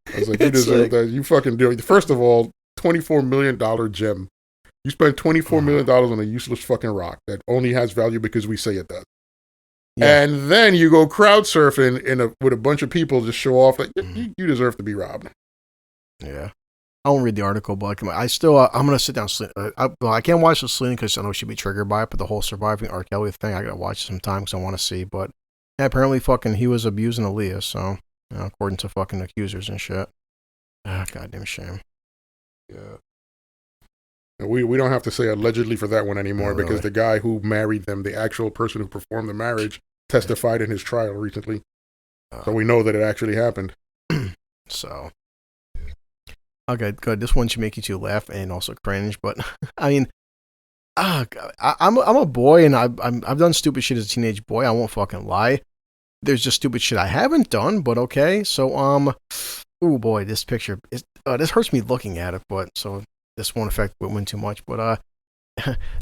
I was like, you deserve that. You fucking do it. First of all, $24 million gem. You spent $24 million on a useless fucking rock that only has value because we say it does. Yeah. And then you go crowd surfing with a bunch of people to show off like you deserve to be robbed. Yeah. I won't read the article, but I still, I'm going to sit down. I can't watch the Selena because I know she'd be triggered by it, but the whole surviving R. Kelly thing, I got to watch it sometime because I want to see. But yeah, apparently fucking he was abusing Aaliyah, so, you know, according to fucking accusers and shit. Goddamn shame. Yeah. We don't have to say allegedly for that one anymore because the guy who married them, the actual person who performed the marriage, testified in his trial recently. So we know that it actually happened. So. Okay, good. This one should make you two laugh and also cringe, but I mean, I'm a boy and I've done stupid shit as a teenage boy. I won't fucking lie. there's just stupid shit I haven't done, but okay. So, oh boy, this picture is, this hurts me looking at it, but so this won't affect women too much. But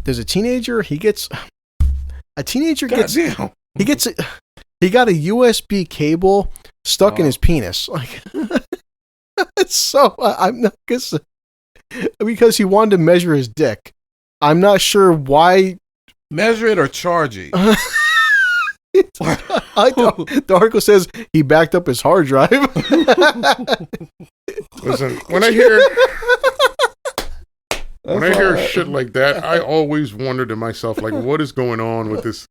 there's a teenager. He got a USB cable stuck in his penis. Like, so I'm not because he wanted to measure his dick. I'm not sure why. Measure it or charge it. The article says he backed up his hard drive. Listen, when I hear shit like that, I always wonder to myself, like, what is going on with this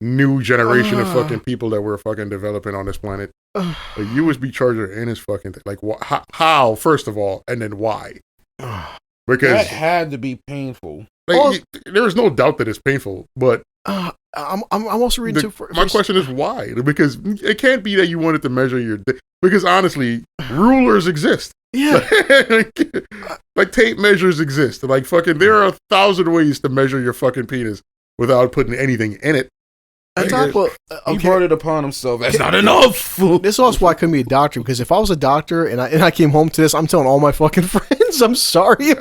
new generation of fucking people that we're fucking developing on this planet? A USB charger in his fucking thing. Like, how, first of all, and then why? Because that had to be painful. Like, there is no doubt that it's painful, but I'm also reading my question is why? Because it can't be that you wanted to measure your dick. Because honestly, rulers exist. Yeah, like tape measures exist. Like fucking, there are 1,000 ways to measure your fucking penis without putting anything in it. He brought it upon himself. That's not enough. This is also why I couldn't be a doctor, because if I was a doctor and I came home to this, I'm telling all my fucking friends, I'm sorry.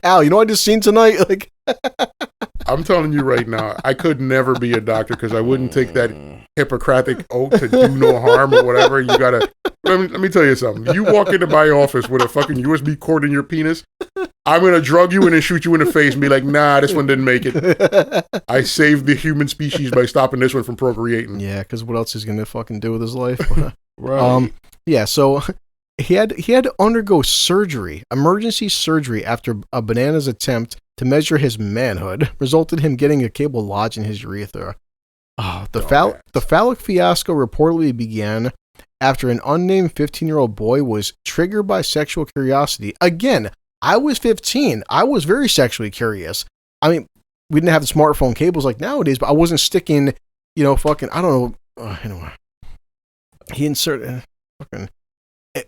Al, you know what I just seen tonight? Like, I'm telling you right now, I could never be a doctor because I wouldn't take that Hippocratic oath to do no harm or whatever. You gotta. Let me tell you something. You walk into my office with a fucking USB cord in your penis, I'm gonna drug you and then shoot you in the face and be like, nah, this one didn't make it. I saved the human species by stopping this one from procreating. Yeah, because what else is he gonna fucking do with his life? Right. Yeah. So he had to undergo surgery, emergency surgery, after a bananas attempt to measure his manhood resulted in him getting a cable lodged in his urethra. The phallic fiasco reportedly began after an unnamed 15-year-old boy was triggered by sexual curiosity. Again, I was 15. I was very sexually curious. I mean, we didn't have the smartphone cables like nowadays, but I wasn't sticking, fucking, I don't know. Anyway, he inserted fucking.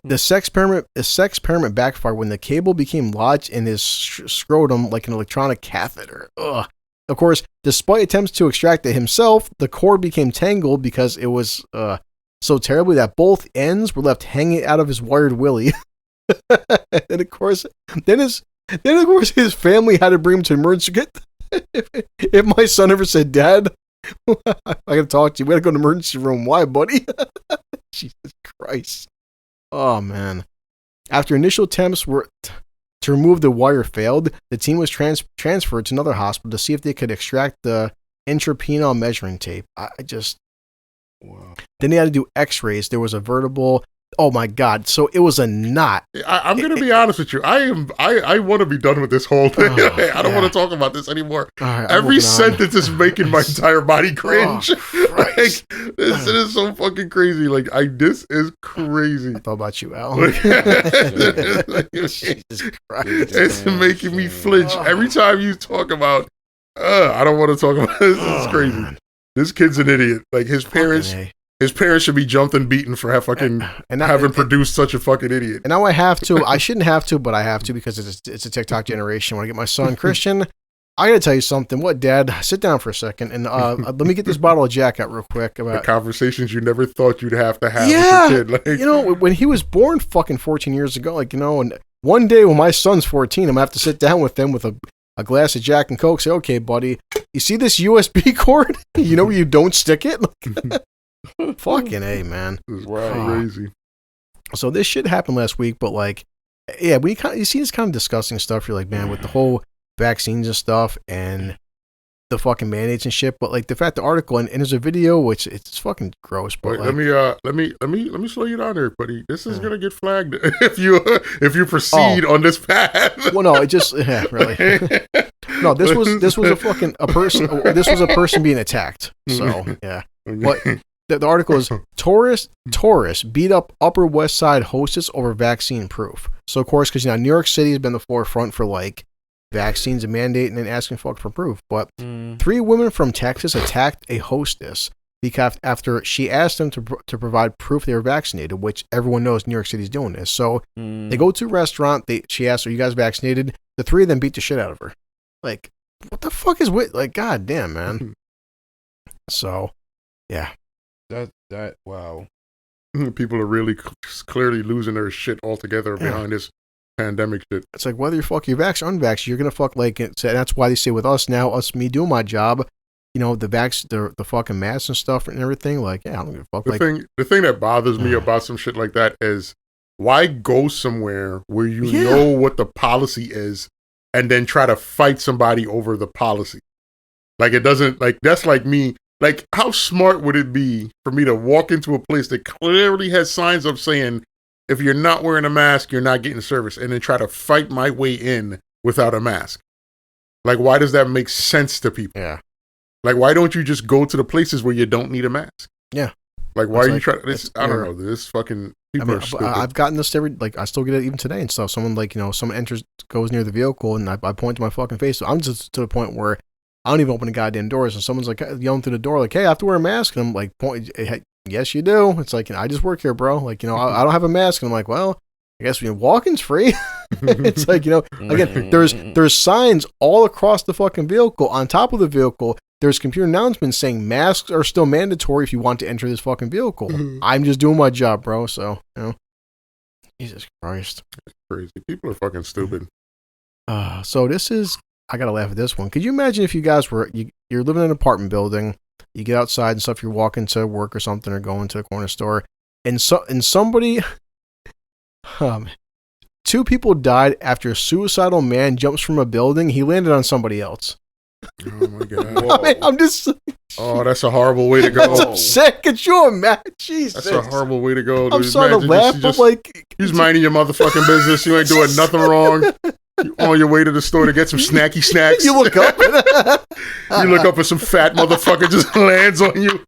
The sex experiment backfired when the cable became lodged in his scrotum like an electronic catheter. Ugh. Of course, despite attempts to extract it himself, the cord became tangled because it was so terribly that both ends were left hanging out of his wired willy. And of course, his family had to bring him to emergency. If my son ever said, "Dad, I gotta talk to you. We gotta go to the emergency room." Why, buddy? Jesus Christ. Oh, man. After initial attempts to remove the wire failed, the team was transferred to another hospital to see if they could extract the intrapenile measuring tape. Wow. Then they had to do x-rays. There was a vertebral... Oh, my God. So it was a knot. I'm going to be honest with you. I want to be done with this whole thing. I don't want to talk about this anymore. Right, every sentence is making my entire body cringe. This is so fucking crazy. This is crazy. I thought about you, Al. Jesus Christ. It's making me flinch. Every time you talk about, I don't want to talk about this. This is crazy. This kid's an idiot. His parents... His parents should be jumped and beaten for having produced such a fucking idiot. And now I have to. I shouldn't have to, but I have to because it's a TikTok generation. When I get my son Christian, I got to tell you something. What, Dad? Sit down for a second and let me get this bottle of Jack out real quick. About the conversations you never thought you'd have with your kid. When he was born fucking 14 years ago, and one day when my son's 14, I'm going to have to sit down with him with a glass of Jack and Coke, say, okay, buddy, you see this USB cord? You know where you don't stick it? Fucking A, man. This is crazy. So this shit happened last week, but you see this kind of disgusting stuff. You're like, man, with the whole vaccines and stuff and the fucking mandates and shit. But the fact the article and there's a video which it's fucking gross. But let me slow you down there, buddy. This is gonna get flagged if you proceed on this path. Well, no, it just really. No, this was a person being attacked. So yeah, but. The article is tourists beat up Upper West Side hostess over vaccine proof. So, of course, because New York City has been the forefront for vaccines and mandating and asking for proof. But 3 women from Texas attacked a hostess because after she asked them to provide proof they were vaccinated, which everyone knows New York City's doing this. So they go to a restaurant. She asked, "Are you guys vaccinated?" The 3 of them beat the shit out of her. What the fuck is with? God damn, man. So, yeah. Wow. People are really clearly losing their shit altogether behind this pandemic shit. It's like whether you're vaxxed or unvaxxed, you're gonna fuck like it. And that's why they say with us now, me doing my job, you know, the fucking masks and stuff and everything. Like, yeah, I don't give a fuck. The thing that bothers me about some shit like that is why go somewhere where you know what the policy is and then try to fight somebody over the policy. Like it doesn't like that's like me. Like, how smart would it be for me to walk into a place that clearly has signs up saying, if you're not wearing a mask, you're not getting service, and then try to fight my way in without a mask? Like, why does that make sense to people? Yeah. Like, why don't you just go to the places where you don't need a mask? Yeah. Like, why are you trying to... I don't know. This fucking... People are stupid. I've gotten this I still get it even today and stuff. Someone, like, you know, someone goes near the vehicle, and I point to my fucking face. So I'm just to the point where I don't even open the goddamn doors, and someone's like yelling through the door, like, "Hey, I have to wear a mask." And I'm like, "Yes, you do." It's like, you know, I just work here, bro. Like, you know, I don't have a mask. And I'm like, well, I guess walking's free. It's like, you know, again, there's signs all across the fucking vehicle. On top of the vehicle, there's computer announcements saying masks are still mandatory if you want to enter this fucking vehicle. I'm just doing my job, bro. So, you know, Jesus Christ, it's crazy. People are fucking stupid. So this is. I gotta laugh at this one. Could you imagine if you guys you're living in an apartment building, you get outside and stuff, you're walking to work or something, or going to the corner store, and somebody, two people died after a suicidal man jumps from a building. He landed on somebody else. Oh my god! I mean, I'm just. Oh, that's a horrible way to go. That's sick. Could you imagine? Jesus. That's a horrible way to go. I'm sorry to laugh, but like, you're minding your motherfucking business. You ain't doing nothing wrong. You on your way to the store to get some snacky snacks. You look up. You look up and some fat motherfucker just lands on you.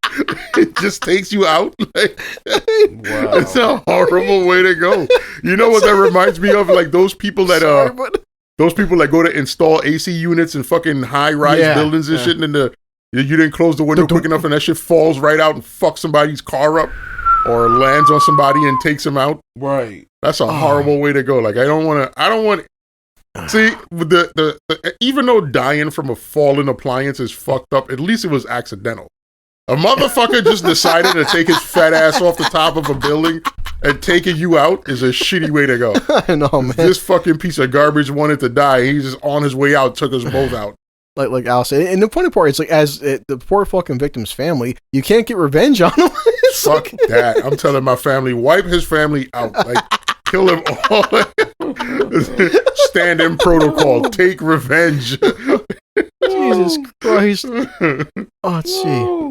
It just takes you out. Like, wow. It's a horrible way to go. You know what that reminds me of? Like those people that go to install AC units in fucking high-rise buildings and shit, and then you didn't close the window quick enough, and that shit falls right out and fucks somebody's car up, or lands on somebody and takes them out. Right. That's a horrible way to go. Like I don't want. See, the even though dying from a fallen appliance is fucked up, at least it was accidental. A motherfucker just decided to take his fat ass off the top of a building and taking you out is a shitty way to go. I know, man. This fucking piece of garbage wanted to die. He's just on his way out, took us both out. Like Al said, and the funny part is, like, the poor fucking victim's family, you can't get revenge on him. Fuck that. I'm telling my family, wipe his family out. Like, kill him all. Stand in protocol. Take revenge. Jesus Christ. Let's see.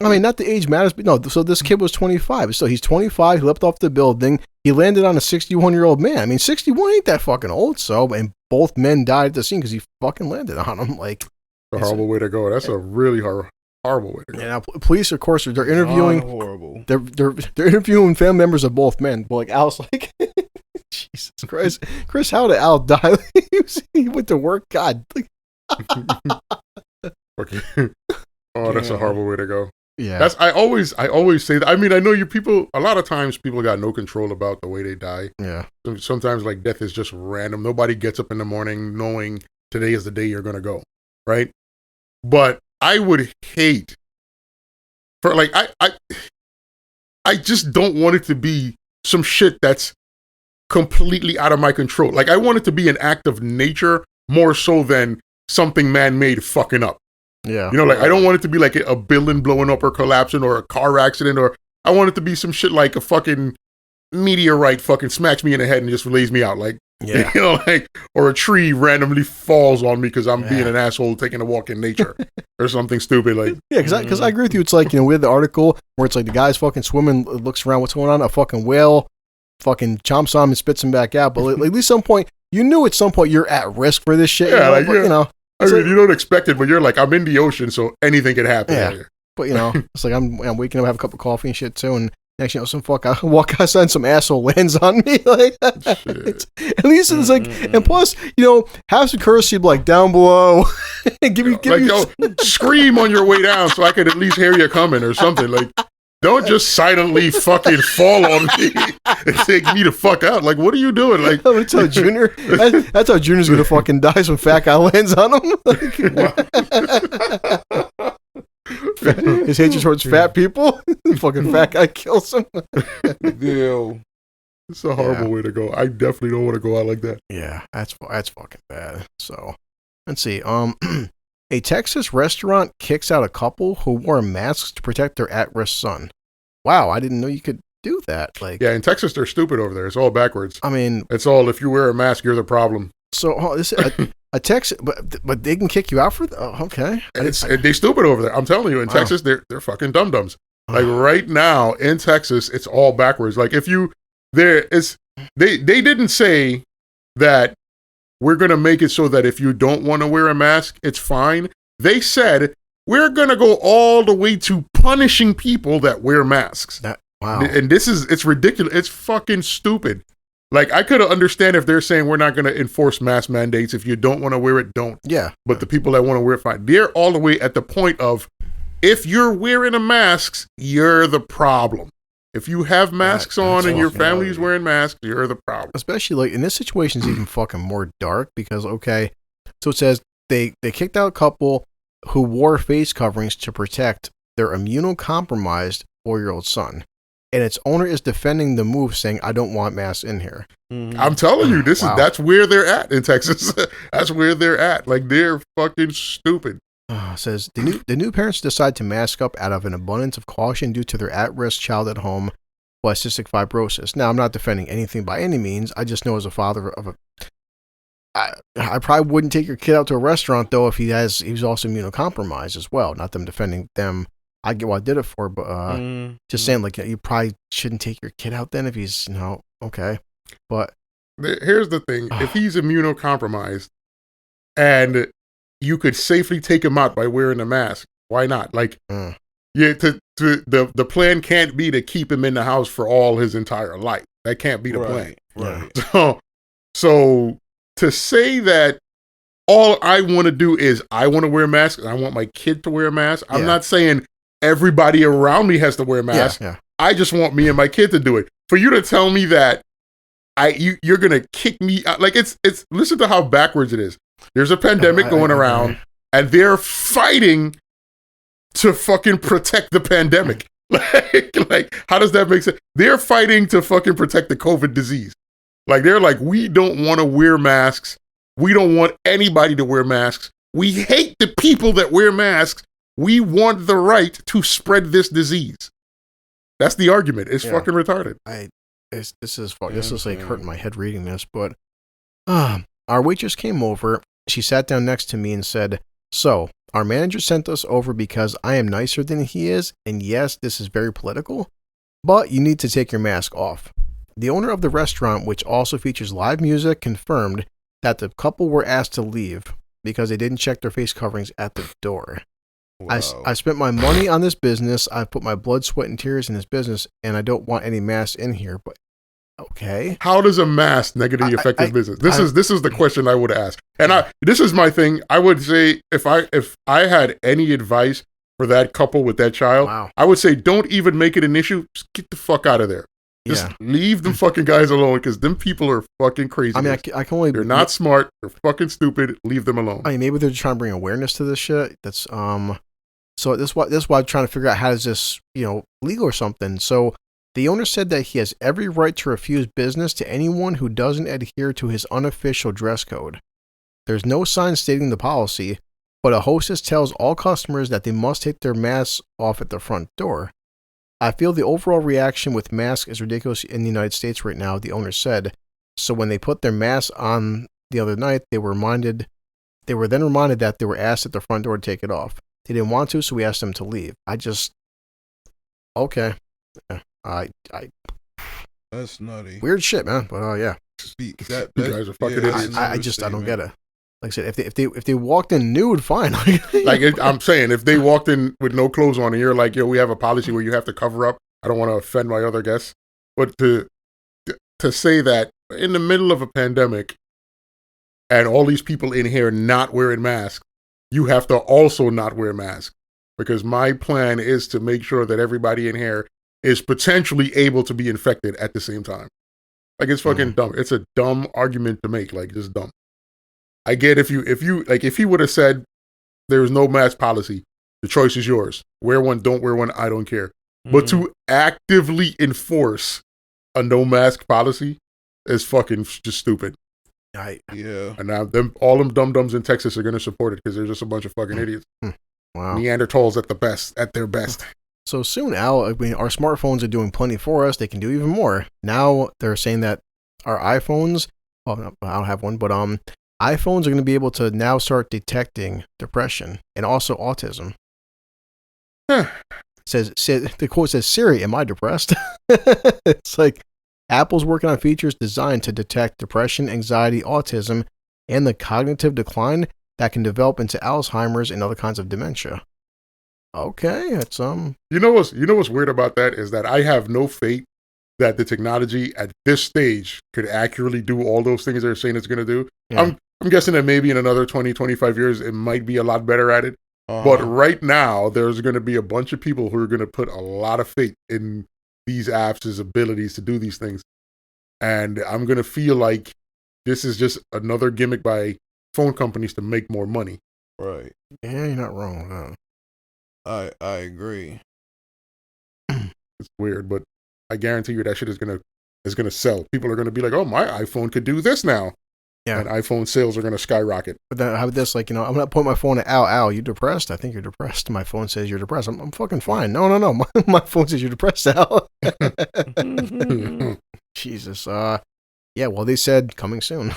I mean, not the age matters, but no, so this kid was 25. So he's 25. He leapt off the building. He landed on a 61-year-old man. I mean, 61 ain't that fucking old. So, and both men died at the scene because he fucking landed on him. Like, a horrible way to go. That's a really horrible way to go. And now, police, of course, they're interviewing. Horrible. They're interviewing family members of both men. But like Al's like, Jesus Christ, Chris, how did Al die? He went to work. God. Okay. Oh, that's a horrible way to go. Yeah. I always say that. I mean, I know a lot of times people got no control about the way they die. Yeah. Sometimes like death is just random. Nobody gets up in the morning knowing today is the day you're going to go. Right. But I would hate for like, I just don't want it to be some shit that's completely out of my control. Like I want it to be an act of nature more so than something man-made fucking up. Yeah. You know, like I don't want it to be like a building blowing up or collapsing or a car accident, or I want it to be some shit like a fucking meteorite fucking smacks me in the head and just lays me out. Like, yeah. You know, like, or a tree randomly falls on me because I'm being an asshole taking a walk in nature or something stupid. Like, yeah, because I agree with you. It's like, you know, we had the article where it's like the guy's fucking swimming, looks around, what's going on? A fucking whale fucking chomps on him and spits him back out. But at least some point, you knew at some point you're at risk for this shit. Yeah, you know? I mean, you don't expect it, but you're like, I'm in the ocean, so anything can happen. Yeah, but you know, it's like I'm waking up, have a cup of coffee and shit too, and next you know, I walk outside and some asshole lands on me. Like, at least it's like, and plus, you know, have some courtesy, like down below, and give me, scream on your way down so I could at least hear you coming or something. Like, don't just silently fucking fall on me and take me the fuck out. Like, what are you doing? Like, I'm gonna tell Junior. That's how Junior's gonna fucking die. Some fat guy lands on him. his hatred towards fat people. Fucking fat guy kills him. Deal. It's a horrible way to go. I definitely don't want to go out like that. Yeah, that's fucking bad. So, let's see. A Texas restaurant kicks out a couple who wore masks to protect their at-risk son. Wow, I didn't know you could do that. Like, yeah, in Texas they're stupid over there. It's all backwards. I mean, it's all if you wear a mask, you're the problem. So this a Texas, but they can kick you out for okay. They stupid over there. I'm telling you, in Texas they're fucking dum dums. Like right now in Texas, it's all backwards. Like if you they didn't say that we're gonna make it so that if you don't want to wear a mask, it's fine. They said we're gonna go all the way to punishing people that wear masks. Wow. And it's ridiculous. It's fucking stupid. Like, I could understand if they're saying we're not going to enforce mask mandates. If you don't want to wear it, don't. Yeah. But the people that want to wear it, fine. They're all the way at the point of, if you're wearing a mask, you're the problem. If you have masks on and your family is wearing masks, you're the problem. Especially, like, in this situation, it's even fucking more dark because, okay, so it says they kicked out a couple who wore face coverings to protect their immunocompromised 4-year-old son. And its owner is defending the move, saying, "I don't want masks in here." Mm-hmm. I'm telling you, that's where they're at in Texas. That's where they're at. Like, they're fucking stupid. Says the new parents decide to mask up out of an abundance of caution due to their at-risk child at home with cystic fibrosis. Now, I'm not defending anything by any means. I just know as a father of I probably wouldn't take your kid out to a restaurant though if he's also immunocompromised as well. Not them defending them. I get what I did it for, but just saying, like, you probably shouldn't take your kid out then if he's, okay. But here's the thing. If he's immunocompromised and you could safely take him out by wearing a mask, why not? Like, the plan can't be to keep him in the house for all his entire life. That can't be the plan. Right. So to say that all I want to do is I want to wear a mask and I want my kid to wear a mask, I'm not saying everybody around me has to wear a mask. Yeah. I just want me and my kid to do it. For you to tell me that you're gonna kick me out, like it's listen to how backwards it is. There's a pandemic going around, and they're fighting to fucking protect the pandemic. Like, how does that make sense? They're fighting to fucking protect the COVID disease. Like, they're like, we don't want to wear masks. We don't want anybody to wear masks. We hate the people that wear masks. We want the right to spread this disease. That's the argument. It's fucking retarded. This is like hurting my head reading this, but our waitress came over. She sat down next to me and said, "So, our manager sent us over because I am nicer than he is, and yes, this is very political, but you need to take your mask off." The owner of the restaurant, which also features live music, confirmed that the couple were asked to leave because they didn't check their face coverings at the door. Wow. I spent my money on this business. I put my blood, sweat, and tears in this business, and I don't want any masks in here. But okay, how does a mask negatively affect this business? This is the question I would ask. And this is my thing. I would say if I had any advice for that couple with that child, I would say don't even make it an issue. Just get the fuck out of there. Just leave them fucking guys alone because them people are fucking crazy. I mean, I can only. They're not smart. They're fucking stupid. Leave them alone. I mean, maybe they're trying to bring awareness to this shit. That's So this is why I'm trying to figure out how is this legal or something. So the owner said that he has every right to refuse business to anyone who doesn't adhere to his unofficial dress code. There's no sign stating the policy, but a hostess tells all customers that they must take their masks off at the front door. I feel the overall reaction with masks is ridiculous in the United States right now, the owner said. So when they put their masks on the other night, they were then reminded that they were asked at the front door to take it off. They didn't want to, so we asked them to leave. Okay. That's nutty. Weird shit, man. But you guys are fucking idiots. I don't get it. Like I said, if they walked in nude, fine. I'm saying, if they walked in with no clothes on and you're like, we have a policy where you have to cover up. I don't want to offend my other guests, but to say that in the middle of a pandemic and all these people in here not wearing masks, you have to also not wear masks, because my plan is to make sure that everybody in here is potentially able to be infected at the same time. Like, it's fucking dumb. It's a dumb argument to make. Like, just dumb. I get if he would have said there's no mask policy, The choice is yours. Wear one, don't wear one, I don't care. But to actively enforce a no mask policy is fucking just stupid. Yeah. And now all them dum-dums in Texas are going to support it because they're just a bunch of fucking idiots. Wow. Neanderthals at their best. So soon, Al, I mean, our smartphones are doing plenty for us. They can do even more. Now they're saying that our iPhones, well, I don't have one, but iPhones are going to be able to now start detecting depression and also autism. The quote says, Siri, am I depressed? It's like Apple's working on features designed to detect depression, anxiety, autism, and the cognitive decline that can develop into Alzheimer's and other kinds of dementia. Okay, it's You know what's weird about that is that I have no faith that the technology at this stage could accurately do all those things they're saying it's going to do. Yeah. I'm guessing that maybe in another 20, 25 years it might be a lot better at it. But right now there's going to be a bunch of people who are going to put a lot of faith in these apps' abilities to do these things. And I'm going to feel like this is just another gimmick by phone companies to make more money. Right. Yeah, you're not wrong. I agree. It's weird, but I guarantee you that shit is gonna sell. People are gonna be like, "Oh, my iPhone could do this now." Yeah. And iPhone sales are gonna skyrocket. But then how about this? Like, I'm gonna point my phone at Al, you depressed? I think you're depressed. My phone says you're depressed. I'm fucking fine. No. My phone says you're depressed, Al. Jesus. Yeah, well, they said coming soon,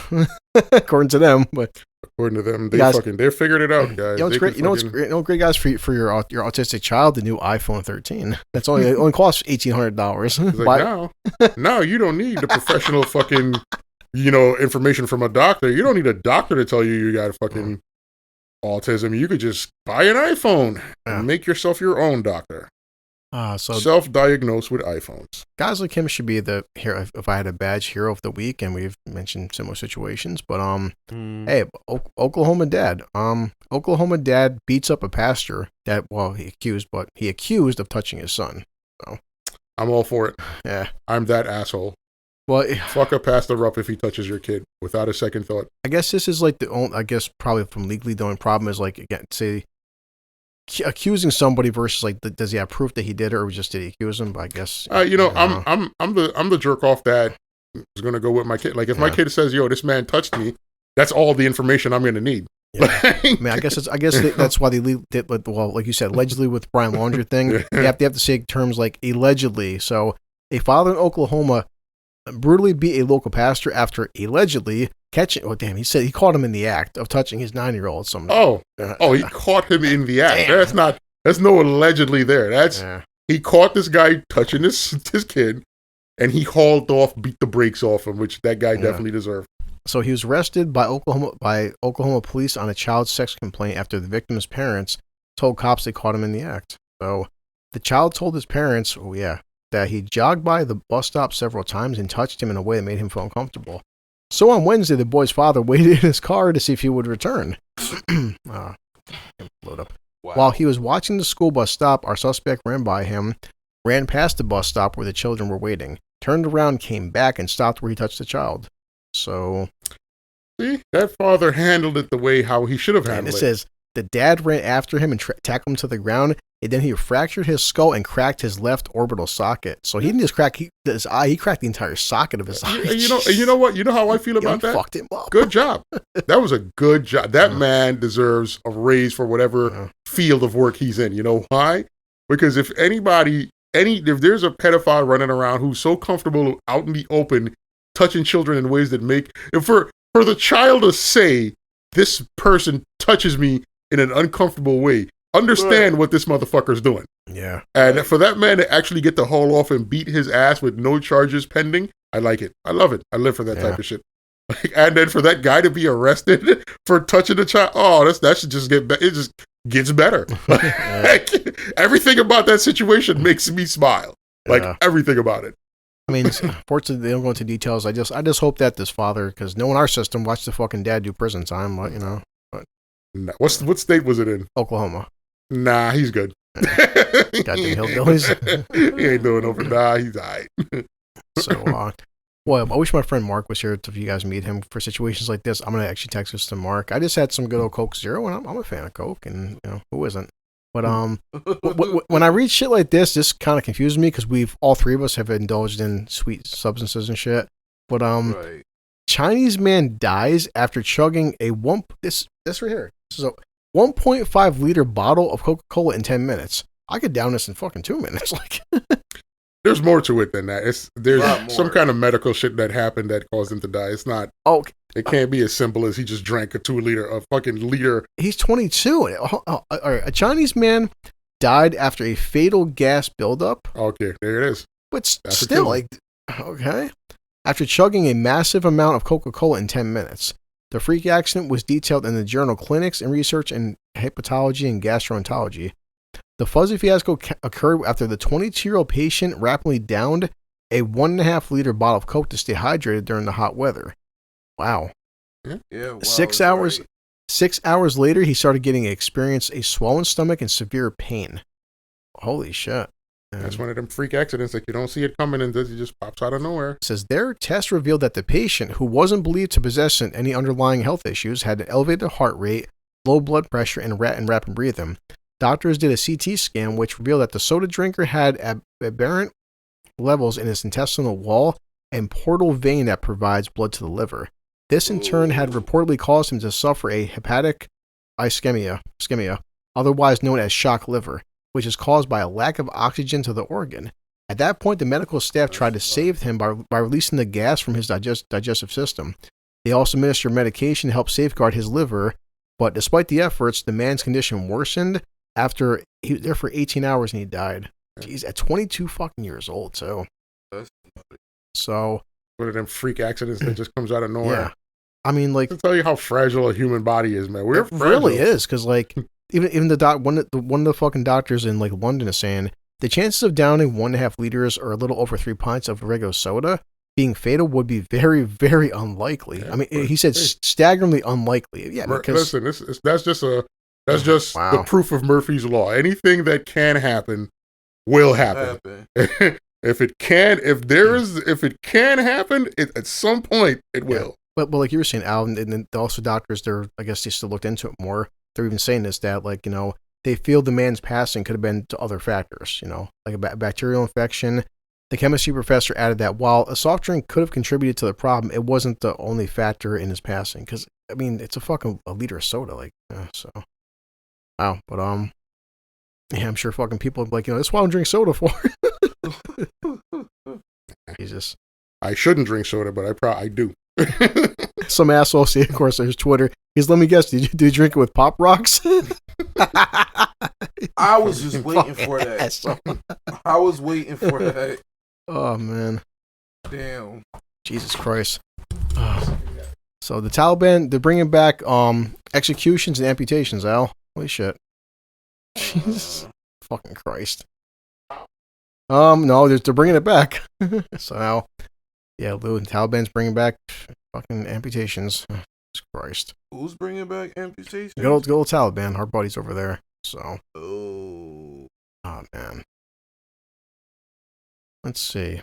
according to them. But according to them, they figured it out, guys. It's great. What's great, guys, for your autistic child, the new iPhone 13. That's only costs $1,800. Like, now you don't need the professional fucking information from a doctor. You don't need a doctor to tell you got fucking autism. You could just buy an iPhone and make yourself your own doctor. So self-diagnose with iPhones. Guys like him should be the hero. If I had a badge, hero of the week, and we've mentioned similar situations. But hey, Oklahoma dad beats up a pastor that he accused of touching his son. So I'm all for it. Yeah, I'm that asshole. Well, fuck a pastor up if he touches your kid without a second thought. I guess this is like probably from legally the only problem is like, again, say, accusing somebody versus like, does he have proof that he did it, or just did he accuse him? But I guess I'm the jerk off dad is gonna go with my kid. Like if my kid says, "Yo, this man touched me," that's all the information I'm gonna need. Yeah. I mean, I guess that's why they did. Well, like you said, allegedly with Brian Laundrie thing, you have to say terms like allegedly. So a father in Oklahoma brutally beat a local pastor after allegedly catching. Oh damn! He caught him in the act of touching his 9-year-old. He caught him in the act. Damn. That's no allegedly there. He caught this guy touching his kid, and he hauled off, beat the brakes off him, which that guy definitely deserved. So he was arrested by Oklahoma police on a child sex complaint after the victim's parents told cops they caught him in the act. So the child told his parents, that he jogged by the bus stop several times and touched him in a way that made him feel uncomfortable. So on Wednesday, the boy's father waited in his car to see if he would return. Load up. Wow. While he was watching the school bus stop, our suspect ran past the bus stop where the children were waiting, turned around, came back, and stopped where he touched the child. So, see, that father handled it the way how he should have handled it. It says the dad ran after him and tackled him to the ground, and then he fractured his skull and cracked his left orbital socket. So he didn't just crack his eye; he cracked the entire socket of his eye. You know what? You know how I feel about that? Fucked him up. Good job. That was a good job. That man deserves a raise for whatever field of work he's in. You know why? Because if there's a pedophile running around who's so comfortable out in the open, touching children in ways that for the child to say, this person touches me in an uncomfortable way, understand what this motherfucker's doing. Yeah. And for that man to actually get to haul off and beat his ass with no charges pending, I like it. I love it. I live for that type of shit. And then for that guy to be arrested for touching a child, that should just it just gets better. Everything about that situation makes me smile. Everything about it. I mean, unfortunately, they don't go into details. I just hope that this father, because no one in our system watched the fucking dad do prison time, But nah, what state was it in? Oklahoma. Nah, he's good. Goddamn hillbillies. He ain't doing over. Nah, he's all right. So, I wish my friend Mark was here if you guys meet him for situations like this. I'm gonna actually text this to Mark. I just had some good old Coke Zero, and I'm a fan of Coke, and who isn't? But when I read shit like this kind of confuses me because all three of us have indulged in sweet substances and shit. But Right. Chinese man dies after chugging this right here. This is a 1.5 liter bottle of Coca-Cola in 10 minutes. I could down this in fucking 2 minutes. Like, there's more to it than that. There's some kind of medical shit that happened that caused him to die. It's not. Oh, it can't be as simple as he just drank a fucking liter. He's 22. All right, a Chinese man died after a fatal gas buildup. Okay, there it is. But still, like, okay. After chugging a massive amount of Coca-Cola in 10 minutes. The freak accident was detailed in the journal Clinics and Research in Hepatology and Gastroenterology. The fuzzy fiasco occurred after the 22-year-old patient rapidly downed a 1.5 liter bottle of Coke to stay hydrated during the hot weather. Wow. Yeah. Wow, 6 hours. Right. 6 hours later, he started experienced a swollen stomach and severe pain. Holy shit. That's one of them freak accidents that you don't see it coming and it just pops out of nowhere. It says their test revealed that the patient, who wasn't believed to possess any underlying health issues, had an elevated heart rate, low blood pressure, and rapid breathing. Doctors did a CT scan, which revealed that the soda drinker had aberrant levels in his intestinal wall and portal vein that provides blood to the liver. This, in turn, had reportedly caused him to suffer a hepatic ischemia, otherwise known as shock liver, which is caused by a lack of oxygen to the organ. At that point, the medical staff tried to save him by releasing the gas from his digestive system. They also administered medication to help safeguard his liver, but despite the efforts, the man's condition worsened after he was there for 18 hours and he died. He's at 22 fucking years old, so. So. One of them freak accidents that just comes out of nowhere. Yeah. I mean, like. To tell you how fragile a human body is, man. It really is, because, like, even one of the fucking doctors in, like, London is saying the chances of downing 1.5 liters or a little over 3 pints of regular soda being fatal would be very, very unlikely. Yeah, I mean, he said staggeringly unlikely. Yeah, because listen, that's just the proof of Murphy's law. Anything that can happen will happen. If it can happen, at some point it will. But like you were saying, Al, and then also doctors, I guess they still looked into it more. They're even saying this, that, like, you know, they feel the man's passing could have been to other factors, you know, like a bacterial infection. The chemistry professor added that while a soft drink could have contributed to the problem, it wasn't the only factor in his passing. Because, I mean, it's a liter of soda, like, so. Wow. But, yeah, I'm sure fucking people are like, you know, that's why I don't drink soda for. Jesus. I shouldn't drink soda, but I do. Some asshole, see, of course, there's Twitter. Let me guess, did you drink it with Pop Rocks? I was just waiting for that. I was waiting for that. Oh, man. Damn. Jesus Christ. So the Taliban, they're bringing back executions and amputations, Al. Holy shit. Jesus fucking Christ. No, they're bringing it back. So now, yeah, the Taliban's bringing back fucking amputations. Jesus Christ. Who's bringing back amputations? Good old Taliban. Our buddies over there. So. Oh, man. Let's see.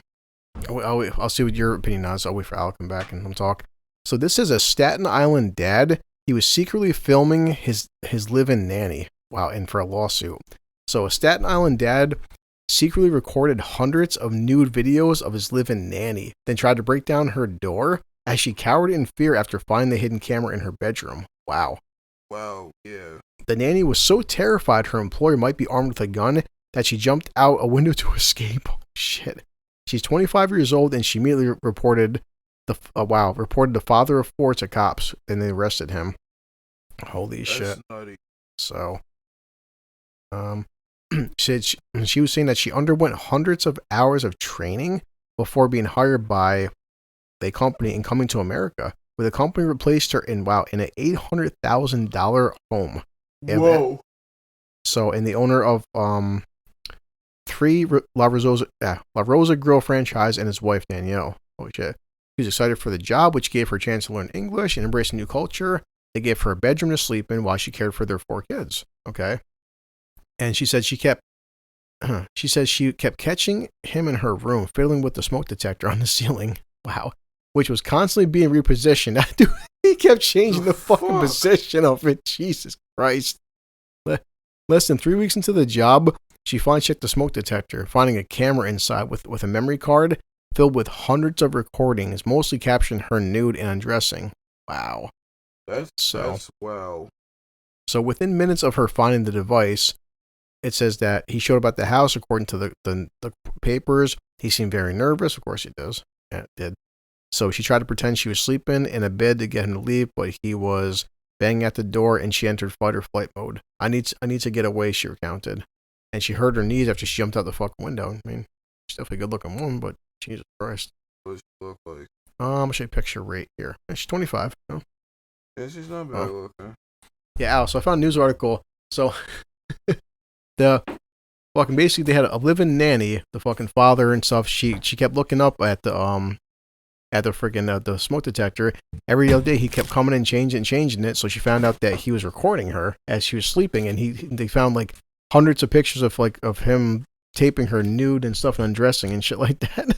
I'll see what your opinion is. I'll wait for Al to come back and talk. So this is a Staten Island dad. He was secretly filming his live-in nanny. Wow, and for a lawsuit. So a Staten Island dad secretly recorded hundreds of nude videos of his live-in nanny, then tried to break down her door as she cowered in fear after finding the hidden camera in her bedroom. Wow. Wow, yeah. The nanny was so terrified her employer might be armed with a gun that she jumped out a window to escape. Oh, shit. She's 25 years old and she immediately reported the father of 4 to cops, and they arrested him. Holy shit. Nutty. So, she was saying that she underwent hundreds of hours of training before being hired by a company and coming to America, where the company replaced her in an $800,000 home. Whoa. So, and the owner of 3 La Rosa Grill franchise and his wife Danielle. Holy shit. She was excited for the job, which gave her a chance to learn English and embrace a new culture. They gave her a bedroom to sleep in while she cared for their 4 kids. Okay. And she said she kept catching him in her room, fiddling with the smoke detector on the ceiling. Wow. Which was constantly being repositioned. Dude, he kept changing the fucking position of it. Jesus Christ. Less than 3 weeks into the job, she finally checked the smoke detector, finding a camera inside with a memory card filled with hundreds of recordings, mostly capturing her nude and undressing. Wow. That's wow. So within minutes of her finding the device, it says that he showed up at the house. According to the papers, he seemed very nervous. Of course he does. Yeah, it did. So she tried to pretend she was sleeping in a bed to get him to leave, but he was banging at the door, and she entered fight or flight mode. I need to get away, she recounted. And she hurt her knees after she jumped out the fucking window. I mean, she's definitely a good-looking woman, but Jesus Christ. What does she look like? I'll show you a picture right here. She's 25. Oh. Yeah, she's not bad looking. Yeah, Al, so I found a news article. So, the fucking, basically, they had a live-in nanny, the fucking father and stuff. She kept looking up at the freaking the smoke detector. Every other day he kept coming and changing it. So she found out that he was recording her as she was sleeping, and they found like hundreds of pictures of him taping her nude and stuff and undressing and shit like that.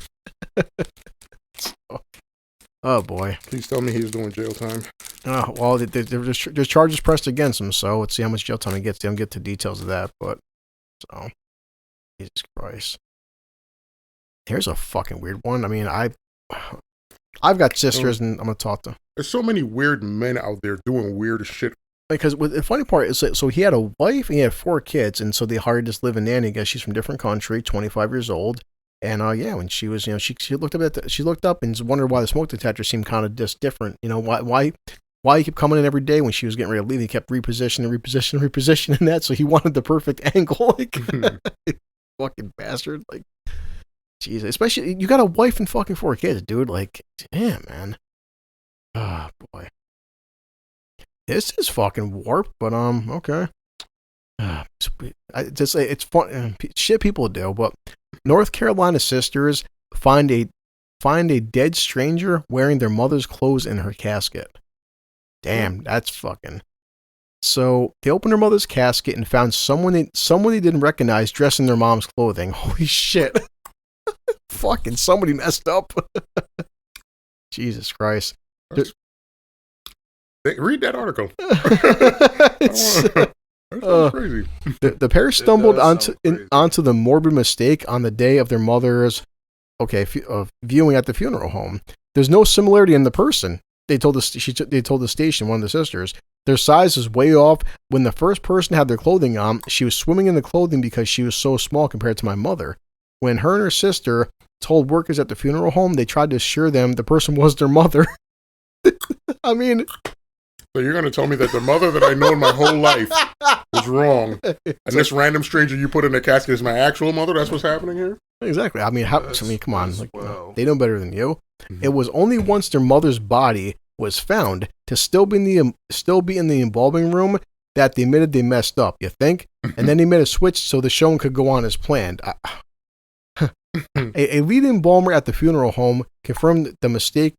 So, oh boy! Please tell me he's doing jail time. Oh well, there's charges pressed against him. So let's see how much jail time he gets. They don't get to details of that, but so Jesus Christ. Here's a fucking weird one. I mean, I've got sisters, and I'm gonna talk to. There's so many weird men out there doing weird shit. Because the funny part is that, so he had a wife and he had 4 kids, and so they hired this live-in nanny. I guess she's from a different country, 25 years old, and when she was, she looked up and wondered why the smoke detector seemed kind of just different. Why he kept coming in every day when she was getting ready to leave. He kept repositioning that, so he wanted the perfect angle. Like, fucking bastard. Like, Jesus, especially you got a wife and fucking 4 kids, dude. Like, damn, man. Oh boy, this is fucking warped. But okay. It's fun shit people do. But North Carolina sisters find a dead stranger wearing their mother's clothes in her casket. Damn, that's fucking. So they opened her mother's casket and found someone they didn't recognize dressed in their mom's clothing. Holy shit. Fucking somebody messed up. Jesus Christ. Read that article. That's crazy. The pair stumbled onto the morbid mistake on the day of their mother's viewing at the funeral home. There's no similarity in the person. They told the station, one of the sisters. Their size is way off. When the first person had their clothing on, she was swimming in the clothing because she was so small compared to my mother. When her and her sister told workers at the funeral home, they tried to assure them the person was their mother. I mean... So you're going to tell me that the mother that I know in my whole life was wrong, and this random stranger you put in a casket is my actual mother? That's what's happening here? Exactly. I mean, come on. Like, they know better than you. Mm-hmm. It was only once their mother's body was found to still be in the embalming room that they admitted they messed up, you think? And then they made a switch so the show could go on as planned. A lead embalmer at the funeral home confirmed the mistake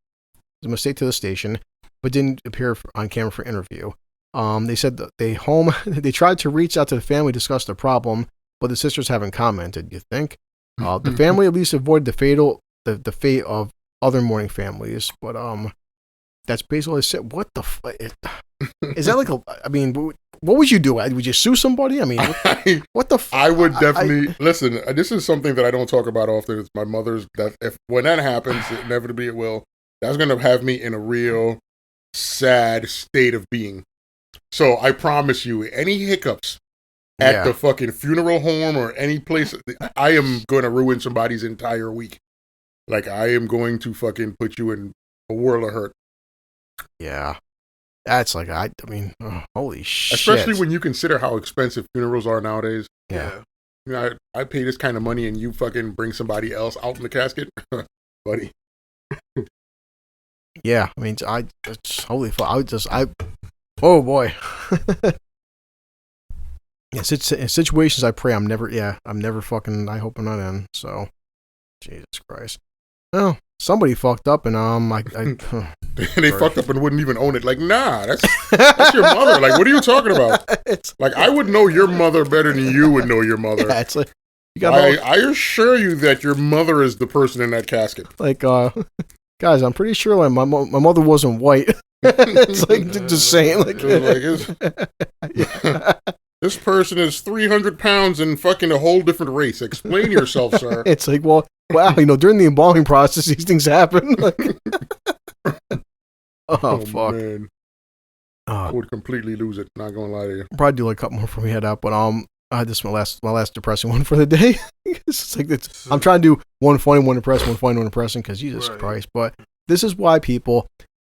to the station, but didn't appear on camera for interview. They said that they tried to reach out to the family to discuss the problem, but the sisters haven't commented, you think? The family at least avoided the fate of other mourning families, but that's basically what I said. What the fuck? Is that like what would you do? Would you sue somebody? I mean, what the fuck? I would definitely, listen, this is something that I don't talk about often. It's my mother's death. When that happens, inevitably it will, that's going to have me in a real sad state of being. So I promise you, any hiccups at the fucking funeral home or any place, I am going to ruin somebody's entire week. Like, I am going to fucking put you in a world of hurt. Yeah. That's like, holy shit. Especially when you consider how expensive funerals are nowadays. Yeah. You know, I pay this kind of money and you fucking bring somebody else out in the casket? Buddy. Yeah, I mean, holy fuck, oh boy. In situations I pray I'm never fucking, I hope I'm not in, so, Jesus Christ. Well, somebody fucked up and, they fucked up and wouldn't even own it. Like, nah, that's your mother. Like, what are you talking about? Like, I would know your mother better than you would know your mother. Yeah, it's like, I assure you that your mother is the person in that casket. Like, guys, I'm pretty sure like my mother wasn't white. It's like just saying, like, This person is 300 pounds and fucking a whole different race. Explain yourself, sir. It's like, well, wow, during the embalming process, these things happen. Oh, fuck. Man. I would completely lose it. Not gonna lie to you. Probably do like a couple more before we head out, but this is my last depressing one for the day. It's like I'm trying to do one funny, one depressing, because Jesus Christ. But this is why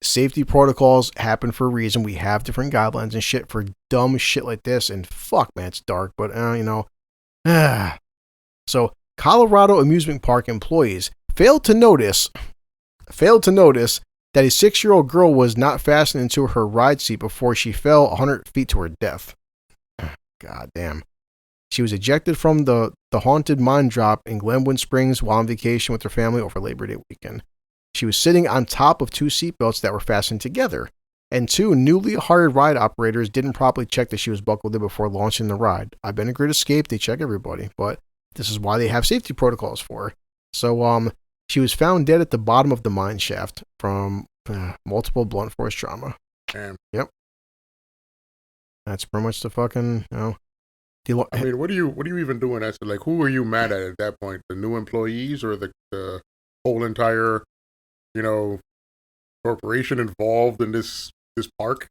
safety protocols happen for a reason. We have different guidelines and shit for dumb shit like this. And fuck, man, it's dark, but So Colorado amusement park employees failed to notice that a 6-year-old girl was not fastened into her ride seat before she fell 100 feet to her death. God damn. She was ejected from the haunted mine drop in Glenwood Springs while on vacation with her family over Labor Day weekend. She was sitting on top of 2 seatbelts that were fastened together, and 2 newly hired ride operators didn't properly check that she was buckled in before launching the ride. I've been a Great Escape. They check everybody, but this is why they have safety protocols for her. So, she was found dead at the bottom of the mine shaft from multiple blunt force trauma. Damn. Yep. That's pretty much the fucking, I mean, what are you even doing? That's like, who are you mad at that point? The new employees or the whole entire, corporation involved in this park?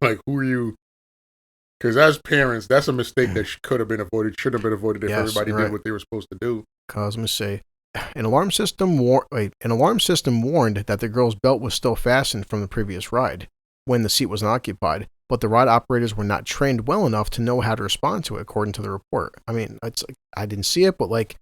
Like, who are you? Because as parents, that's a mistake that could have been avoided, should have been avoided if everybody did what they were supposed to do. Because, let me say, an alarm system warned that the girl's belt was still fastened from the previous ride when the seat was unoccupied, but the ride operators were not trained well enough to know how to respond to it, according to the report. I mean, it's like, I didn't see it, but like,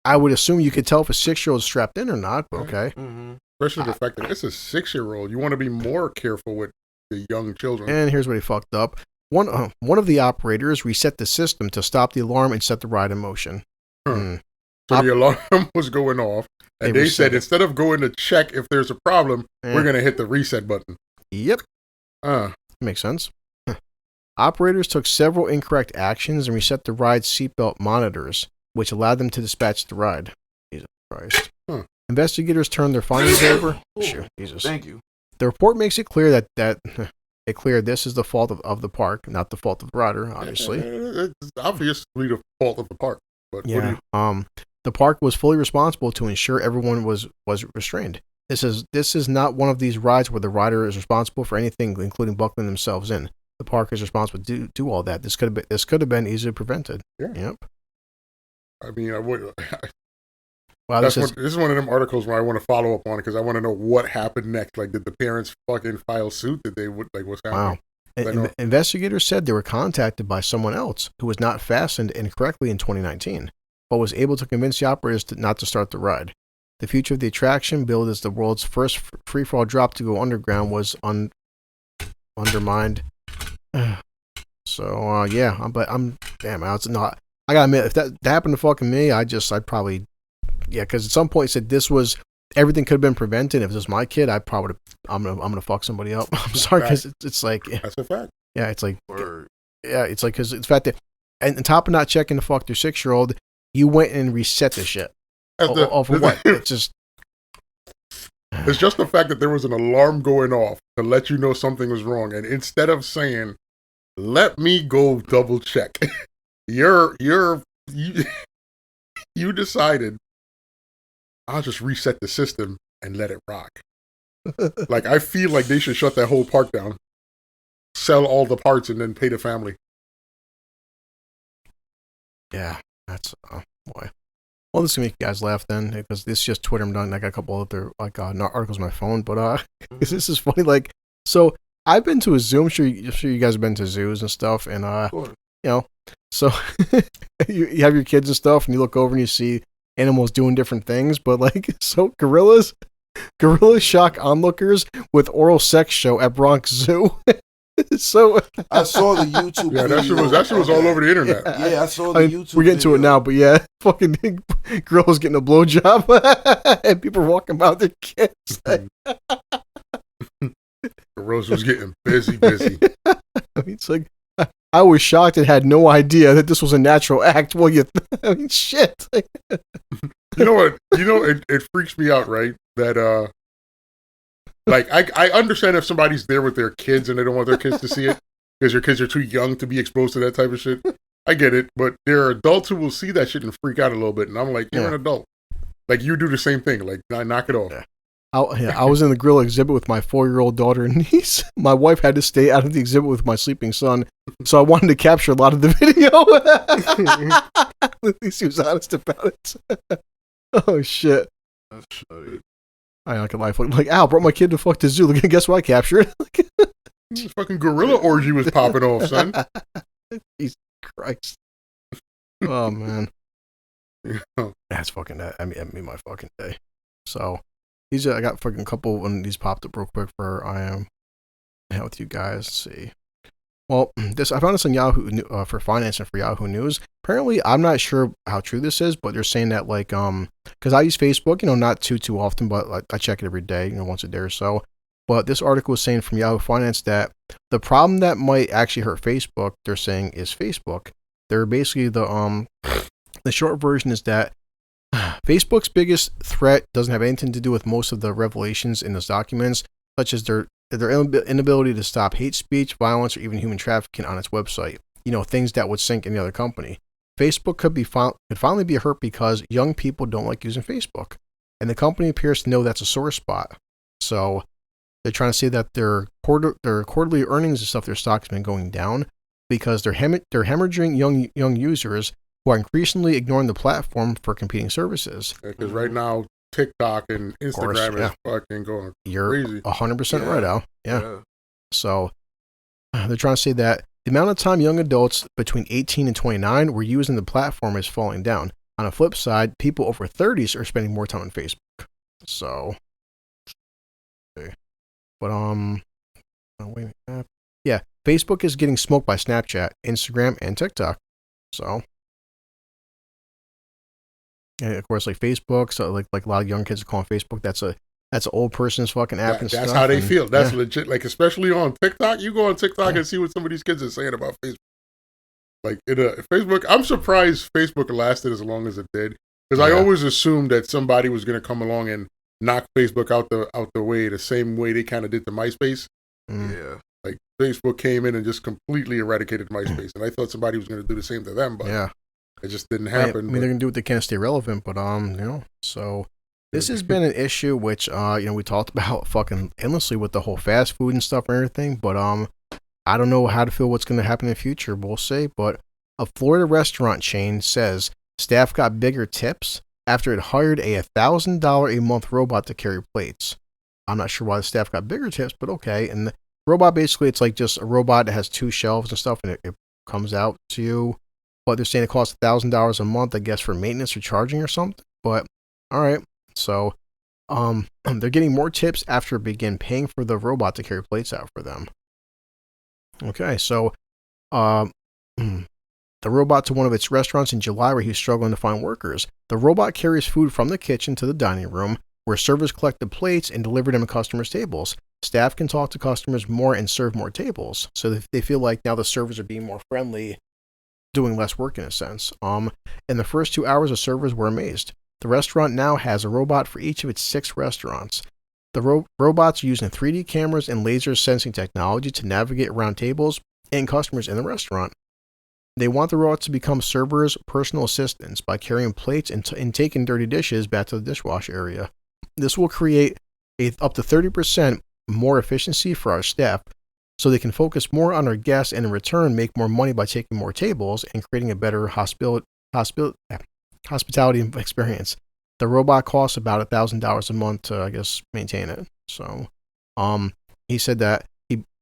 I would assume you could tell if a 6-year-old is strapped in or not, but okay. Mm-hmm. Especially the fact that it's a 6-year-old. You want to be more careful with the young children. And here's what he fucked up. One of the operators reset the system to stop the alarm and set the ride in motion. So the alarm was going off, and they said instead of going to check if there's a problem, we're going to hit the reset button. Yep. Makes sense. Operators took several incorrect actions and reset the ride's seatbelt monitors, which allowed them to dispatch the ride. Jesus Christ. Investigators turned their findings over. Sure, Jesus. Thank you. The report makes it clear that this is the fault of the park, not the fault of the rider, obviously. It's obviously the fault of the park. But yeah. The park was fully responsible to ensure everyone was restrained. This is not one of these rides where the rider is responsible for anything, including buckling themselves in. The park is responsible to do all that. This could have been easily prevented. Yeah. Yep. I mean, I would. Wow, this is one of them articles where I want to follow up on it because I want to know what happened next. Like, did the parents fucking file suit? Did they what's happening? Wow. Investigators said they were contacted by someone else who was not fastened incorrectly in 2019, but was able to convince the operators not to start the ride. The future of the attraction, billed as the world's first free-for-all drop to go underground, was undermined. So, yeah, but I'm damn out. Not. I gotta admit, if that happened to fucking me, I'd probably, because at some point it said this was everything could have been prevented. If this was my kid, I'm gonna fuck somebody up. I'm sorry, because it's like that's a fact. Yeah, it's like it's like because it's fact that, and on top of not checking to fuck their 6-year-old, you went and reset the shit. For what? It's just. It's just the fact that there was an alarm going off to let you know something was wrong, and instead of saying, "Let me go double check," you decided, I'll just reset the system and let it rock. Like, I feel like they should shut that whole park down, sell all the parts, and then pay the family. Yeah, that's boy. Well, this is gonna make you guys laugh then, because this is just Twitter. I'm done. I got a couple other articles on my phone, but this is funny. Like, so I've been to a zoo. I'm sure you guys have been to zoos and stuff, and so you have your kids and stuff, and you look over and you see animals doing different things, but like, so gorillas shock onlookers with oral sex show at Bronx Zoo. So I saw the YouTube video. That shit was all over the internet. Yeah, I saw the YouTube We're getting to it now, but yeah, fucking girls getting a blowjob and people walking by with their kids. Rose was getting busy. I mean, it's like, I was shocked and had no idea that this was a natural act. Well, I mean, shit. You know what? It freaks me out, right? That like, I understand if somebody's there with their kids and they don't want their kids to see it, because your kids are too young to be exposed to that type of shit. I get it, but there are adults who will see that shit and freak out a little bit, and I'm like, you're an adult. Like, you do the same thing. Like, knock it off. Yeah. I was in the grill exhibit with my 4-year-old daughter and niece. My wife had to stay out of the exhibit with my sleeping son, so I wanted to capture a lot of the video. At least he was honest about it. Oh, shit. That's funny. I like a life. Like, Al, brought my kid to fuck the zoo. Guess what I captured? This fucking gorilla orgy was popping off, son. Jesus Christ. Oh, man. That's fucking that. I mean, my fucking day. So, I got fucking couple when these popped up real quick for I am with you guys. Let's see. Well, I found this on Yahoo for finance and for Yahoo News. Apparently, I'm not sure how true this is, but they're saying that like because I use Facebook, not too often, but like, I check it every day, once a day or so. But this article was saying from Yahoo Finance that the problem that might actually hurt Facebook, they're saying, is Facebook. They're basically the short version is that Facebook's biggest threat doesn't have anything to do with most of the revelations in those documents, such as their inability to stop hate speech, violence, or even human trafficking on its website. Things that would sink any other company. Facebook could finally be hurt because young people don't like using Facebook, and the company appears to know that's a sore spot. So they're trying to say that their quarterly earnings and stuff, their stock's been going down because they're hemorrhaging young users who are increasingly ignoring the platform for competing services. Because right now, TikTok and Instagram is fucking going crazy. You're 100% right, Al. Yeah. So they're trying to say that the amount of time young adults between 18 and 29 were using the platform is falling down. On the flip side, people over 30s are spending more time on Facebook. So, okay. But wait a minute. Yeah, Facebook is getting smoked by Snapchat, Instagram, and TikTok. So. And of course, like Facebook, so like a lot of young kids are calling Facebook. That's an old person's fucking app and stuff. That's how they feel. That's legit. Like, especially on TikTok, you go on TikTok and see what some of these kids are saying about Facebook. Like, Facebook, I'm surprised Facebook lasted as long as it did, because I always assumed that somebody was going to come along and knock Facebook out the way, the same way they kind of did to MySpace. Yeah. Like, Facebook came in and just completely eradicated MySpace, and I thought somebody was going to do the same to them, but it just didn't happen. I mean, they're going to do what they can to stay relevant, but, so this has been an issue which, we talked about fucking endlessly with the whole fast food and stuff and everything, but, I don't know how to feel what's going to happen in the future, we'll see, but a Florida restaurant chain says staff got bigger tips after it hired a $1,000 a month robot to carry plates. I'm not sure why the staff got bigger tips, but okay. And the robot, basically, it's like just a robot that has 2 shelves and stuff, and it comes out to you. But they're saying it costs $1,000 a month, I guess, for maintenance or charging or something. But all right, so they're getting more tips after it began paying for the robot to carry plates out for them. Okay, so the robot to one of its restaurants in July where he was struggling to find workers. The robot carries food from the kitchen to the dining room where servers collect the plates and deliver them to customers' tables. Staff can talk to customers more and serve more tables. So they feel like now the servers are being more friendly, doing less work in a sense. In the first 2 hours, the servers were amazed. The restaurant now has a robot for each of its 6 restaurants. The robots are using 3D cameras and laser sensing technology to navigate around tables and customers in the restaurant. They want the robots to become servers' personal assistants by carrying plates and taking dirty dishes back to the dishwasher area. This will create up to 30% more efficiency for our staff, so they can focus more on our guests and in return make more money by taking more tables and creating a better hospitality experience. The robot costs about $1,000 a month to, I guess, maintain it. So, he said that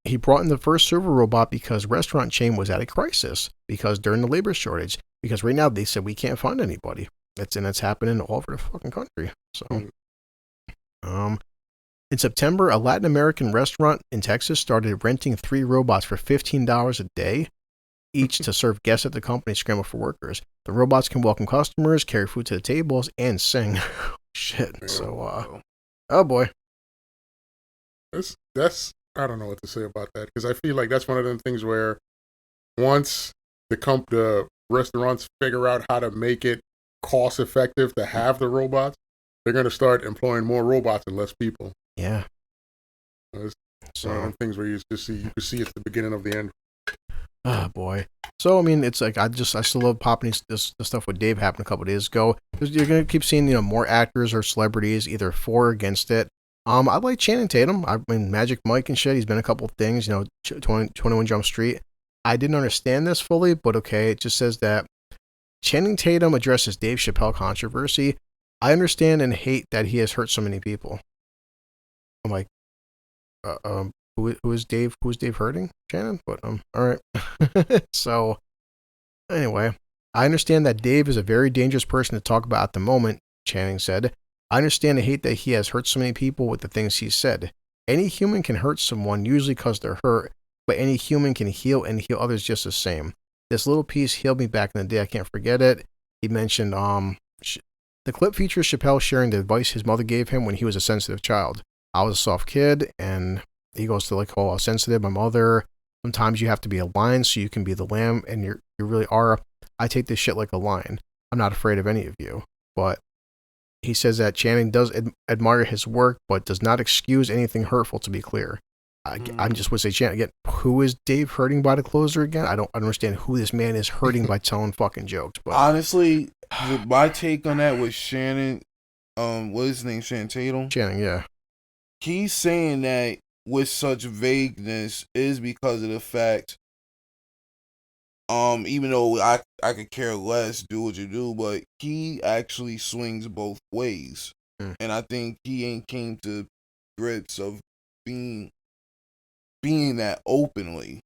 he brought in the first server robot because restaurant chain was at a crisis because during the labor shortage. Because right now they said we can't find anybody. It's happening all over the fucking country. So, in September, a Latin American restaurant in Texas started renting 3 robots for $15 a day each to serve guests at the company scramble for workers. The robots can welcome customers, carry food to the tables, and sing. Shit. So, oh boy. That's I don't know what to say about that, because I feel like that's one of them things where once the restaurants figure out how to make it cost effective to have the robots, they're going to start employing more robots and less people. Yeah. It's one of them things where you can see it's the beginning of the end. Oh boy. So I mean, it's like I still love popping this stuff with Dave happened a couple of days ago. You're gonna keep seeing more actors or celebrities either for or against it. I like Channing Tatum. I mean, Magic Mike and shit. He's been a couple of things. 21 Jump Street. I didn't understand this fully, but okay. It just says that Channing Tatum addresses Dave Chappelle controversy. I understand and hate that he has hurt so many people. I'm like, who is Dave? Who's Dave hurting? Shannon? But all right. So anyway, I understand that Dave is a very dangerous person to talk about at the moment, Channing said. I understand and hate that he has hurt so many people with the things he said. Any human can hurt someone, usually because they're hurt, but any human can heal and heal others just the same. This little piece healed me back in the day. I can't forget it. He mentioned the clip features Chappelle sharing the advice his mother gave him when he was a sensitive child. I was a soft kid, and he goes to I was sensitive. My mother, sometimes you have to be a lion so you can be the lamb, and you really are. I take this shit like a lion. I'm not afraid of any of you. But he says that Channing does admire his work, but does not excuse anything hurtful, to be clear. I just would say, Channing, again, who is Dave hurting by the closer again? I don't understand who this man is hurting by telling fucking jokes. But honestly, my take on that was Shannon, what is his name? Channing Tatum? Channing, yeah. He's saying that with such vagueness is because of the fact, even though I could care less, do what you do, but he actually swings both ways. And I think he ain't came to grips of being that openly.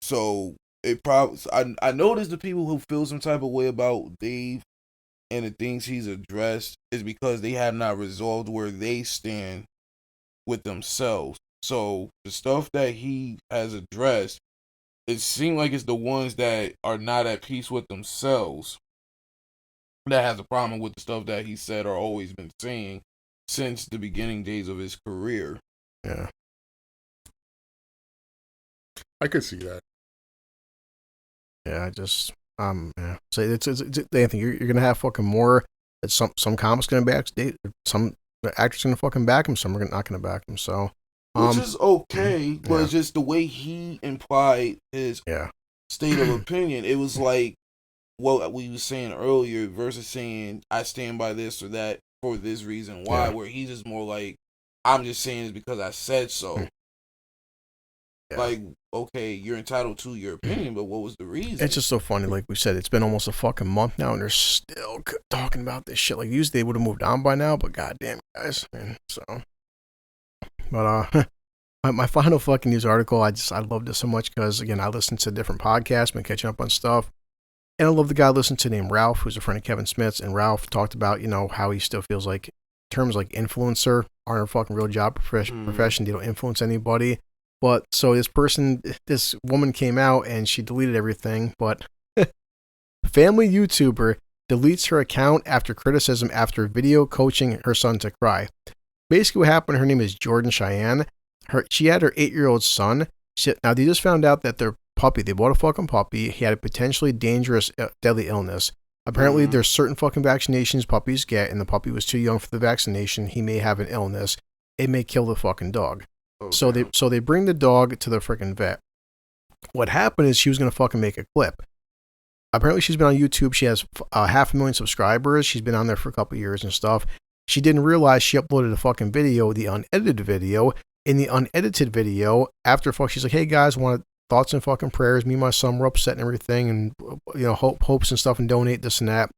So it probably, I noticed the people who feel some type of way about Dave and the things he's addressed is because they have not resolved where they stand with themselves. So the stuff that he has addressed, it seems like it's the ones that are not at peace with themselves that has a problem with the stuff that he said or always been saying since the beginning days of his career. Yeah. I could see that. Yeah, I just yeah. So it's Anthony, you're gonna have fucking more. Some comics gonna back some actors gonna fucking back him. Some are not gonna back him. So which is okay, but it's just the way he implied his state of opinion. It was like what we were saying earlier versus saying I stand by this or that for this reason. Why? Where he's just more like I'm just saying it because I said so. Like, okay, you're entitled to your opinion, but what was the reason? It's just so funny. Like we said, it's been almost a fucking month now, and they're still talking about this shit. Like, usually they would have moved on by now, but goddamn, guys, man. So, but my final fucking news article, I loved it so much because again, I listened to different podcasts, been catching up on stuff, and I love the guy I listened to named Ralph, who's a friend of Kevin Smith's, and Ralph talked about how he still feels like terms like influencer aren't a fucking real job profession. They don't influence anybody. But so this woman came out and she deleted everything, but family YouTuber deletes her account after criticism after video coaching her son to cry. Basically what happened, her name is Jordan Cheyenne. She had her 8-year-old son. Now they just found out that their puppy, they bought a fucking puppy. He had a potentially dangerous, deadly illness. Apparently there's certain fucking vaccinations puppies get, and the puppy was too young for the vaccination. He may have an illness. It may kill the fucking dog. Okay. So they bring the dog to the freaking vet. What happened is she was going to fucking make a clip. Apparently she's been on YouTube. She has 500,000 subscribers. She's been on there for a couple of years and stuff. She didn't realize she uploaded a fucking video, the unedited video. In the unedited video, after she's like, hey guys, want thoughts and fucking prayers. Me and my son were upset and everything, and hopes and stuff, and donate this and that.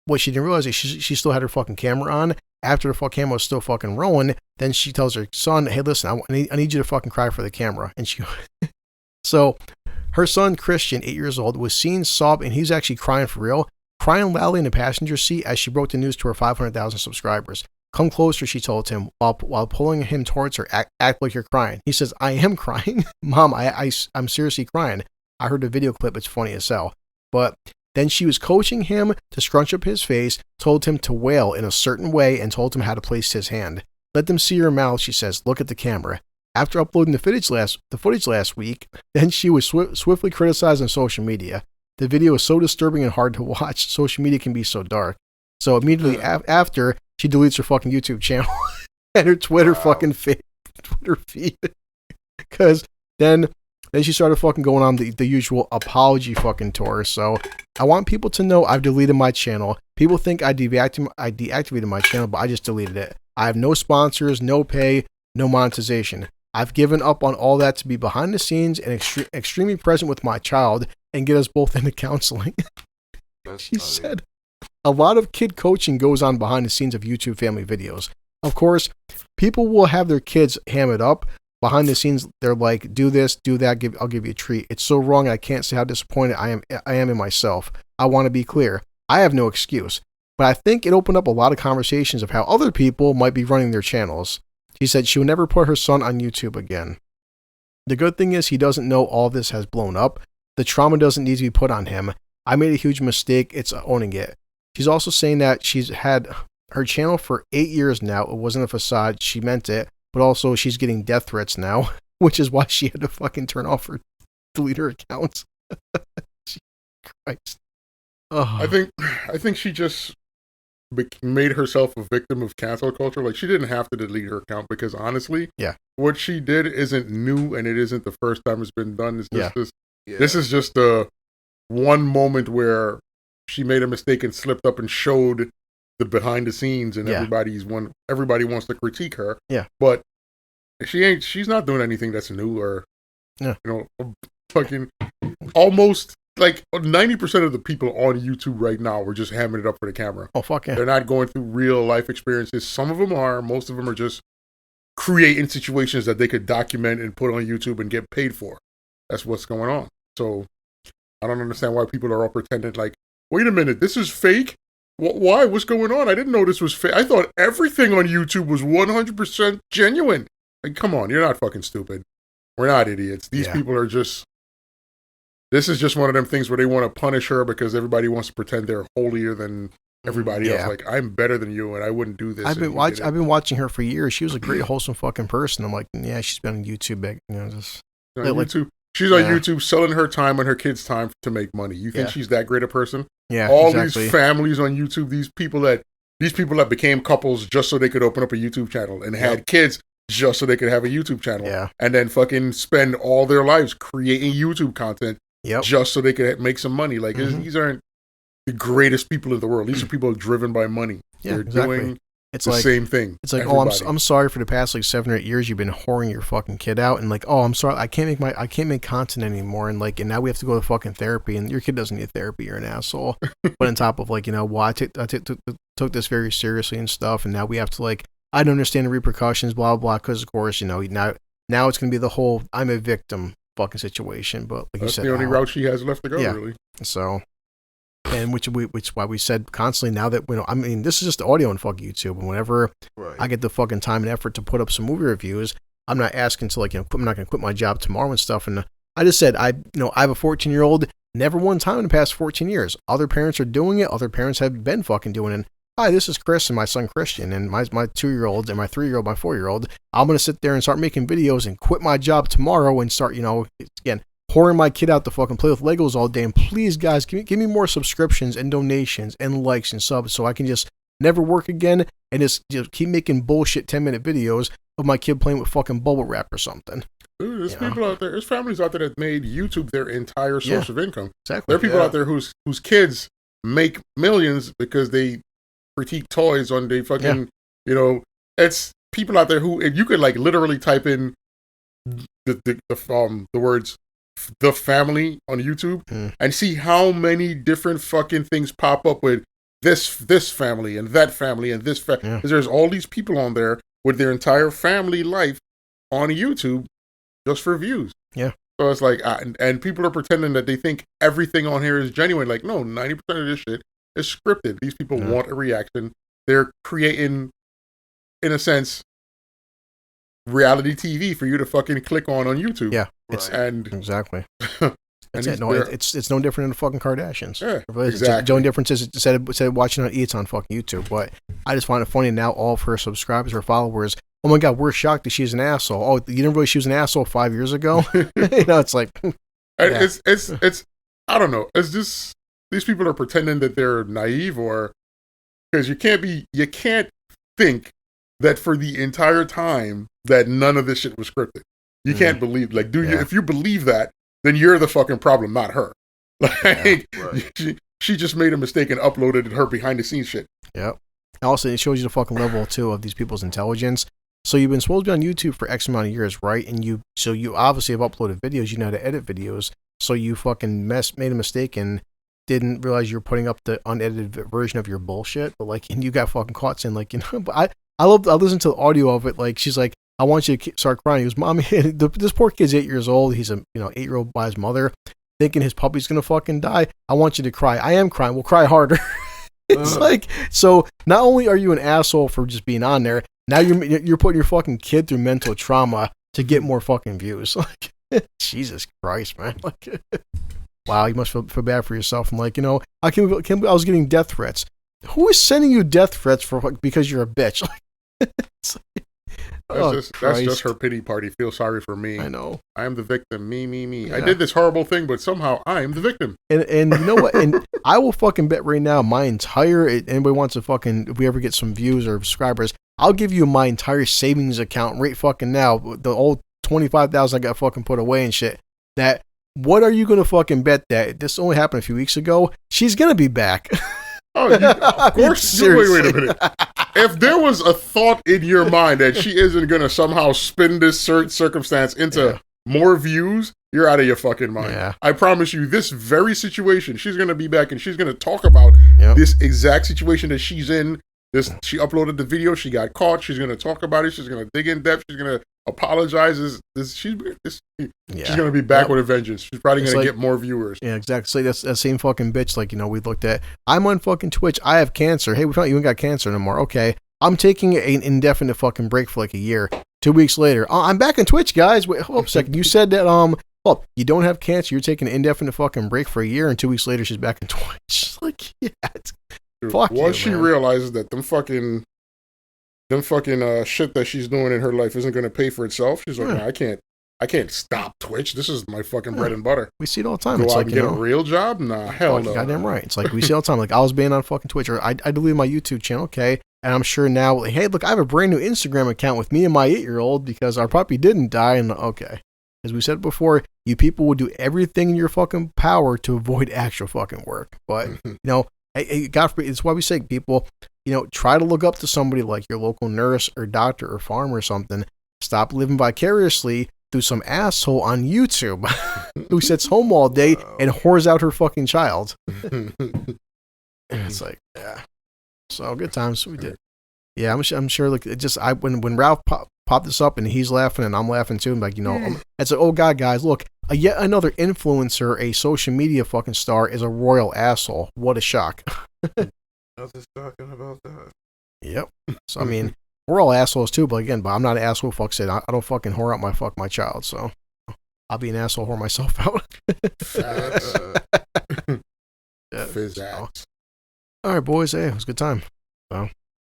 What she didn't realize is she still had her fucking camera on. After the fucking camera was still fucking rolling, then she tells her son, hey, listen, I need you to fucking cry for the camera. And so her son, Christian, 8 years old, was seen sobbing, and he's actually crying for real, crying loudly in the passenger seat as she broke the news to her 500,000 subscribers. Come closer, she told him, while pulling him towards her, act like you're crying. He says, I am crying. Mom, I'm seriously crying. I heard the video clip. It's funny as hell. But then she was coaching him to scrunch up his face, told him to wail in a certain way, and told him how to place his hand. Let them see your mouth, she says. Look at the camera. After uploading the footage last week, then she was swiftly criticized on social media. The video is so disturbing and hard to watch. Social media can be so dark. So immediately after, she deletes her fucking YouTube channel and her Twitter fucking Twitter feed. Because then Then she started fucking going on the usual apology fucking tour. So I want people to know I've deleted my channel. People think I deactivated my channel, but I just deleted it. I have no sponsors, no pay, no monetization. I've given up on all that to be behind the scenes and extremely present with my child and get us both into counseling. She said, a lot of kid coaching goes on behind the scenes of YouTube family videos. Of course, people will have their kids ham it up. Behind the scenes, they're like, do this, do that, I'll give you a treat. It's so wrong, I can't say how disappointed I am in myself. I want to be clear. I have no excuse. But I think it opened up a lot of conversations of how other people might be running their channels. She said she will never put her son on YouTube again. The good thing is he doesn't know all this has blown up. The trauma doesn't need to be put on him. I made a huge mistake. It's owning it. She's also saying that she's had her channel for 8 years now. It wasn't a facade. She meant it. But also she's getting death threats now, which is why she had to fucking delete her accounts. Jesus Christ. Oh. I think she just made herself a victim of cancel culture. Like, she didn't have to delete her account because honestly, what she did isn't new and it isn't the first time it's been done. It's just this is just one moment where she made a mistake and slipped up and showed the behind the scenes, and everybody wants to critique her. Yeah, but she's not doing anything that's new or fucking almost. Like 90% of the people on YouTube right now are just hamming it up for the camera. Oh, fuck yeah. They're not going through real life experiences. Some of them are. Most of them are just creating situations that they could document and put on YouTube and get paid for. That's what's going on. So I don't understand why people are all pretending like, wait a minute, this is fake? Why? What's going on? I didn't know this was fake. I thought everything on YouTube was 100% genuine. Like, come on, you're not fucking stupid. We're not idiots. These people are just... This is just one of them things where they want to punish her because everybody wants to pretend they're holier than everybody else. Like, I'm better than you, and I wouldn't do this. I've been watching her for years. She was a great, wholesome fucking person. I'm like, yeah, she's been on YouTube, just on YouTube. She's on YouTube selling her time and her kids' time to make money. You think she's that great a person? Yeah, all these families on YouTube, these people that became couples just so they could open up a YouTube channel and had kids just so they could have a YouTube channel, and then fucking spend all their lives creating YouTube content. Just so they could make some money. Like, these aren't the greatest people in the world. These are people driven by money. They're doing the same thing. It's like, I'm sorry for the past like 7 or 8 years you've been whoring your fucking kid out, and like, I'm sorry, I can't make content anymore, and like, and now we have to go to fucking therapy, and your kid doesn't need therapy. You're an asshole. But on top of like, I took this very seriously and stuff, and now we have to like, I don't understand the repercussions, blah blah, because of course, now it's gonna be the whole I'm a victim fucking situation, but like that's you said, the only route she has left to go, really. So, and which why we said constantly now that this is just audio on fuck YouTube, and whenever I get the fucking time and effort to put up some movie reviews, I'm not asking to like I'm not gonna quit my job tomorrow and stuff. And I just said I have a 14-year-old. Never one time in the past 14 years. Other parents are doing it. Other parents have been fucking doing it. Hi, this is Chris and my son Christian and my 2-year-old and my 3-year-old, my 4-year-old. I'm going to sit there and start making videos and quit my job tomorrow and start, again, pouring my kid out to fucking play with Legos all day. And please, guys, give me more subscriptions and donations and likes and subs so I can just never work again and just keep making bullshit 10-minute videos of my kid playing with fucking bubble wrap or something. Dude, there's people out there, there's families out there that made YouTube their entire source of income. Exactly. There are people out there whose kids make millions because they critique toys on the fucking, it's people out there who, if you could like literally type in the words "the family" on YouTube and see how many different fucking things pop up with this family and that family and this family. There's all these people on there with their entire family life on YouTube just for views. Yeah. So it's like, and people are pretending that they think everything on here is genuine. Like, no, 90% of this shit is scripted. These people want a reaction. They're creating, in a sense, reality TV for you to fucking click on YouTube. Yeah, exactly. That's it. No, it's no different than the fucking Kardashians. Yeah, exactly. The only difference is instead of watching on it's on fucking YouTube. But I just find it funny now. All of her subscribers or followers, oh my god, we're shocked that she's an asshole. Oh, you didn't realize she was an asshole 5 years ago. It's like, it's I don't know. It's just. These people are pretending that they're naive, or because you can't think that for the entire time that none of this shit was scripted. You can't believe, like, dude, if you believe that, then you're the fucking problem, not her. Like, she just made a mistake and uploaded her behind the scenes shit. Yep. Also, it shows you the fucking level, too, of these people's intelligence. So you've been supposed to be on YouTube for X amount of years, right? And you obviously have uploaded videos. You know how to edit videos. So you fucking made a mistake and didn't realize you were putting up the unedited version of your bullshit. But, like, and you got fucking caught saying, like, you know, but I listened to the audio of it. Like, she's like, I want you to start crying. He goes, Mommy, this poor kid's 8 years old. He's a 8-year-old by his mother, thinking his puppy's going to fucking die. I want you to cry. I am crying. We'll cry harder. It's like, so not only are you an asshole for just being on there, now you're putting your fucking kid through mental trauma to get more fucking views. Like, Jesus Christ, man. Like, wow, you must feel bad for yourself. And like, you know, I was getting death threats. Who is sending you death threats because you're a bitch? Like, that's just her pity party. Feel sorry for me. I know. I am the victim. Me. Yeah. I did this horrible thing, but somehow I am the victim. And you know what? And I will fucking bet right now, anybody wants to fucking, if we ever get some views or subscribers, I'll give you my entire savings account right fucking now. The old 25,000 I got fucking put away and shit. That, what are you going to fucking bet that this only happened a few weeks ago? She's going to be back. Oh, of course. Wait a minute. If there was a thought in your mind that she isn't going to somehow spin this certain circumstance into more views, you're out of your fucking mind. Yeah. I promise you, this very situation, she's going to be back and she's going to talk about this exact situation that she's in. She uploaded the video. She got caught. She's going to talk about it. She's going to dig in depth. She's going to apologize. She's going to be back with a vengeance. She's probably going to get more viewers. Yeah, exactly. So that's that same fucking bitch. Like, you know, we looked at, I'm on fucking Twitch. I have cancer. Hey, we found you ain't got cancer anymore. Okay. I'm taking an indefinite fucking break for like a year. 2 weeks later, I'm back on Twitch, guys. Wait, hold up a second. You said that, you don't have cancer. You're taking an indefinite fucking break for a year, and 2 weeks later, she's back on Twitch. Like, yeah. Fuck once she realizes that them fucking shit that she's doing in her life isn't going to pay for itself, she's like, nah, I can't stop Twitch. This is my fucking bread and butter. We see it all the time. Go it's out like, and get a real job? Nah, hell no. Goddamn right. It's like, we see it all the time. Like, I was banned on fucking Twitch, or I deleted my YouTube channel. Okay. And I'm sure now, like, hey, look, I have a brand new Instagram account with me and my 8-year-old because our puppy didn't die. And okay. As we said before, you people will do everything in your fucking power to avoid actual fucking work. But, you know, God forbid, it's why we say, people, you know, try to look up to somebody like your local nurse or doctor or farmer or something. Stop living vicariously through some asshole on YouTube who sits home all day and whores out her fucking child. It's like, yeah. So good times. We did. Yeah, I'm sure. Like, it just, when Ralph popped this up and he's laughing and I'm laughing too. I'm like, you know, it's like, oh God, guys, look, yet another influencer, a social media fucking star, is a royal asshole. What a shock. Nothing's shocking about that. Yep. So I mean, we're all assholes too, but I'm not an asshole. Fuck said I don't fucking whore out my child, so I'll be an asshole, whore myself out. So. All right, boys. Hey, it was a good time. So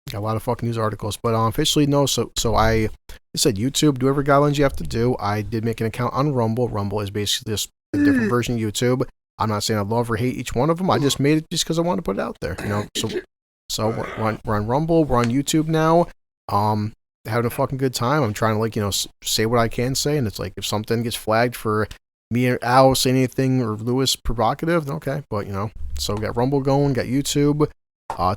got a lot of fucking news articles, but officially no. So I said YouTube, do whatever guidelines you have to do. I did make an account on Rumble. Rumble is basically just a different version of YouTube. I'm not saying I love or hate each one of them. I just made it just because I wanted to put it out there, you know. So we're on Rumble. We're on YouTube now. Having a fucking good time. I'm trying to, like, you know, say what I can say, and it's like if something gets flagged for me or Al saying anything or Lewis provocative, then okay. But you know, so we got Rumble going, got YouTube.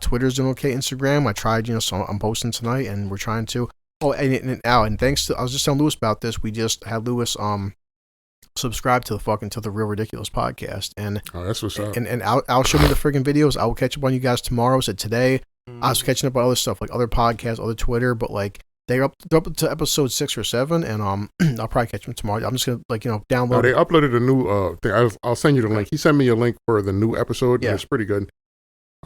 Twitter's doing okay. Instagram, I tried, you know, so I'm posting tonight, and we're trying to. Oh, and thanks to, I was just telling Lewis about this. We just had Lewis subscribe to the Real Ridiculous podcast, and that's what's up. And I'll show me the friggin' videos. I will catch up on you guys tomorrow. So today, I was catching up on other stuff like other podcasts, other Twitter, but like they're up to episode 6 or 7, and I'll probably catch them tomorrow. I'm just gonna, like, you know, download. Oh, they uploaded a new thing. I'll send you the link. He sent me a link for the new episode. Yeah, it's pretty good.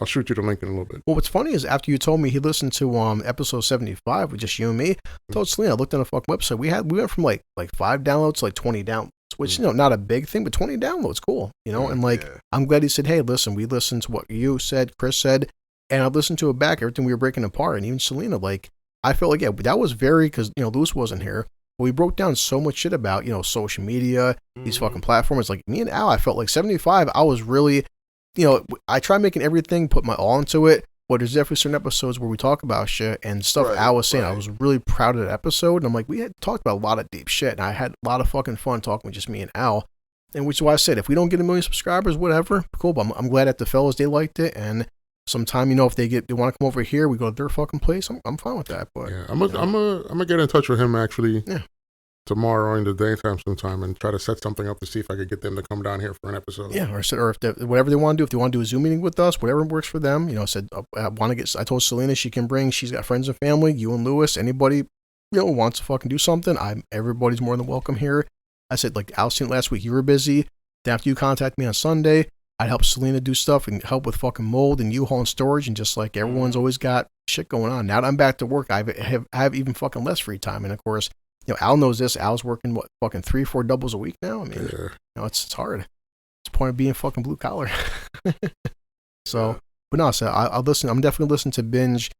I'll shoot you the link in a little bit. Well, what's funny is after you told me he listened to episode 75 with just you and me, I told Selena, I looked on the fucking website. We went from like 5 downloads to like 20 downloads, which, you know, not a big thing, but 20 downloads, cool, you know. And like, I'm glad he said, hey, listen, we listened to what you said, Chris said, and I listened to it back, everything we were breaking apart, and even Selena, like, I felt like, yeah, that was very, because, you know, Lewis wasn't here. But we broke down so much shit about, you know, social media, these fucking platforms. Like me and Al, I felt like 75, I was really, you know, I tried making everything, put my all into it, but there's definitely certain episodes where we talk about shit and stuff. Right, Al was saying, right. I was really proud of that episode, and I'm like, we had talked about a lot of deep shit, and I had a lot of fucking fun talking with just me and Al, and which is why I said, if we don't get 1 million subscribers, whatever, cool. But I'm glad that the fellas, they liked it, and sometime, you know, if they want to come over here, we go to their fucking place. I'm fine with that. But yeah, I'm gonna get in touch with him actually. Yeah. Tomorrow or in the daytime sometime and try to set something up to see if I could get them to come down here for an episode. Yeah, or if whatever they want to do, if they want to do a Zoom meeting with us, whatever works for them. You know, I told Selena she can bring. She's got friends and family. You and Lewis, anybody, you know, wants to fucking do something. Everybody's more than welcome here. I said, like Al seen last week, you were busy. Then after you contact me on Sunday, I'd help Selena do stuff and help with fucking mold and U-Haul and storage, and just like everyone's always got shit going on. Now that I'm back to work, I have even fucking less free time, and of course, you know, Al knows this. Al's working fucking 3-4 doubles a week now. I mean, you know, it's hard. It's the point of being fucking blue collar. So, but no, so I'll listen. I'm definitely listening to binge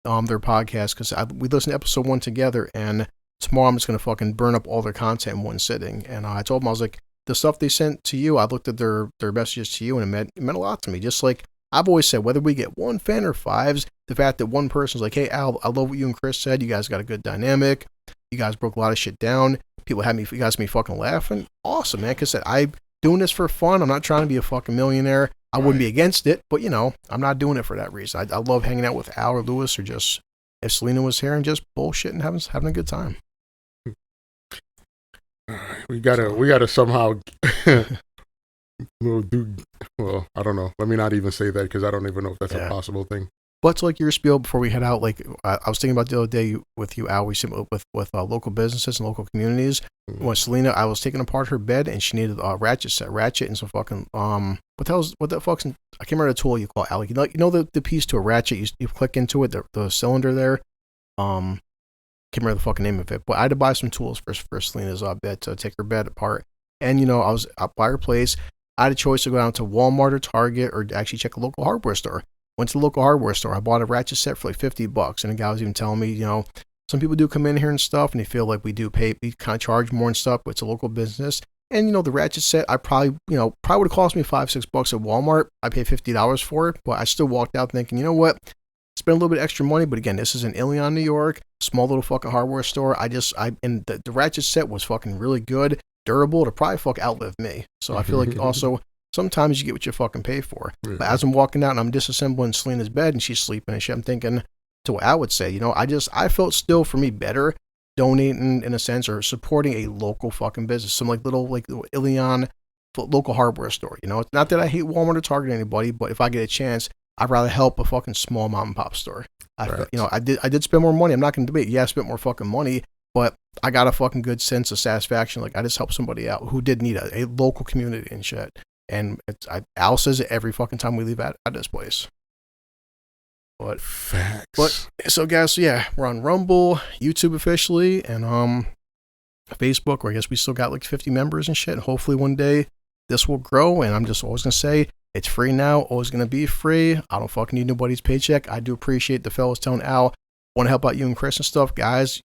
their podcast because we listened to episode 1 together, and tomorrow I'm just gonna fucking burn up all their content in one sitting. And I told them, I was like, the stuff they sent to you, I looked at their messages to you, and it meant a lot to me. Just like I've always said, whether we get 1 fan or 5s, the fact that one person's like, hey Al, I love what you and Chris said. You guys got a good dynamic. You guys broke a lot of shit down. You guys had me fucking laughing. Awesome, man. Because I'm doing this for fun. I'm not trying to be a fucking millionaire. I wouldn't be against it, but you know, I'm not doing it for that reason. I love hanging out with Al or Lewis, or just if Selena was here and just bullshitting, having a good time. We gotta somehow well, I don't know. Let me not even say that because I don't even know if that's a possible thing. But to like your spiel before we head out, like I was thinking about the other day with you, Al, we sit with local businesses and local communities. Mm-hmm. When Selena, I was taking apart her bed and she needed a ratchet and some fucking what the fuck's I can't remember the tool you call it, Al. You know the piece to a ratchet, you click into it, the cylinder there. Can't remember the fucking name of it, but I had to buy some tools for Selena's bed to take her bed apart. And you know, I was up by her place. I had a choice to go down to Walmart or Target or actually check a local hardware store. Went to the local hardware store. I bought a ratchet set for like $50, and the guy was even telling me, you know, some people do come in here and stuff, and they feel like we kind of charge more and stuff, but it's a local business. And you know, the ratchet set, I probably would have cost me $5-6 at Walmart. I paid $50 for it, but I still walked out thinking, you know what, spend a little bit extra money. But again, this is in Ilion, New York, small little fucking hardware store. And the ratchet set was fucking really good, durable. To probably fuck outlive me. So I feel like also, sometimes you get what you fucking pay for. Yeah. But as I'm walking out and I'm disassembling Selena's bed and she's sleeping and shit, I'm thinking to what I would say, you know, I felt still for me better donating in a sense or supporting a local fucking business, some little Ilion local hardware store. You know, it's not that I hate Walmart or Target or anybody, but if I get a chance, I'd rather help a fucking small mom and pop store. I did spend more money. I'm not going to debate. Yeah, I spent more fucking money, but I got a fucking good sense of satisfaction. Like I just helped somebody out who did need a local community and shit. And Al says it every fucking time we leave at this place. But facts. But so guys, yeah, we're on Rumble, YouTube officially, and Facebook, where I guess we still got like 50 members and shit. And hopefully one day this will grow. And I'm just always gonna say it's free now, always gonna be free. I don't fucking need nobody's paycheck. I do appreciate the fellas telling Al, want to help out you and Chris and stuff, guys.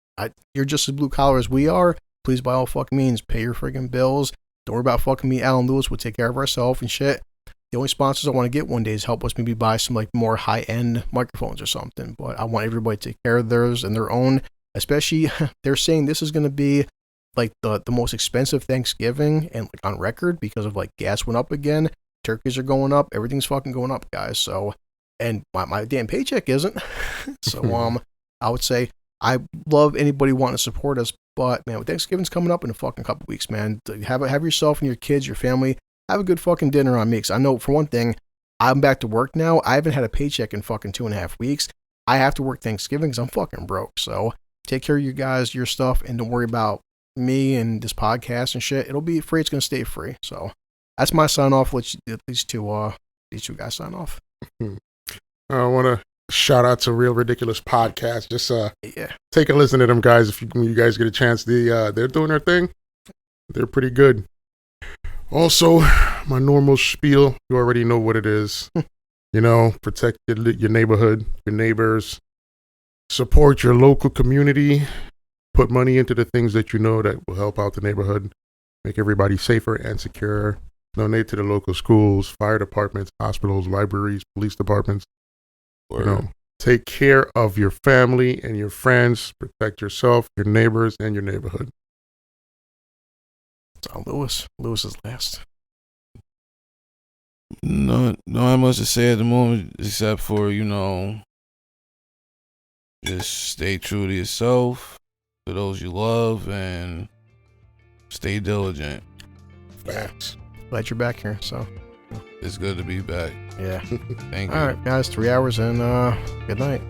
You're just as blue collar as we are. Please, by all fucking means, pay your friggin' bills. Don't worry about fucking me, Al and Lewis. We'll take care of ourselves and shit. The only sponsors I want to get one day is help us maybe buy some like more high-end microphones or something. But I want everybody to take care of theirs and their own. Especially, they're saying this is going to be like the most expensive Thanksgiving and like on record because of like gas went up again. Turkeys are going up. Everything's fucking going up, guys. So, and my damn paycheck isn't. So, I would say I love anybody wanting to support us. But man, Thanksgiving's coming up in a fucking couple weeks, man. Have yourself and your kids, your family, have a good fucking dinner on me. Because I know for one thing, I'm back to work now. I haven't had a paycheck in fucking 2.5 weeks. I have to work Thanksgiving because I'm fucking broke. So take care of you guys, your stuff, and don't worry about me and this podcast and shit. It'll be free. It's gonna stay free. So that's my sign off. Let these two guys sign off. I want to shout out to Real Ridiculous Podcast. Just take a listen to them guys if you guys get a chance. They're doing their thing. They're pretty good. Also, my normal spiel, you already know what it is. You know, protect your neighborhood, your neighbors, support your local community, put money into the things that you know that will help out the neighborhood, make everybody safer and secure. Donate to the local schools, fire departments, hospitals, libraries, police departments. Take care of your family and your friends. Protect yourself, your neighbors, and your neighborhood. So Lewis is last. No, not much to say at the moment except for just stay true to yourself, to those you love, and stay diligent. Facts. Glad you're back here. So it's good to be back. Yeah. Thank you. All right, guys. 3 hours and good night.